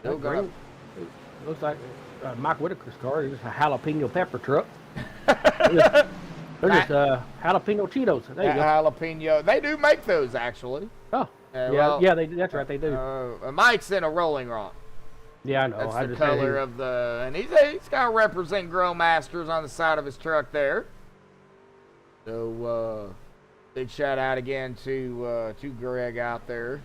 Speaker 1: Still gonna...
Speaker 2: Looks like Mike Whitaker's car is a jalapeno pepper truck. They're just jalapeno Cheetos. There you go.
Speaker 1: Jalapeno. They do make those, actually.
Speaker 2: Oh,
Speaker 1: well,
Speaker 2: yeah, that's right, they do.
Speaker 1: Mike's in a Rolling Rock.
Speaker 2: Yeah, I know.
Speaker 1: That's the color of the, and he's got to represent Grow Masters on the side of his truck there. So, big shout out again to Greg out there.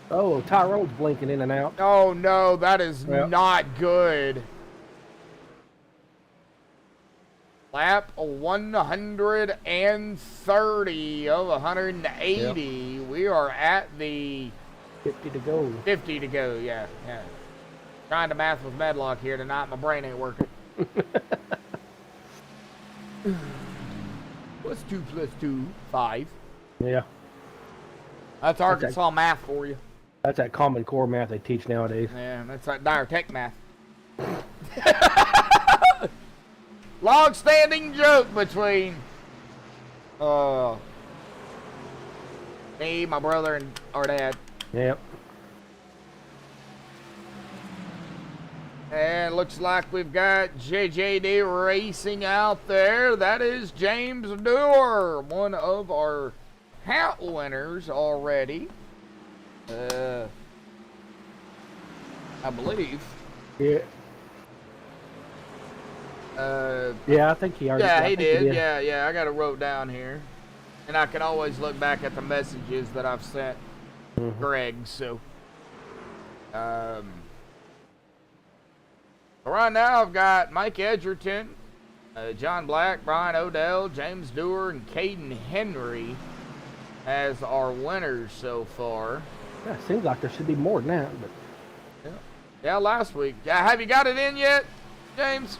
Speaker 2: Oh, Tyrone's blinking in and out.
Speaker 1: Oh no, that is not good. Lap 130 of 180. Yep. We are at the
Speaker 2: 50 to go.
Speaker 1: 50 to go, yeah. Trying to math with Medlock here tonight. My brain ain't working. What's 2 plus 2? 5.
Speaker 2: Yeah.
Speaker 1: That's Arkansas math for you.
Speaker 2: That's that Common Core math they teach nowadays.
Speaker 1: Yeah, that's that Dire Tech math. Long-standing joke between me, my brother, and our dad.
Speaker 2: Yep.
Speaker 1: And looks like we've got JJD Racing out there. That is James Dewar, one of our hat winners already. I believe.
Speaker 2: Yeah. Yeah, I think he already.
Speaker 1: Yeah, he did. Yeah, I got it wrote down here, and I can always look back at the messages that I've sent Greg. So, right now I've got Mike Edgerton, John Black, Brian Odell, James Dewar, and Caden Henry as our winners so far.
Speaker 2: Yeah, it seems like there should be more than that, but
Speaker 1: yeah, last week. Yeah, have you got it in yet, James?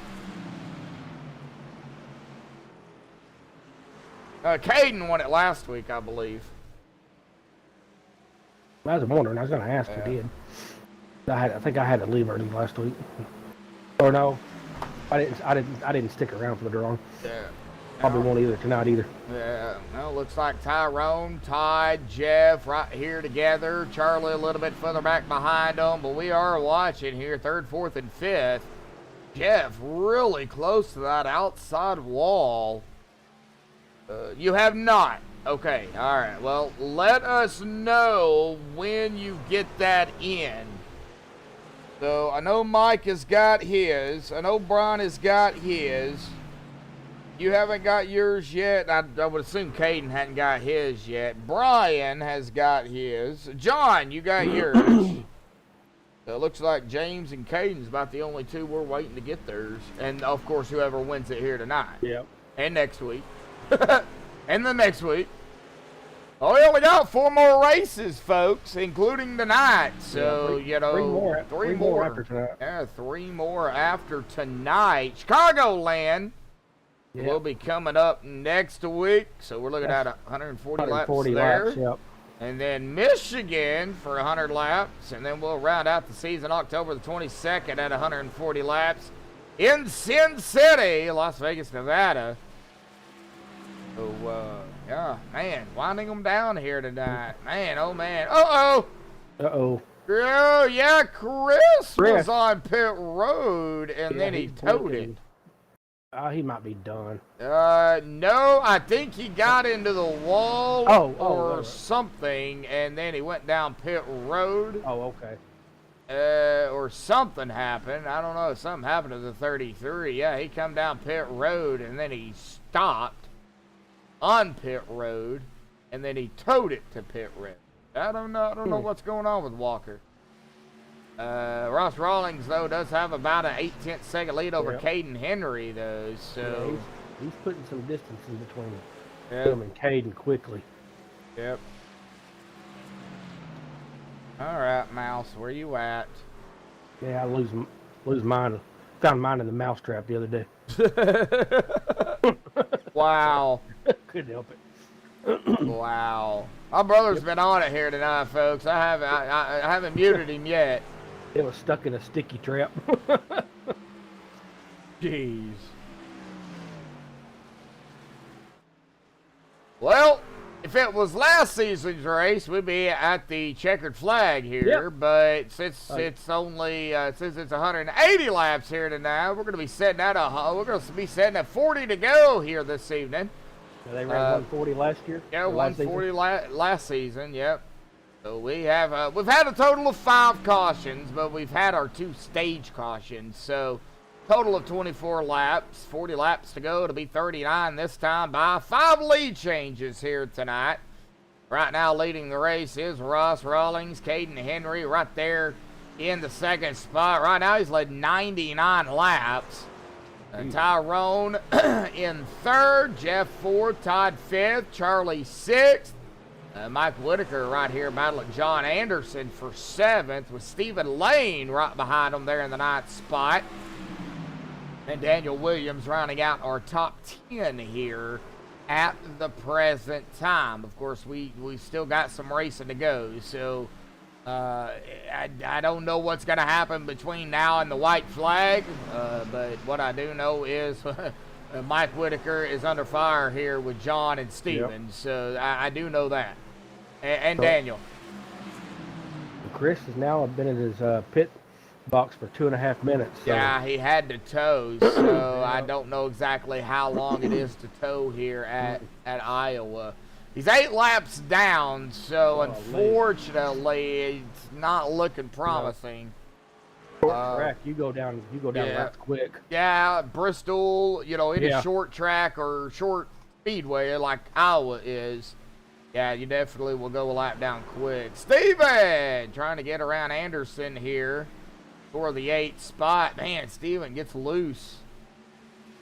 Speaker 1: Caden won it last week, I believe.
Speaker 2: I was wondering. I was going to ask who did. I think I had to leave early last week. Or no, I didn't stick around for the drawing.
Speaker 1: Yeah.
Speaker 2: Probably won't either tonight either.
Speaker 1: Yeah. Well, looks like Tyrone, Todd, Jeff right here together. Charlie a little bit further back behind them, but we are watching here 3rd, 4th, and 5th. Jeff really close to that outside wall. You have not. Okay, all right. Well, let us know when you get that in. So, I know Mike has got his. I know Brian has got his. You haven't got yours yet. I would assume Caden hadn't got his yet. Brian has got his. John, you got yours. So it looks like James and Caden's about the only two we're waiting to get theirs. And, of course, whoever wins it here tonight.
Speaker 2: Yep.
Speaker 1: And next week. And the next week. Oh, we only got 4 more races, folks, including tonight. So,
Speaker 2: yeah, three more after tonight.
Speaker 1: Yeah, 3 more after tonight. Chicagoland will be coming up next week. So we're looking at 140 laps there.
Speaker 2: Yep.
Speaker 1: And then Michigan for 100 laps. And then we'll round out the season October the 22nd at 140 laps in Sin City, Las Vegas, Nevada. So, yeah, man, winding them down here tonight. Man, oh, man. Uh-oh.
Speaker 2: Uh-oh.
Speaker 1: Oh, yeah, Chris was on pit road, and then he towed it.
Speaker 2: He might be done.
Speaker 1: No, I think he got into the wall or something, and then he went down pit road.
Speaker 2: Oh, okay.
Speaker 1: Or something happened. I don't know. Something happened to the 33. Yeah, he come down pit road, and then he stopped on pit road, and then he towed it to pit road. I don't know. I don't know what's going on with Walker. Ross Rawlings, though, does have about an 8/10 second lead over Caden Henry, though. So
Speaker 2: he's putting some distance in between him and Caden quickly.
Speaker 1: Yep. All right, Mouse, where you at?
Speaker 2: Yeah, I lose mine. Found mine in the mousetrap the other day.
Speaker 1: Wow.
Speaker 2: Couldn't help it.
Speaker 1: Wow. My brother's been on it here tonight, folks. I haven't muted him yet.
Speaker 2: It was stuck in a sticky trap.
Speaker 1: Jeez. Well, if it was last season's race, we'd be at the checkered flag here.
Speaker 2: Yep.
Speaker 1: But since it's only since it's 180 laps here tonight, we're going to be setting at 40 to go here this evening.
Speaker 2: They ran 140 last year.
Speaker 1: Yeah, 140 last season. Yep. So we have we've had a total of 5 cautions, but we've had our 2 stage cautions. So total of 24 laps, 40 laps to go to be 39 this time by 5 lead changes here tonight. Right now leading the race is Ross Rawlings, Caden Henry right there in the second spot. Right now he's led 99 laps. Tyrone in 3rd, Jeff 4th, Todd 5th, Charlie 6th. Mike Whitaker right here battling John Anderson for 7th with Stephen Lane right behind him there in the 9th spot. And Daniel Williams rounding out our top 10 here at the present time. Of course, we still got some racing to go, so I don't know what's going to happen between now and the white flag, but what I do know is Mike Whitaker is under fire here with John and Steven, so I do know that. And Daniel.
Speaker 2: Chris has now been in his pit box for 2.5 minutes. So.
Speaker 1: Yeah, he had to tow, so I don't know exactly how long it is to tow here at Iowa. He's 8 laps down, so unfortunately, it's not looking promising.
Speaker 2: Short track, you go down laps quick.
Speaker 1: Yeah, Bristol, any short track or short speedway like Iowa is, yeah, you definitely will go a lap down quick. Steven trying to get around Anderson here for the 8th spot. Man, Steven gets loose.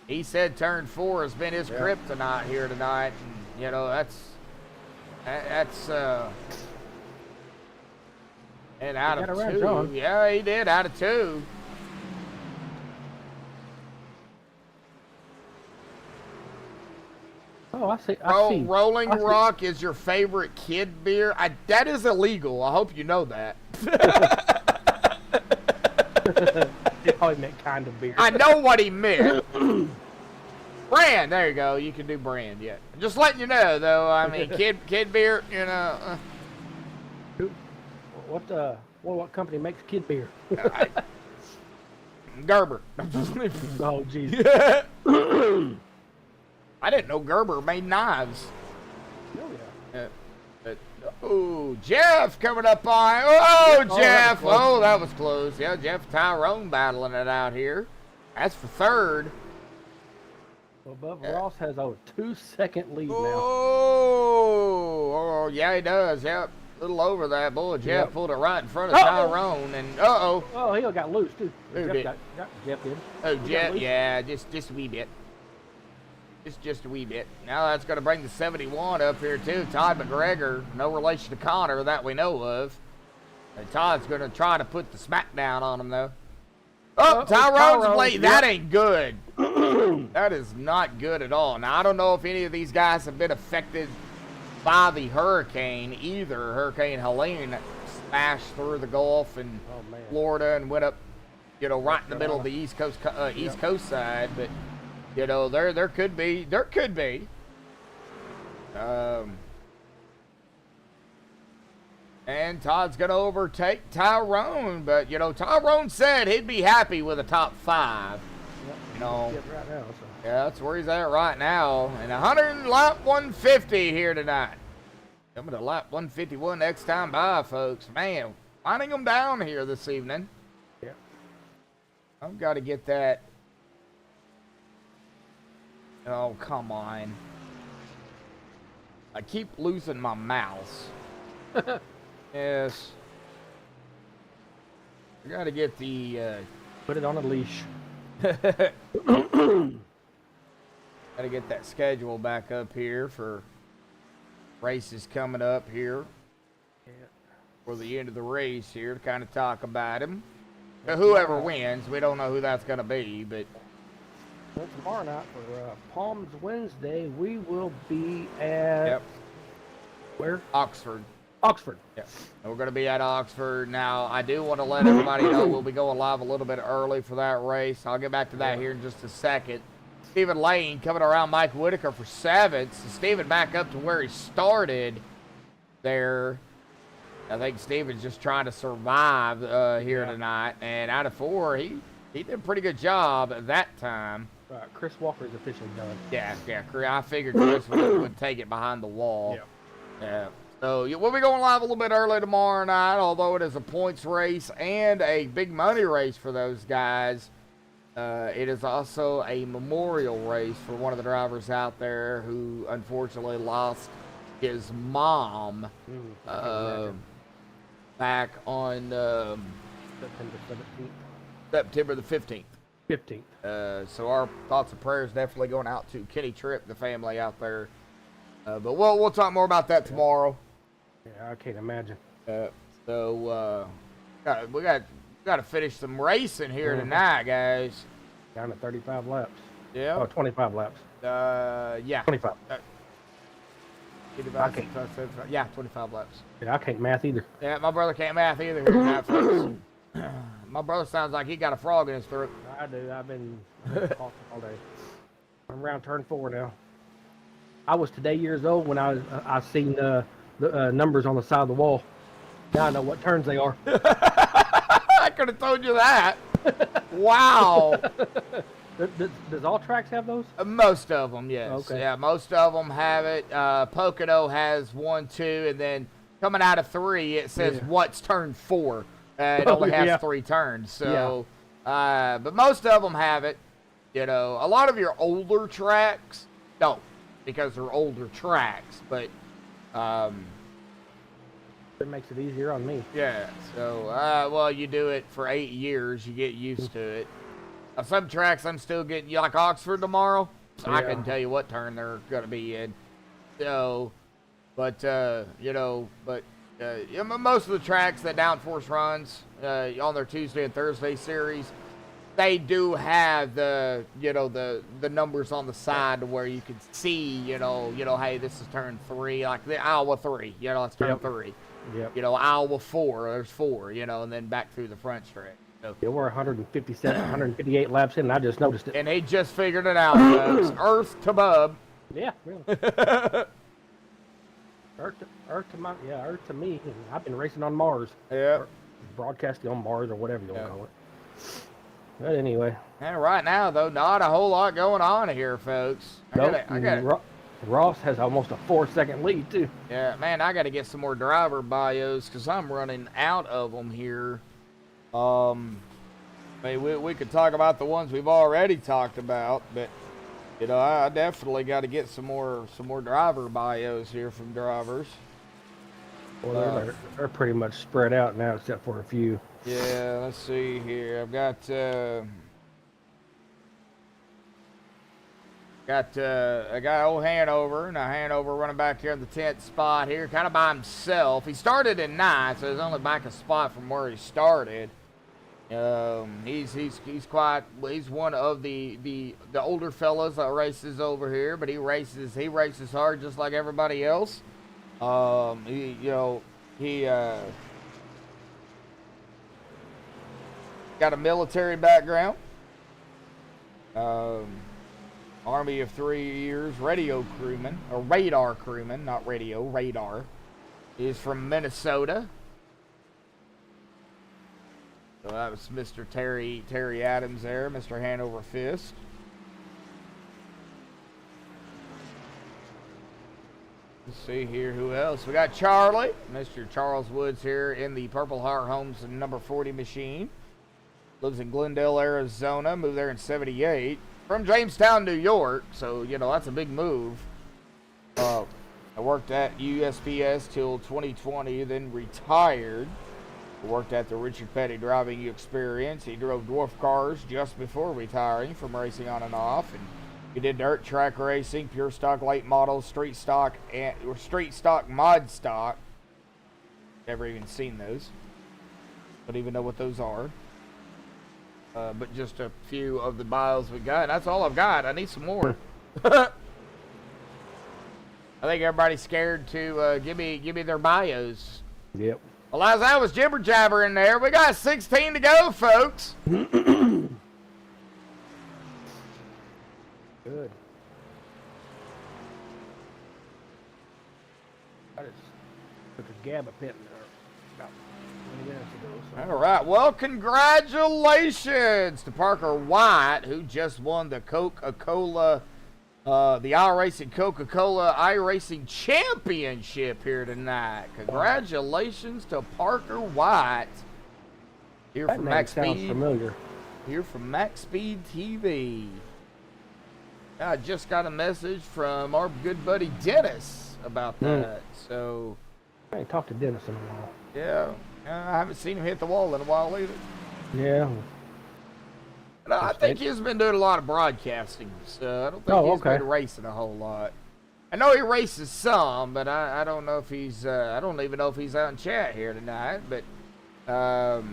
Speaker 1: He said turn 4 has been his kryptonite here tonight, and that's and out of 2. John. Yeah, he did out of 2.
Speaker 2: Oh, I see.
Speaker 1: Rolling Rock is your favorite kid beer. That is illegal. I hope you know that.
Speaker 2: He probably meant kind of beer.
Speaker 1: I know what he meant. Brand, there you go. You can do brand, yeah. Just letting you know, though. I mean, kid beer,
Speaker 2: What company makes kid beer?
Speaker 1: Gerber.
Speaker 2: Oh, jeez.
Speaker 1: I didn't know Gerber made knives.
Speaker 2: Oh, yeah.
Speaker 1: Jeff coming up on. Oh, Jeff. That was close. Yeah, Jeff Tyrone battling it out here. That's for 3rd.
Speaker 2: Well, Bubba Ross has a 2-second lead now.
Speaker 1: Oh, yeah, he does. Yep. little over that. Boy, Jeff
Speaker 2: Yep.
Speaker 1: pulled it right in front of
Speaker 2: Uh-oh.
Speaker 1: Tyrone, and uh-oh.
Speaker 2: Oh, he got loose, too.
Speaker 1: Who
Speaker 2: Jeff
Speaker 1: did?
Speaker 2: Jeff did.
Speaker 1: Oh,
Speaker 2: He got
Speaker 1: Jeff,
Speaker 2: loose.
Speaker 1: yeah, just a wee bit. Just a wee bit. Now that's going to bring the 71 up here, too. Todd McGregor, no relation to Connor that we know of. And Todd's going to try to put the smackdown on him, though. Oh, Tyrone's
Speaker 2: Tyrone,
Speaker 1: plate.
Speaker 2: yep.
Speaker 1: That ain't good. That is not good at all. Now, I don't know if any of these guys have been affected by the hurricane either. Hurricane Helene smashed through the Gulf and
Speaker 2: Oh, man.
Speaker 1: Florida and went up, right in the
Speaker 2: Carolina.
Speaker 1: middle of the East Coast side. But, there could be. And Todd's going to overtake Tyrone. But, Tyrone said he'd be happy with a top 5.
Speaker 2: Yep, right now, so.
Speaker 1: Yeah, that's where he's at right now. And lap 150 here tonight. Coming to lap 151 next time by, folks. Man, finding them down here this evening.
Speaker 2: Yeah.
Speaker 1: I've got to get that. Oh, come on. I keep losing my mouse. Yes. I got to get the...
Speaker 2: Put it on a leash.
Speaker 1: Got to get that schedule back up here for races coming up here for the end of the race here to kind of talk about them. But whoever wins, we don't know who that's going to be, but
Speaker 2: Well, tomorrow night for Palms Wednesday, we will be at where?
Speaker 1: Oxford.
Speaker 2: Oxford.
Speaker 1: Yeah, we're going to be at Oxford. Now, I do want to let everybody know we'll be going live a little bit early for that race. I'll get back to that here in just a second. Stephen Lane coming around Mike Whitaker for 7th. So Stephen back up to where he started there. I think Stephen's just trying to survive here tonight. And out of 4, he did a pretty good job at that time.
Speaker 2: Chris Walker's officially done.
Speaker 1: Yeah. I figured Chris would take it behind the wall. Yeah. So we'll be going live a little bit early tomorrow night, although it is a points race and a big money race for those guys. It is also a memorial race for one of the drivers out there who unfortunately lost his mom back on September the 15th.
Speaker 2: 15th.
Speaker 1: So our thoughts and prayers definitely going out to Kenny Tripp, the family out there. But we'll talk more about that tomorrow.
Speaker 2: Yeah, I can't imagine.
Speaker 1: So we got to finish some racing here tonight, guys.
Speaker 2: Down to 35 laps.
Speaker 1: Yeah.
Speaker 2: Oh, 25 laps.
Speaker 1: Yeah.
Speaker 2: 25.
Speaker 1: 25 laps.
Speaker 2: Yeah, I can't math either.
Speaker 1: Yeah, my brother can't math either here tonight, folks. My brother sounds like he got a frog in his throat.
Speaker 2: I do. I've been coughing all day. I'm around turn 4 now. I was today years old when I seen the numbers on the side of the wall. Now I know what turns they are.
Speaker 1: I could have told you that. Wow.
Speaker 2: Does all tracks have those?
Speaker 1: Most of them, yes.
Speaker 2: Okay.
Speaker 1: Yeah, most of them have it. Pocono has 1, 2, and then coming out of 3, it says what's turn 4. It only has 3 turns. So, but most of them have it. A lot of your older tracks don't, because they're older tracks. But
Speaker 2: it makes it easier on me.
Speaker 1: yeah. So, well, you do it for 8 years, you get used to it. Some tracks I'm still getting, like Oxford tomorrow, I couldn't tell you what turn they're going to be in. So, but, most of the tracks that Downforce runs on their Tuesday and Thursday series, they do have the numbers on the side to where you can see, hey, this is turn 3, like the Iowa 3, it's turn 3.
Speaker 2: Yep.
Speaker 1: Iowa 4, there's 4, and then back through the front stretch. So,
Speaker 2: Yeah, we're 157, 158 laps in, and I just noticed it.
Speaker 1: and he just figured it out, folks. Earth to Bub.
Speaker 2: Yeah, really. Earth to me. I've been racing on Mars.
Speaker 1: Yeah.
Speaker 2: Broadcasting on Mars or whatever you want to call it. But anyway.
Speaker 1: And right now, though, not a whole lot going on here, folks. I got
Speaker 2: Ross has almost a 4-second lead, too.
Speaker 1: Yeah, man, I got to get some more driver bios because I'm running out of them here. We could talk about the ones we've already talked about, but I definitely got to get some more driver bios here from drivers.
Speaker 2: Well, they're pretty much spread out now, except for a few.
Speaker 1: Yeah, let's see here. I've got I got old Hanover. Now Hanover running back here in the 10th spot here, kind of by himself. He started in 9th, so he's only back a spot from where he started. He's one of the older fellas that races over here, but he races hard just like everybody else. He got a military background. Army of 3 years, radio crewman, or radar crewman, not radio, radar. He's from Minnesota. So that was Mr. Terry Adams there, Mr. Hanover Fist. Let's see here who else. We got Charlie, Mr. Charles Woods here in the Purple Heart Homes number 40 machine. Lives in Glendale, Arizona. Moved there in 78. From Jamestown, New York. So, that's a big move. I worked at USPS till 2020, then retired. Worked at the Richard Petty Driving Experience. He drove dwarf cars just before retiring from racing on and off. And he did dirt track racing, pure stock, late models, street stock, mod stock. Never even seen those. Don't even know what those are. But just a few of the bios we got. That's all I've got. I need some more. I think everybody's scared to give me their bios.
Speaker 2: Yep.
Speaker 1: Well, as I was jibber jabbering there, we got 16 to go, folks.
Speaker 2: Good. I just took a GABA pit about 20 minutes ago. So.
Speaker 1: All right. Well, congratulations to Parker White, who just won the Coca-Cola, the iRacing Coca-Cola iRacing Championship here tonight. Congratulations to Parker White. Here
Speaker 2: That
Speaker 1: from
Speaker 2: name sounds familiar.
Speaker 1: Here from MaxspeedTV. I just got a message from our good buddy Dennis about that. So
Speaker 2: I ain't talked to Dennis in a while.
Speaker 1: yeah, I haven't seen him hit the wall in a while either.
Speaker 2: Yeah.
Speaker 1: I think he's been doing a lot of broadcasting, so I don't think he's been racing a whole lot. I know he races some, but I don't know if he's, I don't even know if he's out in chat here tonight, but, yeah,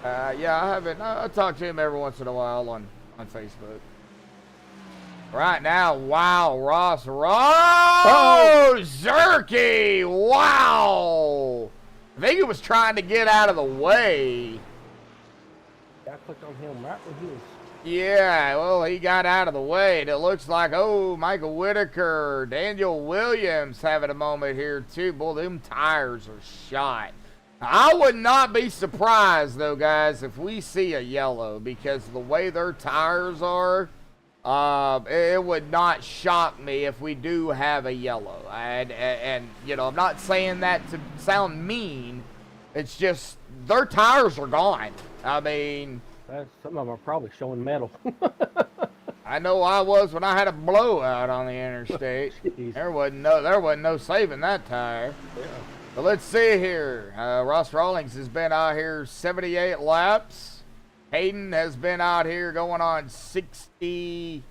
Speaker 1: I haven't, I talk to him every once in a while on Facebook. Right now, wow, Ross, Zerky, wow! I think he was trying to get out of the way.
Speaker 2: I clicked on him right when he was...
Speaker 1: Yeah, well, he got out of the way, and it looks like, Michael Whitaker, Daniel Williams having a moment here, too. Boy, them tires are shot. I would not be surprised, though, guys, if we see a yellow, because the way their tires are, it would not shock me if we do have a yellow. And I'm not saying that to sound mean. It's just their tires are gone. I mean,
Speaker 2: some of them are probably showing metal.
Speaker 1: I know I was when I had a blowout on the interstate. There wasn't no saving that tire.
Speaker 2: Yeah.
Speaker 1: But let's see here. Ross Rawlings has been out here 78 laps. Hayden has been out here going on 67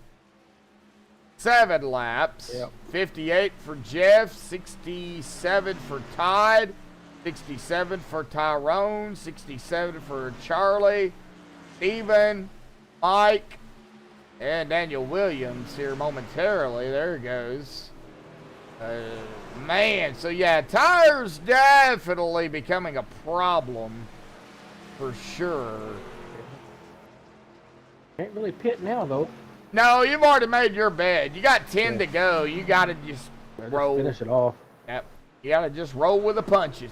Speaker 1: laps.
Speaker 2: Yep.
Speaker 1: 58 for Jeff, 67 for Todd, 67 for Tyrone, 67 for Charlie, Steven, Mike, and Daniel Williams here momentarily. There it goes. Man, so yeah, tires definitely becoming a problem for sure.
Speaker 2: Can't really pit now, though.
Speaker 1: No, you've already made your bed. You got 10 to go. You got to just roll.
Speaker 2: Finish it off.
Speaker 1: Yep. You got to just roll with the punches.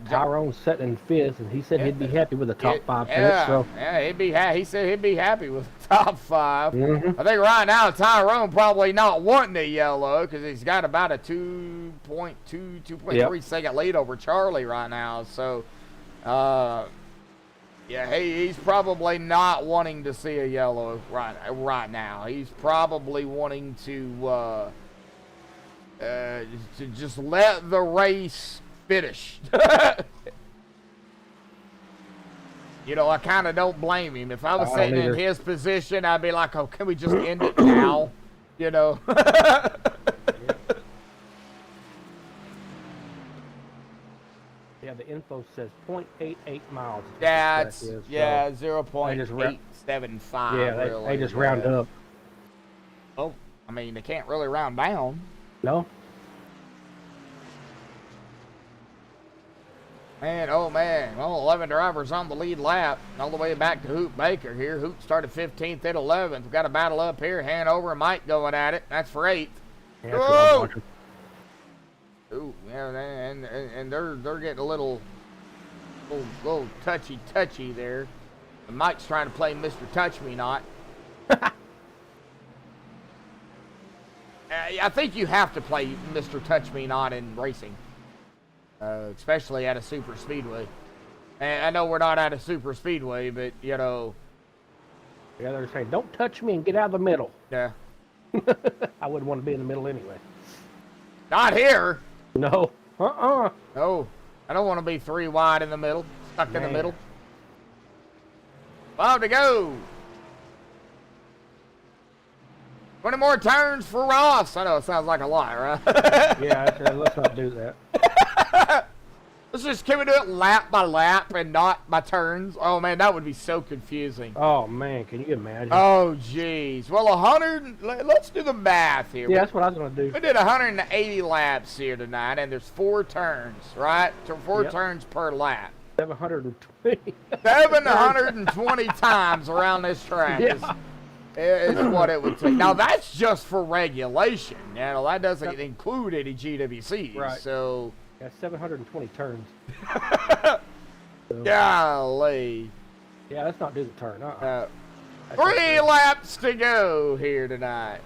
Speaker 2: Tyrone's sitting in 5th, and he said he'd be happy with the top 5 finish. So.
Speaker 1: Yeah, he said he'd be happy with the top 5.
Speaker 2: Mm-hmm.
Speaker 1: I think right now Tyrone probably not wanting a yellow because he's got about a 2.3 second lead over Charlie right now. So, yeah, he's probably not wanting to see a yellow right now. He's probably wanting to to just let the race finish. You know, I kind of don't blame him. If I was sitting in his position, I'd be like, oh, can we just end it now? You know?
Speaker 2: Yeah, the info says 0.88 miles.
Speaker 1: Yeah,
Speaker 2: is, so
Speaker 1: 0.875.
Speaker 2: Yeah,
Speaker 1: really,
Speaker 2: they just round up.
Speaker 1: Oh, I mean, they can't really round down.
Speaker 2: No?
Speaker 1: Man, oh man, well, 11 drivers on the lead lap, all the way back to Hoop Baker here. Hoop started 15th at 11th. We've got a battle up here. Hanover and Mike going at it. That's for 8th.
Speaker 2: Yeah, that's what I'm watching.
Speaker 1: Ooh, yeah, and they're getting a little touchy there. And Mike's trying to play Mr. Touch Me Not. I think you have to play Mr. Touch Me Not in racing. Especially at a super speedway. And I know we're not at a super speedway, but you know.
Speaker 2: Yeah, they're saying, don't touch me and get out of the middle.
Speaker 1: Yeah.
Speaker 2: I wouldn't want to be in the middle anyway.
Speaker 1: Not here.
Speaker 2: No.
Speaker 1: No. I don't want to be 3 wide in the middle. Stuck in the middle. 5 to go. 20 more turns for Ross. I know it sounds like a lot, right?
Speaker 2: Yeah, let's not do that.
Speaker 1: Let's just can we do it lap by lap and not by turns? Oh man, that would be so confusing.
Speaker 2: Oh man, can you imagine?
Speaker 1: Oh jeez. Well, 100. Let's do the math here.
Speaker 2: Yeah, that's what I was gonna do.
Speaker 1: We did 180 laps here tonight, and there's 4 turns, right? 4 turns per lap.
Speaker 2: 720.
Speaker 1: 720 times around this track is what it would take. Now that's just for regulation. You know, that doesn't include any GWCs.
Speaker 2: Right.
Speaker 1: So.
Speaker 2: Yeah, 720 turns.
Speaker 1: Golly.
Speaker 2: Yeah, let's not do the turn.
Speaker 1: 3 laps to go here tonight.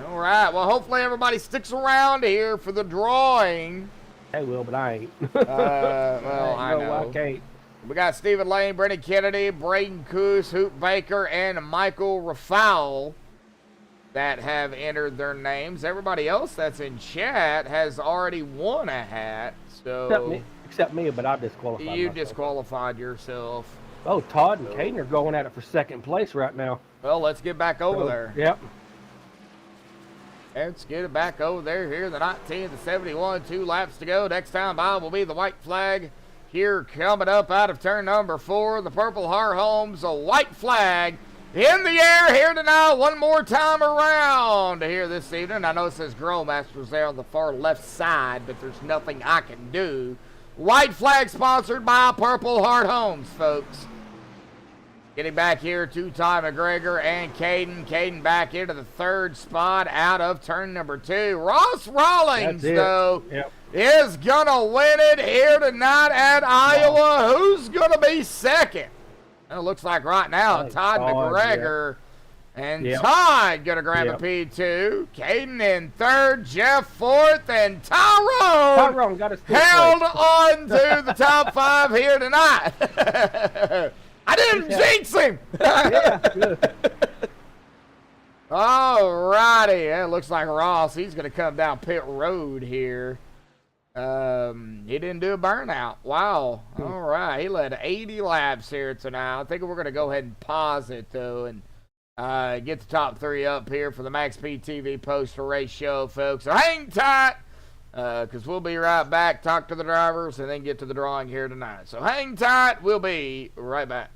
Speaker 1: All right. Well, hopefully everybody sticks around here for the drawing.
Speaker 2: They will, but I ain't.
Speaker 1: Well, I know.
Speaker 2: I can't.
Speaker 1: We got Stephen Lane, Brendan Kennedy, Braden Coos, Hoop Baker, and Michael Rafal that have entered their names. Everybody else that's in chat has already won a hat. So
Speaker 2: except me, but I disqualified
Speaker 1: you
Speaker 2: myself.
Speaker 1: Disqualified yourself.
Speaker 2: Oh, Todd and Caden are going at it for 2nd place right now.
Speaker 1: Well, let's get back over there.
Speaker 2: Yep.
Speaker 1: Let's get it back over there here. The 19 to 71, 2 laps to go. Next time by will be the white flag. Here coming up out of turn number 4, the Purple Heart Homes, a white flag in the air here tonight, one more time around here this evening. I know it says Growmaster's there on the far left side, but there's nothing I can do. White flag sponsored by Purple Heart Homes, folks. Getting back here to Ty McGregor and Caden. Caden back into the 3rd spot out of turn number 2. Ross Rawlings, though, is going to win it here tonight at Iowa. Who's going to be 2nd? It looks like right now, Todd McGregor and Todd going to grab a P2. Caden in 3rd, Jeff 4th, and Tyrone
Speaker 2: got
Speaker 1: held on to the top 5 here tonight. I didn't jinx him. All righty. It looks like Ross, he's going to come down pit road here. He didn't do a burnout. Wow. All right. He led 80 laps here tonight. I think we're going to go ahead and pause it, though, and get the top 3 up here for the MaxspeedTV post-race show, folks. So hang tight, because we'll be right back, talk to the drivers, and then get to the drawing here tonight. So hang tight. We'll be right back.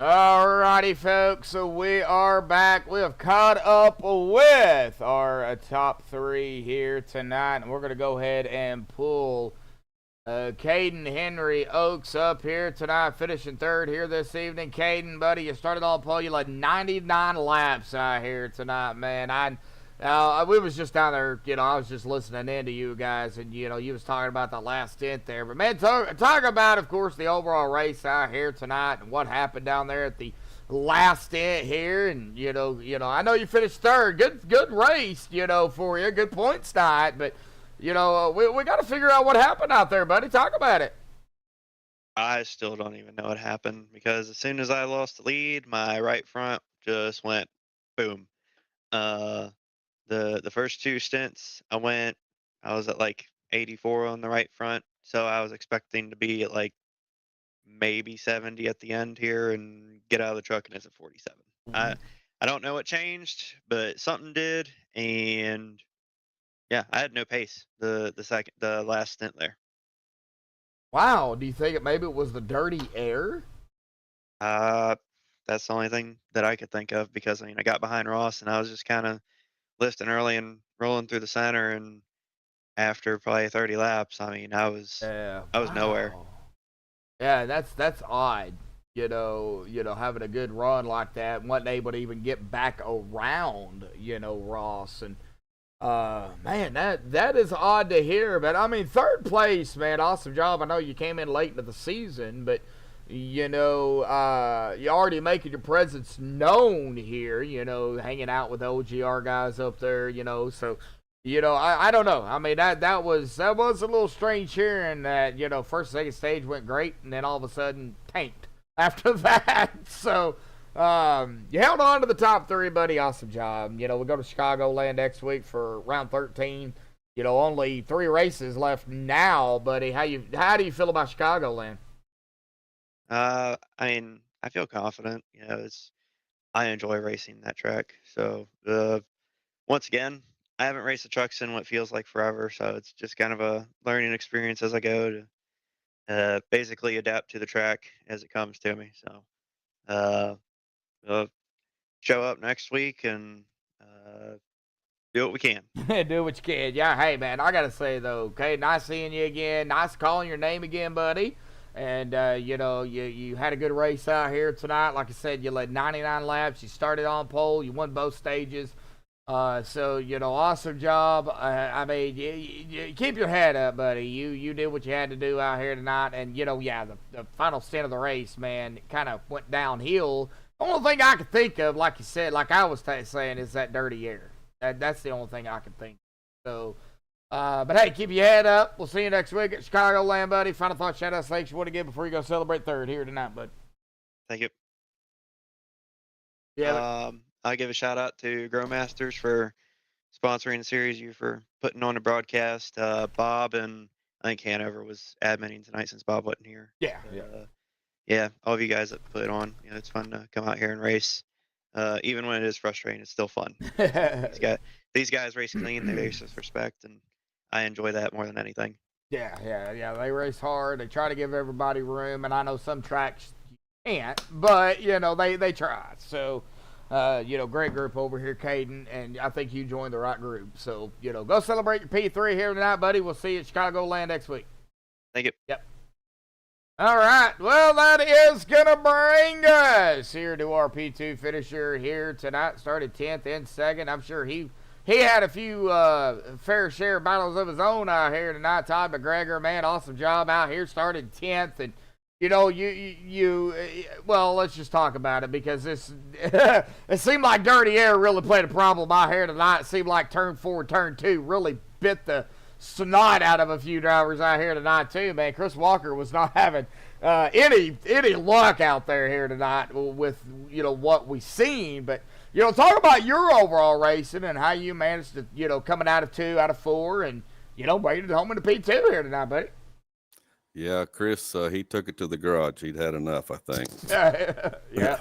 Speaker 1: Alrighty, folks, so we are back. We have caught up with our top 3 here tonight, and we're going to go ahead and pull Caden Henry Oaks up here tonight, finishing 3rd here this evening. Caden, buddy, you started on pole. You led 99 laps out here tonight, man. We was just down there, I was just listening in to you guys, and, you was talking about the last stint there. But, man, talk about, of course, the overall race out here tonight and what happened down there at the last stint here. And, I know you finished 3rd. Good race, for you. Good points tonight. But, we got to figure out what happened out there, buddy. Talk about it.
Speaker 5: I still don't even know what happened because as soon as I lost the lead, my right front just went boom. The first 2 stints I was at like 84 on the right front, so I was expecting to be at like maybe 70 at the end here and get out of the truck, and it's at 47. I don't know what changed, but something did, and yeah, I had no pace the last stint there.
Speaker 1: Wow, do you think maybe it was the dirty air?
Speaker 5: That's the only thing that I could think of because I got behind Ross and I was just kind of lifting early and rolling through the center, and after probably 30 laps, I was nowhere.
Speaker 1: Yeah, that's odd. Having a good run like that and wasn't able to even get back around, Ross. And man, that is odd to hear. But 3rd place, man, awesome job. I know you came in late into the season, but you're already making your presence known here, hanging out with the OGR guys up there, so, I don't know. That was a little strange hearing that, 1st, 2nd stage went great, and then all of a sudden tanked after that. So, you held on to the top 3, buddy. Awesome job. We go to Chicagoland next week for round 13. Only 3 races left now, buddy. How do you feel about Chicagoland?
Speaker 5: I feel confident. I enjoy racing that track. So, once again, I haven't raced the trucks in what feels like forever. So it's just kind of a learning experience as I go to basically adapt to the track as it comes to me. So, we'll show up next week and do what we can.
Speaker 1: Do what you can. Yeah. Hey, man, I got to say, though, okay, nice seeing you again. Nice calling your name again, buddy. And, you had a good race out here tonight. Like I said, you led 99 laps. You started on pole. You won both stages. So, awesome job. You keep your head up, buddy. You did what you had to do out here tonight. And, the final stint of the race, man, kind of went downhill. The only thing I could think of, like you said, like I was saying, is that dirty air. That's the only thing I can think of. So, but hey, keep your head up. We'll see you next week at Chicagoland, buddy. Final thoughts, shout outs, thanks you want to give before you go celebrate 3rd here tonight, bud.
Speaker 5: Thank you.
Speaker 1: Yeah.
Speaker 5: I'll give a shout out to Growmasters for sponsoring the series, you for putting on the broadcast. Bob and I think Hanover was adminning tonight since Bob wasn't here.
Speaker 1: Yeah.
Speaker 5: Yeah, all of you guys that put it on. It's fun to come out here and race. Even when it is frustrating, it's still fun. These guys race clean, they race with respect, and I enjoy that more than anything.
Speaker 1: Yeah. They race hard. They try to give everybody room, and I know some tracks you can't, but they try. So, great group over here, Caden, and I think you joined the right group. So, go celebrate your P3 here tonight, buddy. We'll see you at Chicagoland next week.
Speaker 5: Thank you.
Speaker 1: Yep. All right, well, that is going to bring us here to our P2 finisher here tonight. Started 10th and 2nd. I'm sure he had a few fair share battles of his own out here tonight. Todd McGregor, man, awesome job out here. Started 10th, and, well, let's just talk about it because this it seemed like dirty air really played a problem out here tonight. It seemed like turn 4, turn 2 really bit the snot out of a few drivers out here tonight too, man. Chris Walker was not having any luck out there here tonight with what we seen. But talk about your overall racing and how you managed to coming out of 2 out of 4 and made it home in the P2 here tonight, buddy.
Speaker 8: Yeah, Chris, he took it to the garage. He'd had enough, I think.
Speaker 1: Yeah.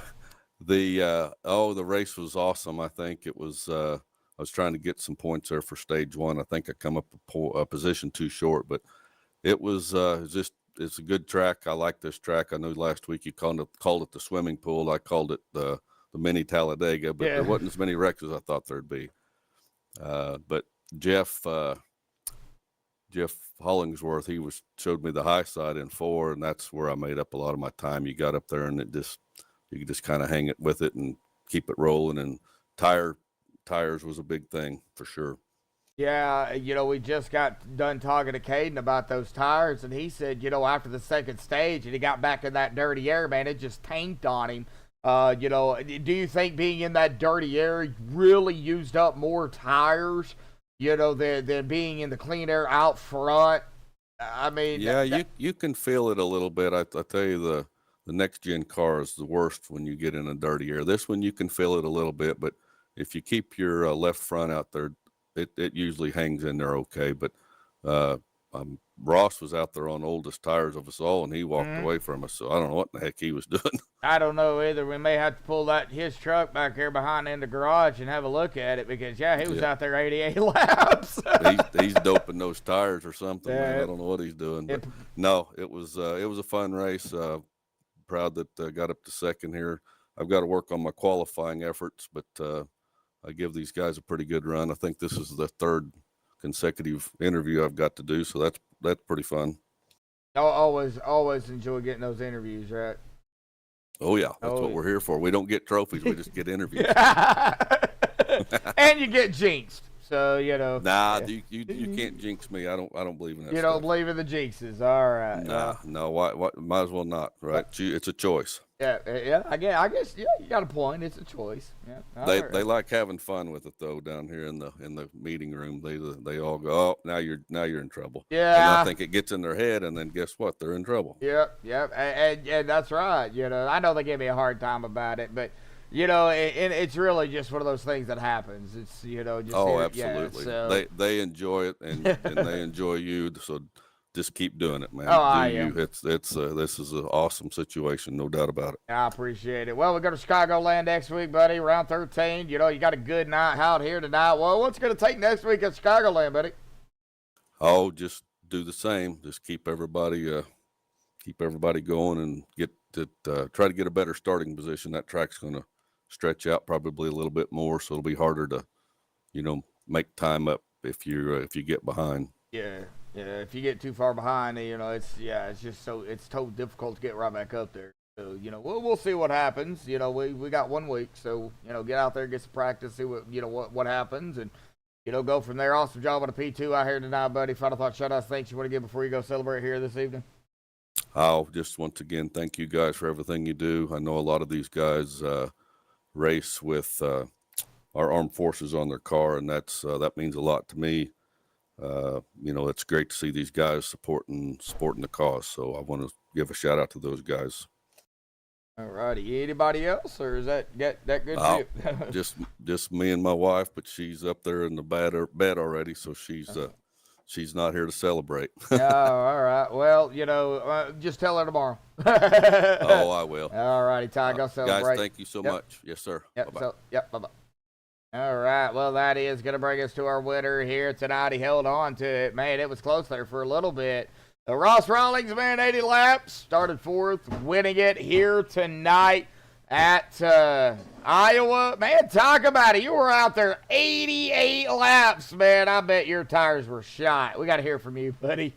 Speaker 8: The race was awesome. I think it was. I was trying to get some points there for stage 1. I think I come up a position too short, but it was just it's a good track. I like this track. I know last week you called it the swimming pool. I called it the mini Talladega, but there wasn't as many wrecks as I thought there'd be. But Jeff Hollingsworth, he showed me the high side in 4, and that's where I made up a lot of my time. You got up there and you could just kind of hang it with it and keep it rolling. And tires was a big thing for sure.
Speaker 1: Yeah, we just got done talking to Caden about those tires, and he said, after the second stage and he got back in that dirty air, man, it just tanked on him. Do you think being in that dirty air really used up more tires, than being in the clean air out front? I mean,
Speaker 8: yeah, you can feel it a little bit. I tell you, the next gen car is the worst when you get in a dirty air. This one you can feel it a little bit, but if you keep your left front out there, it usually hangs in there okay. But Ross was out there on oldest tires of us all, and he walked away from us. So I don't know what the heck he was doing.
Speaker 1: I don't know either. We may have to pull his truck back here behind in the garage and have a look at it, because he was out there 88 laps.
Speaker 8: he's doping those tires or something. Man. I don't know what he's doing. But no, it was a fun race. Proud that got up to second here. I've got to work on my qualifying efforts, but I give these guys a pretty good run. I think this is the 3rd consecutive interview I've got to do, so that's pretty fun.
Speaker 1: Always enjoy getting those interviews, right?
Speaker 8: Oh yeah, that's what we're here for. We don't get trophies, we just get interviews.
Speaker 1: And you get jinxed. So
Speaker 8: Nah, you can't jinx me. I don't believe in that.
Speaker 1: You don't believe in the jinxes, all right?
Speaker 8: Nah, no. Why? Might as well not, right? It's a choice.
Speaker 1: Yeah. I guess you got a point. It's a choice. Yeah.
Speaker 8: They like having fun with it though. Down here in the meeting room, they all go, oh, now you're in trouble.
Speaker 1: Yeah.
Speaker 8: And I think it gets in their head, and then guess what? They're in trouble.
Speaker 1: Yep. And that's right. I know they give me a hard time about it, but. It's really just one of those things that happens. It's just
Speaker 8: absolutely.
Speaker 1: So.
Speaker 8: They enjoy it, and they enjoy you. So just keep doing it, man. This is an awesome situation, no doubt about it.
Speaker 1: I appreciate it. Well, we go to Chicagoland next week, buddy. Round 13. You got a good night out here tonight. Well, what's it going to take next week at Chicagoland, buddy?
Speaker 8: Oh, just do the same. Just keep everybody going and try to get a better starting position. That track's going to stretch out probably a little bit more, so it'll be harder to make time up if you get behind.
Speaker 1: Yeah, if you get too far behind, it's just it's so difficult to get right back up there. So we'll see what happens. We got 1 week, so get out there, get some practice, see what happens, and go from there. Awesome job on the P2 out here tonight, buddy. Final thought, shout outs, thanks you want to give before you go celebrate here this evening?
Speaker 8: I'll just once again thank you guys for everything you do. I know a lot of these guys race with our armed forces on their car, and that means a lot to me. It's great to see these guys supporting the cause. So I want to give a shout out to those guys.
Speaker 1: All righty. Anybody else, or is that good?
Speaker 8: Just me and my wife, but she's up there in the bed already, so she's not here to celebrate.
Speaker 1: Oh, all right. Well, just tell her tomorrow.
Speaker 8: Oh, I will.
Speaker 1: All righty, Ty, go celebrate.
Speaker 8: Guys, thank you so much. Yes, sir.
Speaker 1: Yep.
Speaker 8: Bye-bye.
Speaker 1: Bye-bye. All right. Well, that is going to bring us to our winner here tonight. He held on to it. Man, it was close there for a little bit. Ross Rawlings, man, 80 laps, started 4th, winning it here tonight at Iowa. Man, talk about it. You were out there 88 laps, man. I bet your tires were shot. We got to hear from you, buddy.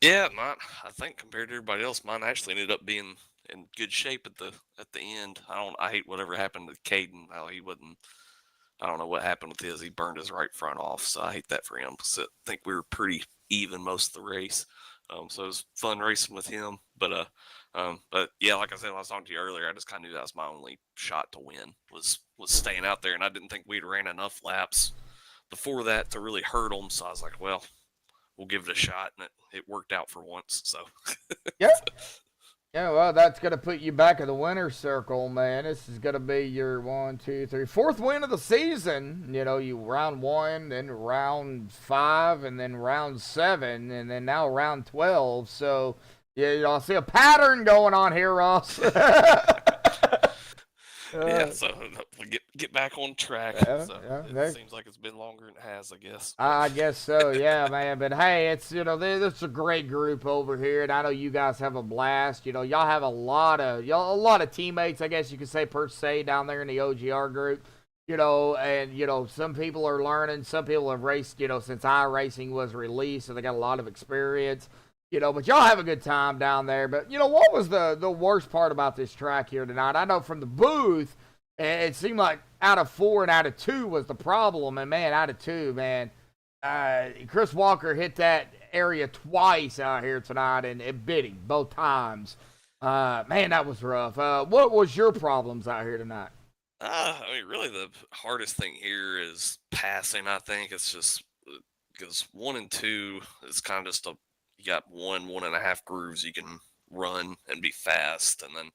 Speaker 6: Yeah, I think compared to everybody else, mine actually ended up being in good shape at the end. I hate whatever happened to Caden. How he wouldn't. I don't know what happened with his. He burned his right front off, so I hate that for him. So I think we were pretty even most of the race. So it was fun racing with him. But yeah, like I said when I was talking to you earlier, I just kind of knew that was my only shot to win was staying out there, and I didn't think we'd ran enough laps before that to really hurt them. So I was like, well, we'll give it a shot, and it worked out for once. So
Speaker 1: yeah. Yeah, well, that's going to put you back in the winner's circle, man. This is going to be your 4th win of the season. You round 1, then round 5, and then round 7, and then now round 12. So, yeah, I see a pattern going on here, Ross.
Speaker 6: Yeah, so we get back on track.
Speaker 1: Yeah,
Speaker 6: So
Speaker 1: yeah,
Speaker 6: it seems like it's been longer than it has, I guess.
Speaker 1: I guess so, yeah, man. But hey, it's this is a great group over here, and I know you guys have a blast. Y'all have a lot of teammates, I guess you could say per se, down there in the OGR group. And some people are learning. Some people have raced, since iRacing was released, so they got a lot of experience. But y'all have a good time down there. But what was the worst part about this track here tonight? I know from the booth, it seemed like out of 4 and out of 2 was the problem. And man, out of 2, man, Chris Walker hit that area twice out here tonight, and it bit him both times. Man, that was rough. What was your problems out here tonight?
Speaker 6: I mean, really, the hardest thing here is passing. I think it's just because 1 and 2 is kind of just you got 1.5 grooves you can run and be fast, and then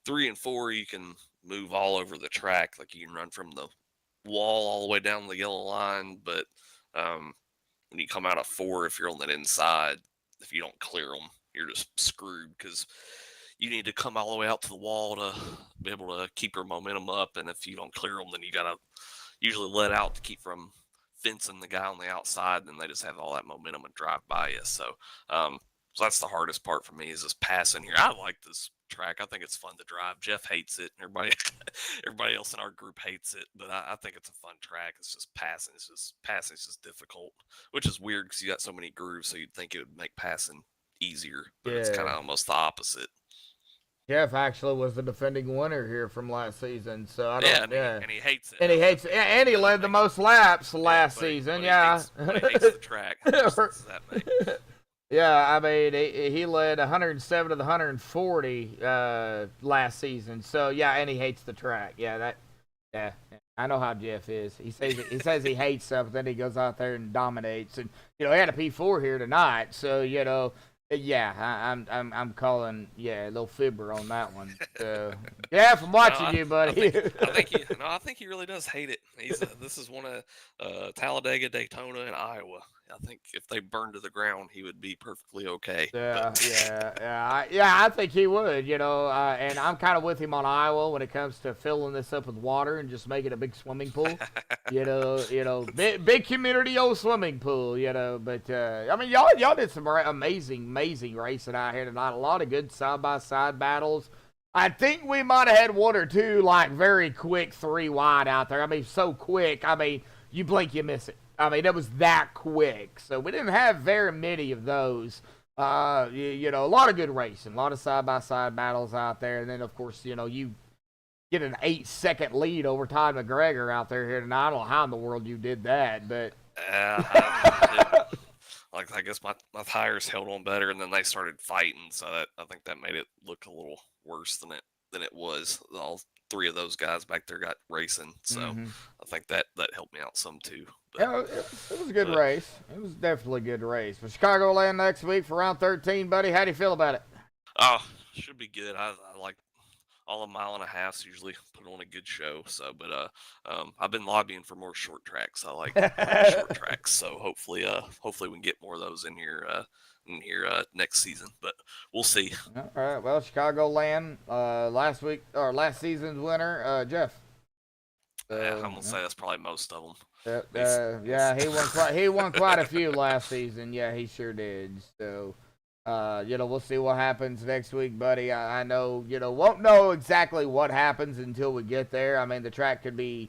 Speaker 6: 3 and 4 you can move all over the track. Like you can run from the wall all the way down the yellow line, but when you come out of 4, if you're on that inside, if you don't clear them, you're just screwed because you need to come all the way out to the wall to be able to keep your momentum up. And if you don't clear them, then you got to usually let out to keep from fencing the guy on the outside. And they just have all that momentum and drive by you. So that's the hardest part for me is just passing here. I like this track. I think it's fun to drive. Jeff hates it. Everybody else in our group hates it. But I think it's a fun track. It's just passing. Passing is just difficult, which is weird because you got so many grooves. So you'd think it would make passing easier. But it's kind of almost the opposite.
Speaker 1: Jeff actually was the defending winner here from last season, so I don't.
Speaker 6: And he hates it.
Speaker 1: And he hates it. And he led the most laps last season.
Speaker 6: He hates the track. Does that make?
Speaker 1: Yeah, I mean he led 107 to the 140 last season. So yeah, and he hates the track. Yeah, I know how Jeff is. He says he hates stuff, then he goes out there and dominates. And he had a P4 here tonight, so yeah, I'm calling a little fibber on that one. So, yeah, from watching you, buddy.
Speaker 6: I think he really does hate it. This is one of Talladega, Daytona, and Iowa. I think if they burned to the ground, he would be perfectly okay.
Speaker 1: I think he would. And I'm kind of with him on Iowa when it comes to filling this up with water and just making a big swimming pool. Big community old swimming pool. But I mean, y'all did some amazing racing out here tonight. A lot of good side-by-side battles. I think we might have had 1 or 2 like very quick 3 wide out there. I mean, so quick. I mean, you blink, you miss it. I mean, it was that quick. So we didn't have very many of those. A lot of good racing, a lot of side-by-side battles out there. And then, of course, you get an 8-second lead over Todd McGregor out there here tonight. I don't know how in the world you did that, but
Speaker 6: I guess my tires held on better, and then they started fighting. So I think that made it look a little worse than it was. All 3 of those guys back there got racing, so I think that helped me out some too. But,
Speaker 1: yeah, it was a good race. It was definitely a good race. For Chicagoland next week for round 13, buddy, how do you feel about it?
Speaker 6: Oh, should be good. I like all a mile and a half usually put on a good show. So, but I've been lobbying for more short tracks. I like short tracks. So hopefully we can get more of those in here next season. But we'll see.
Speaker 1: All right. Well, Chicagoland last season's winner, Jeff.
Speaker 6: I'm gonna say that's probably most of them.
Speaker 1: He won quite a few last season. Yeah, he sure did. So, we'll see what happens next week, buddy. I know, won't know exactly what happens until we get there. I mean, the track could be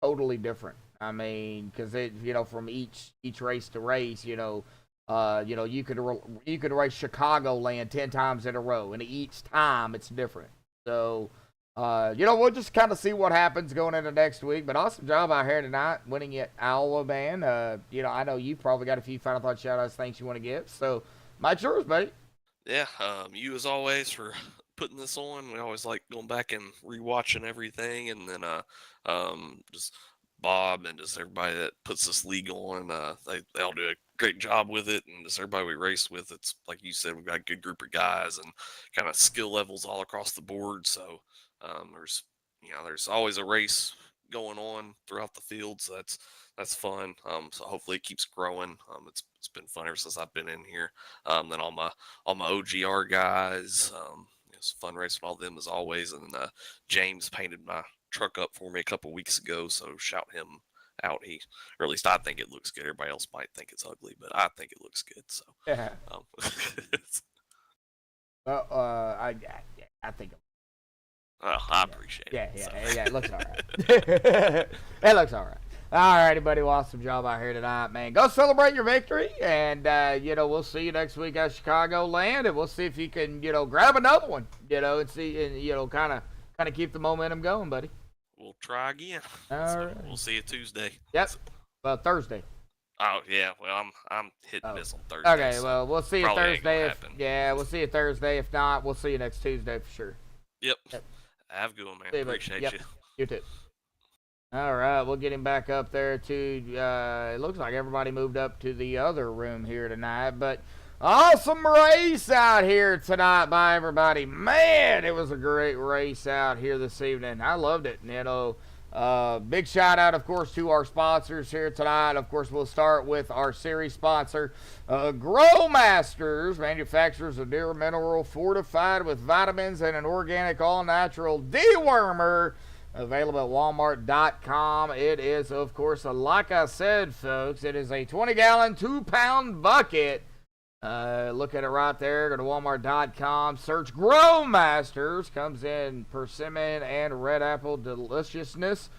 Speaker 1: totally different. I mean, because from each race to race, you could race Chicagoland 10 times in a row, and each time it's different. So. We'll just kind of see what happens going into next week. But awesome job out here tonight, winning at Iowa, man. I know you've probably got a few final thought shout-outs, things you want to give. So, Mike's yours, buddy.
Speaker 6: Yeah, you as always for putting this on. We always like going back and rewatching everything, and then just Bob and just everybody that puts this league on. They all do a great job with it, and just everybody we race with. It's like you said, we've got a good group of guys and kind of skill levels all across the board. So. There's always a race going on throughout the field, so that's fun. So hopefully it keeps growing. It's been fun ever since I've been in here. Then all my OGR guys, was fun racing with all them as always. And James painted my truck up for me a couple weeks ago, so shout him out. Or at least I think it looks good. Everybody else might think it's ugly, but I think it looks good. So
Speaker 1: Yeah. Well, I think.
Speaker 6: I appreciate it.
Speaker 1: Yeah, it looks all right. It looks all right. All righty, buddy. Well, awesome job out here tonight, man. Go celebrate your victory, and, we'll see you next week at Chicagoland, and we'll see if you can, grab another one, and see, and, kind of keep the momentum going, buddy.
Speaker 6: We'll try again.
Speaker 1: All right.
Speaker 6: We'll see you Tuesday.
Speaker 1: Yep. Well, Thursday.
Speaker 6: Oh yeah, well I'm hitting this on Thursday.
Speaker 1: Okay,
Speaker 6: so
Speaker 1: well we'll see you Thursday. We'll see you Thursday. If not, we'll see you next Tuesday for sure.
Speaker 6: Yep. Have a good one, man. Appreciate you.
Speaker 1: You too. All right, we'll get him back up there to. It looks like everybody moved up to the other room here tonight, but awesome race out here tonight by everybody. Man, it was a great race out here this evening. I loved it. Big shout out, of course, to our sponsors here tonight. Of course, we'll start with our series sponsor, Growmasters, manufacturers of Deer Mineral fortified with vitamins and an organic all-natural dewormer, available at walmart.com. It is, of course, like I said, folks, it is a 20-gallon, 2-pound bucket. Look at it right there. Go to walmart.com. Search Growmasters. Comes in persimmon and red apple deliciousness.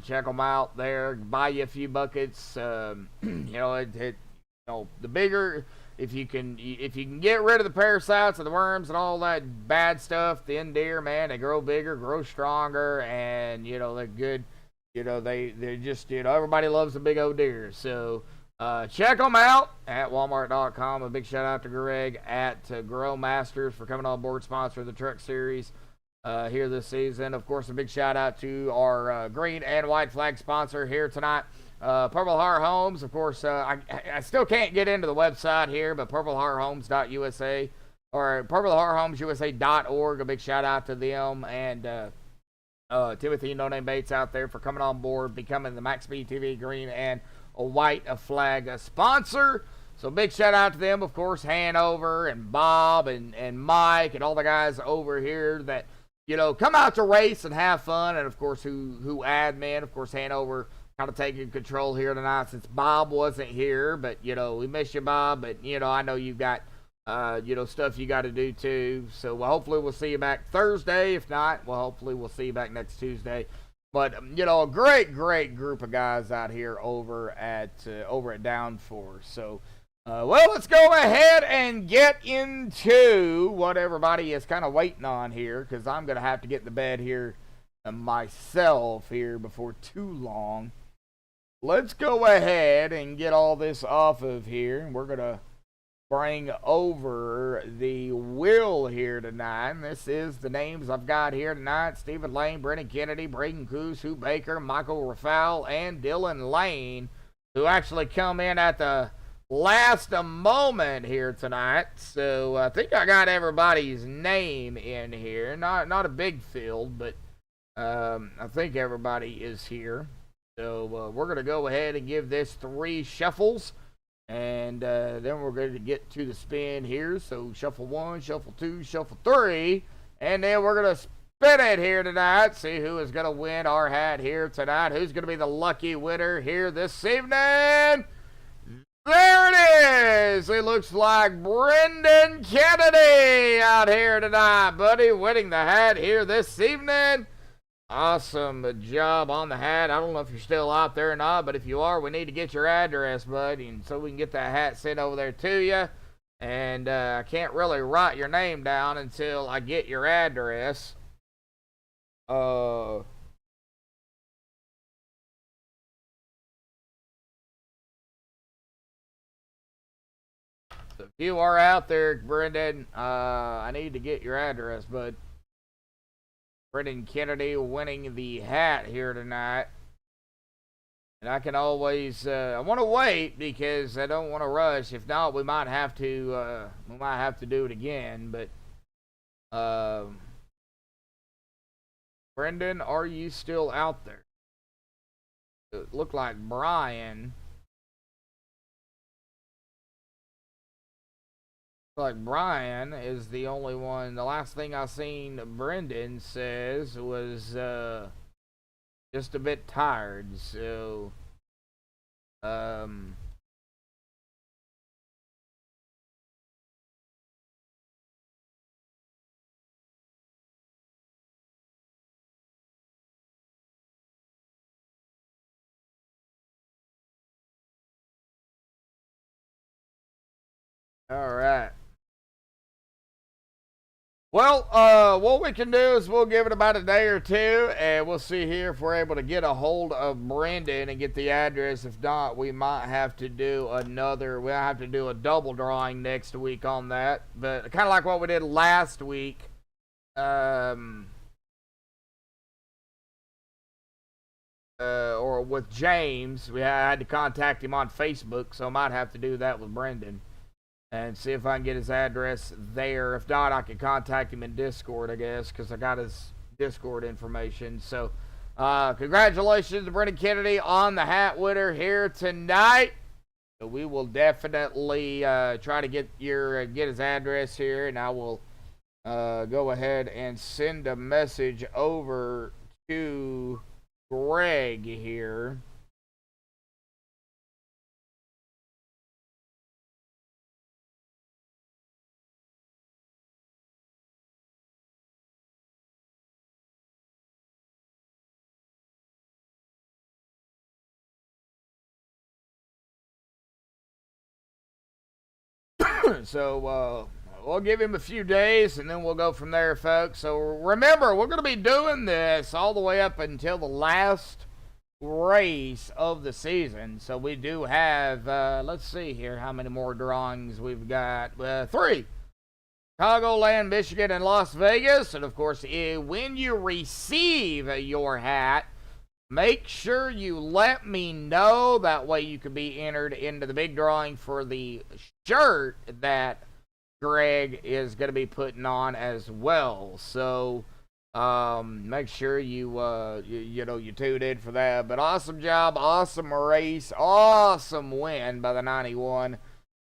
Speaker 1: Check them out there. Buy you a few buckets. The bigger, if you can get rid of the parasites and the worms and all that bad stuff, then deer, man, they grow bigger, grow stronger, and they're good. They're just everybody loves the big old deer. So. Check them out at walmart.com. A big shout out to Greg at Growmasters for coming on board, sponsor of the Truck Series here this season. Of course, a big shout out to our green and white flag sponsor here tonight, Purple Heart Homes. Of course, I still can't get into the website here, but purplehearthomes.usa or purplehearthomeusa.org. A big shout out to them and Timothy No Name Bates out there for coming on board, becoming the MaxspeedTV green and a white flag sponsor. So big shout out to them, of course, Hanover and Bob and Mike and all the guys over here that come out to race and have fun, and of course who admin, of course, Hanover kind of taking control here tonight since Bob wasn't here, but we miss you, Bob, but I know you've got stuff you got to do too. So hopefully we'll see you back Thursday. If not, well, hopefully we'll see you back next Tuesday. But, a great group of guys out here over at Downforce. So, let's go ahead and get into what everybody is kind of waiting on here, because I'm going to have to get to bed here myself here before too long. Let's go ahead and get all this off of here. We're going to bring over the wheel here tonight. And this is the names I've got here tonight: Stephen Lane, Brennan Kennedy, Braden Coos, Hugh Baker, Michael Rafal, and Dylan Lane, who actually come in at the last moment here tonight. So I think I got everybody's name in here. Not a big field, but I think everybody is here. So we're going to go ahead and give this 3 shuffles. And then we're going to get to the spin here. So shuffle 1, shuffle 2, shuffle 3. And then we're going to spin it here tonight. See who is going to win our hat here tonight. Who's going to be the lucky winner here this evening? There it is. It looks like Brendan Kennedy out here tonight, buddy, winning the hat here this evening. Awesome job on the hat. I don't know if you're still out there or not, but if you are, we need to get your address, buddy, and so we can get that hat sent over there to you. And I can't really write your name down until I get your address. So if you are out there, Brendan, I need to get your address, bud. Brendan Kennedy winning the hat here tonight. And I can always, I want to wait because I don't want to rush. If not, we might have to do it again. But, Brendan, are you still out there? It looked like Brian Like Brian is the only one. The last thing I seen Brendan says was just a bit tired. So all right. Well, what we can do is we'll give it about a day or two, and we'll see here if we're able to get a hold of Brendan and get the address. If not, we might have to do we'll have to do a double drawing next week on that. But kind of like what we did last week. Or with James, we had to contact him on Facebook, so I might have to do that with Brendan. And see if I can get his address there. If not, I can contact him in Discord, I guess, because I got his Discord information. So, congratulations to Brendan Kennedy on the hat winner here tonight. So we will definitely try to get his address here, and I will go ahead and send a message over to Greg here. So we'll give him a few days, and then we'll go from there, folks. So remember, we're going to be doing this all the way up until the last race of the season. So we do have, let's see here how many more drawings we've got. 3. Chicagoland, Michigan, and Las Vegas. And, of course, when you receive your hat, make sure you let me know. That way you can be entered into the big drawing for the shirt that Greg is going to be putting on as well. So make sure you tune in for that. But awesome job, awesome race, awesome win by the 91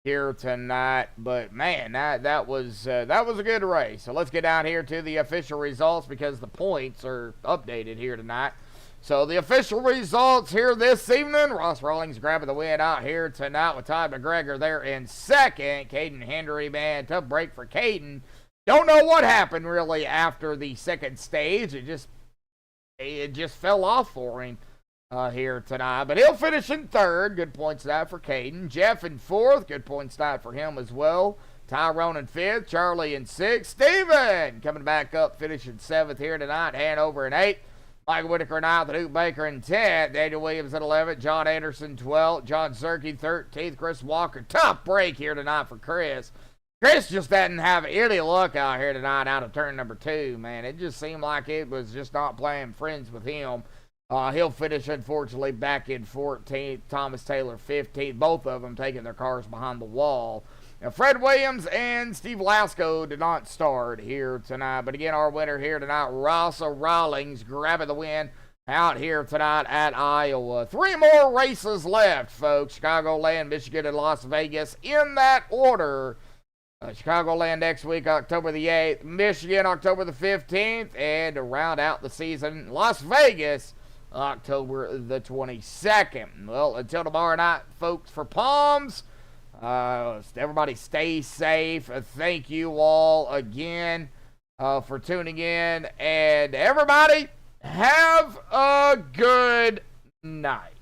Speaker 1: here tonight. But man, that was a good race. So let's get down here to the official results, because the points are updated here tonight. So the official results here this evening: Ross Rawlings grabbing the win out here tonight with Todd McGregor there in second. Caden Hendry, man, tough break for Caden. Don't know what happened really after the second stage. It just fell off for him here tonight. But he'll finish in third. Good points tonight for Caden. Jeff in fourth. Good points tonight for him as well. Tyrone in fifth. Charlie in sixth. Steven coming back up, finishing seventh here tonight. Hanover in eighth. Mike Whitaker in 9th, Duke Baker in 10th, Daniel Williams at 11th, John Anderson 12th, John Zerke 13th, Chris Walker. Tough break here tonight for Chris. Chris just doesn't have any luck out here tonight out of turn number 2, man. It just seemed like it was just not playing friends with him. He'll finish, unfortunately, back in 14th, Thomas Taylor 15th, both of them taking their cars behind the wall. Now, Fred Williams and Steve Lasco did not start here tonight. But again, our winner here tonight, Ross Rawlings, grabbing the win out here tonight at Iowa. 3 more races left, folks. Chicagoland, Michigan, and Las Vegas in that order. Chicagoland next week, October the 8th. Michigan, October the 15th. And to round out the season, Las Vegas, October the 22nd. Well, until tomorrow night, folks, for Palms, everybody stay safe. Thank you all again for tuning in. And everybody, have a good night.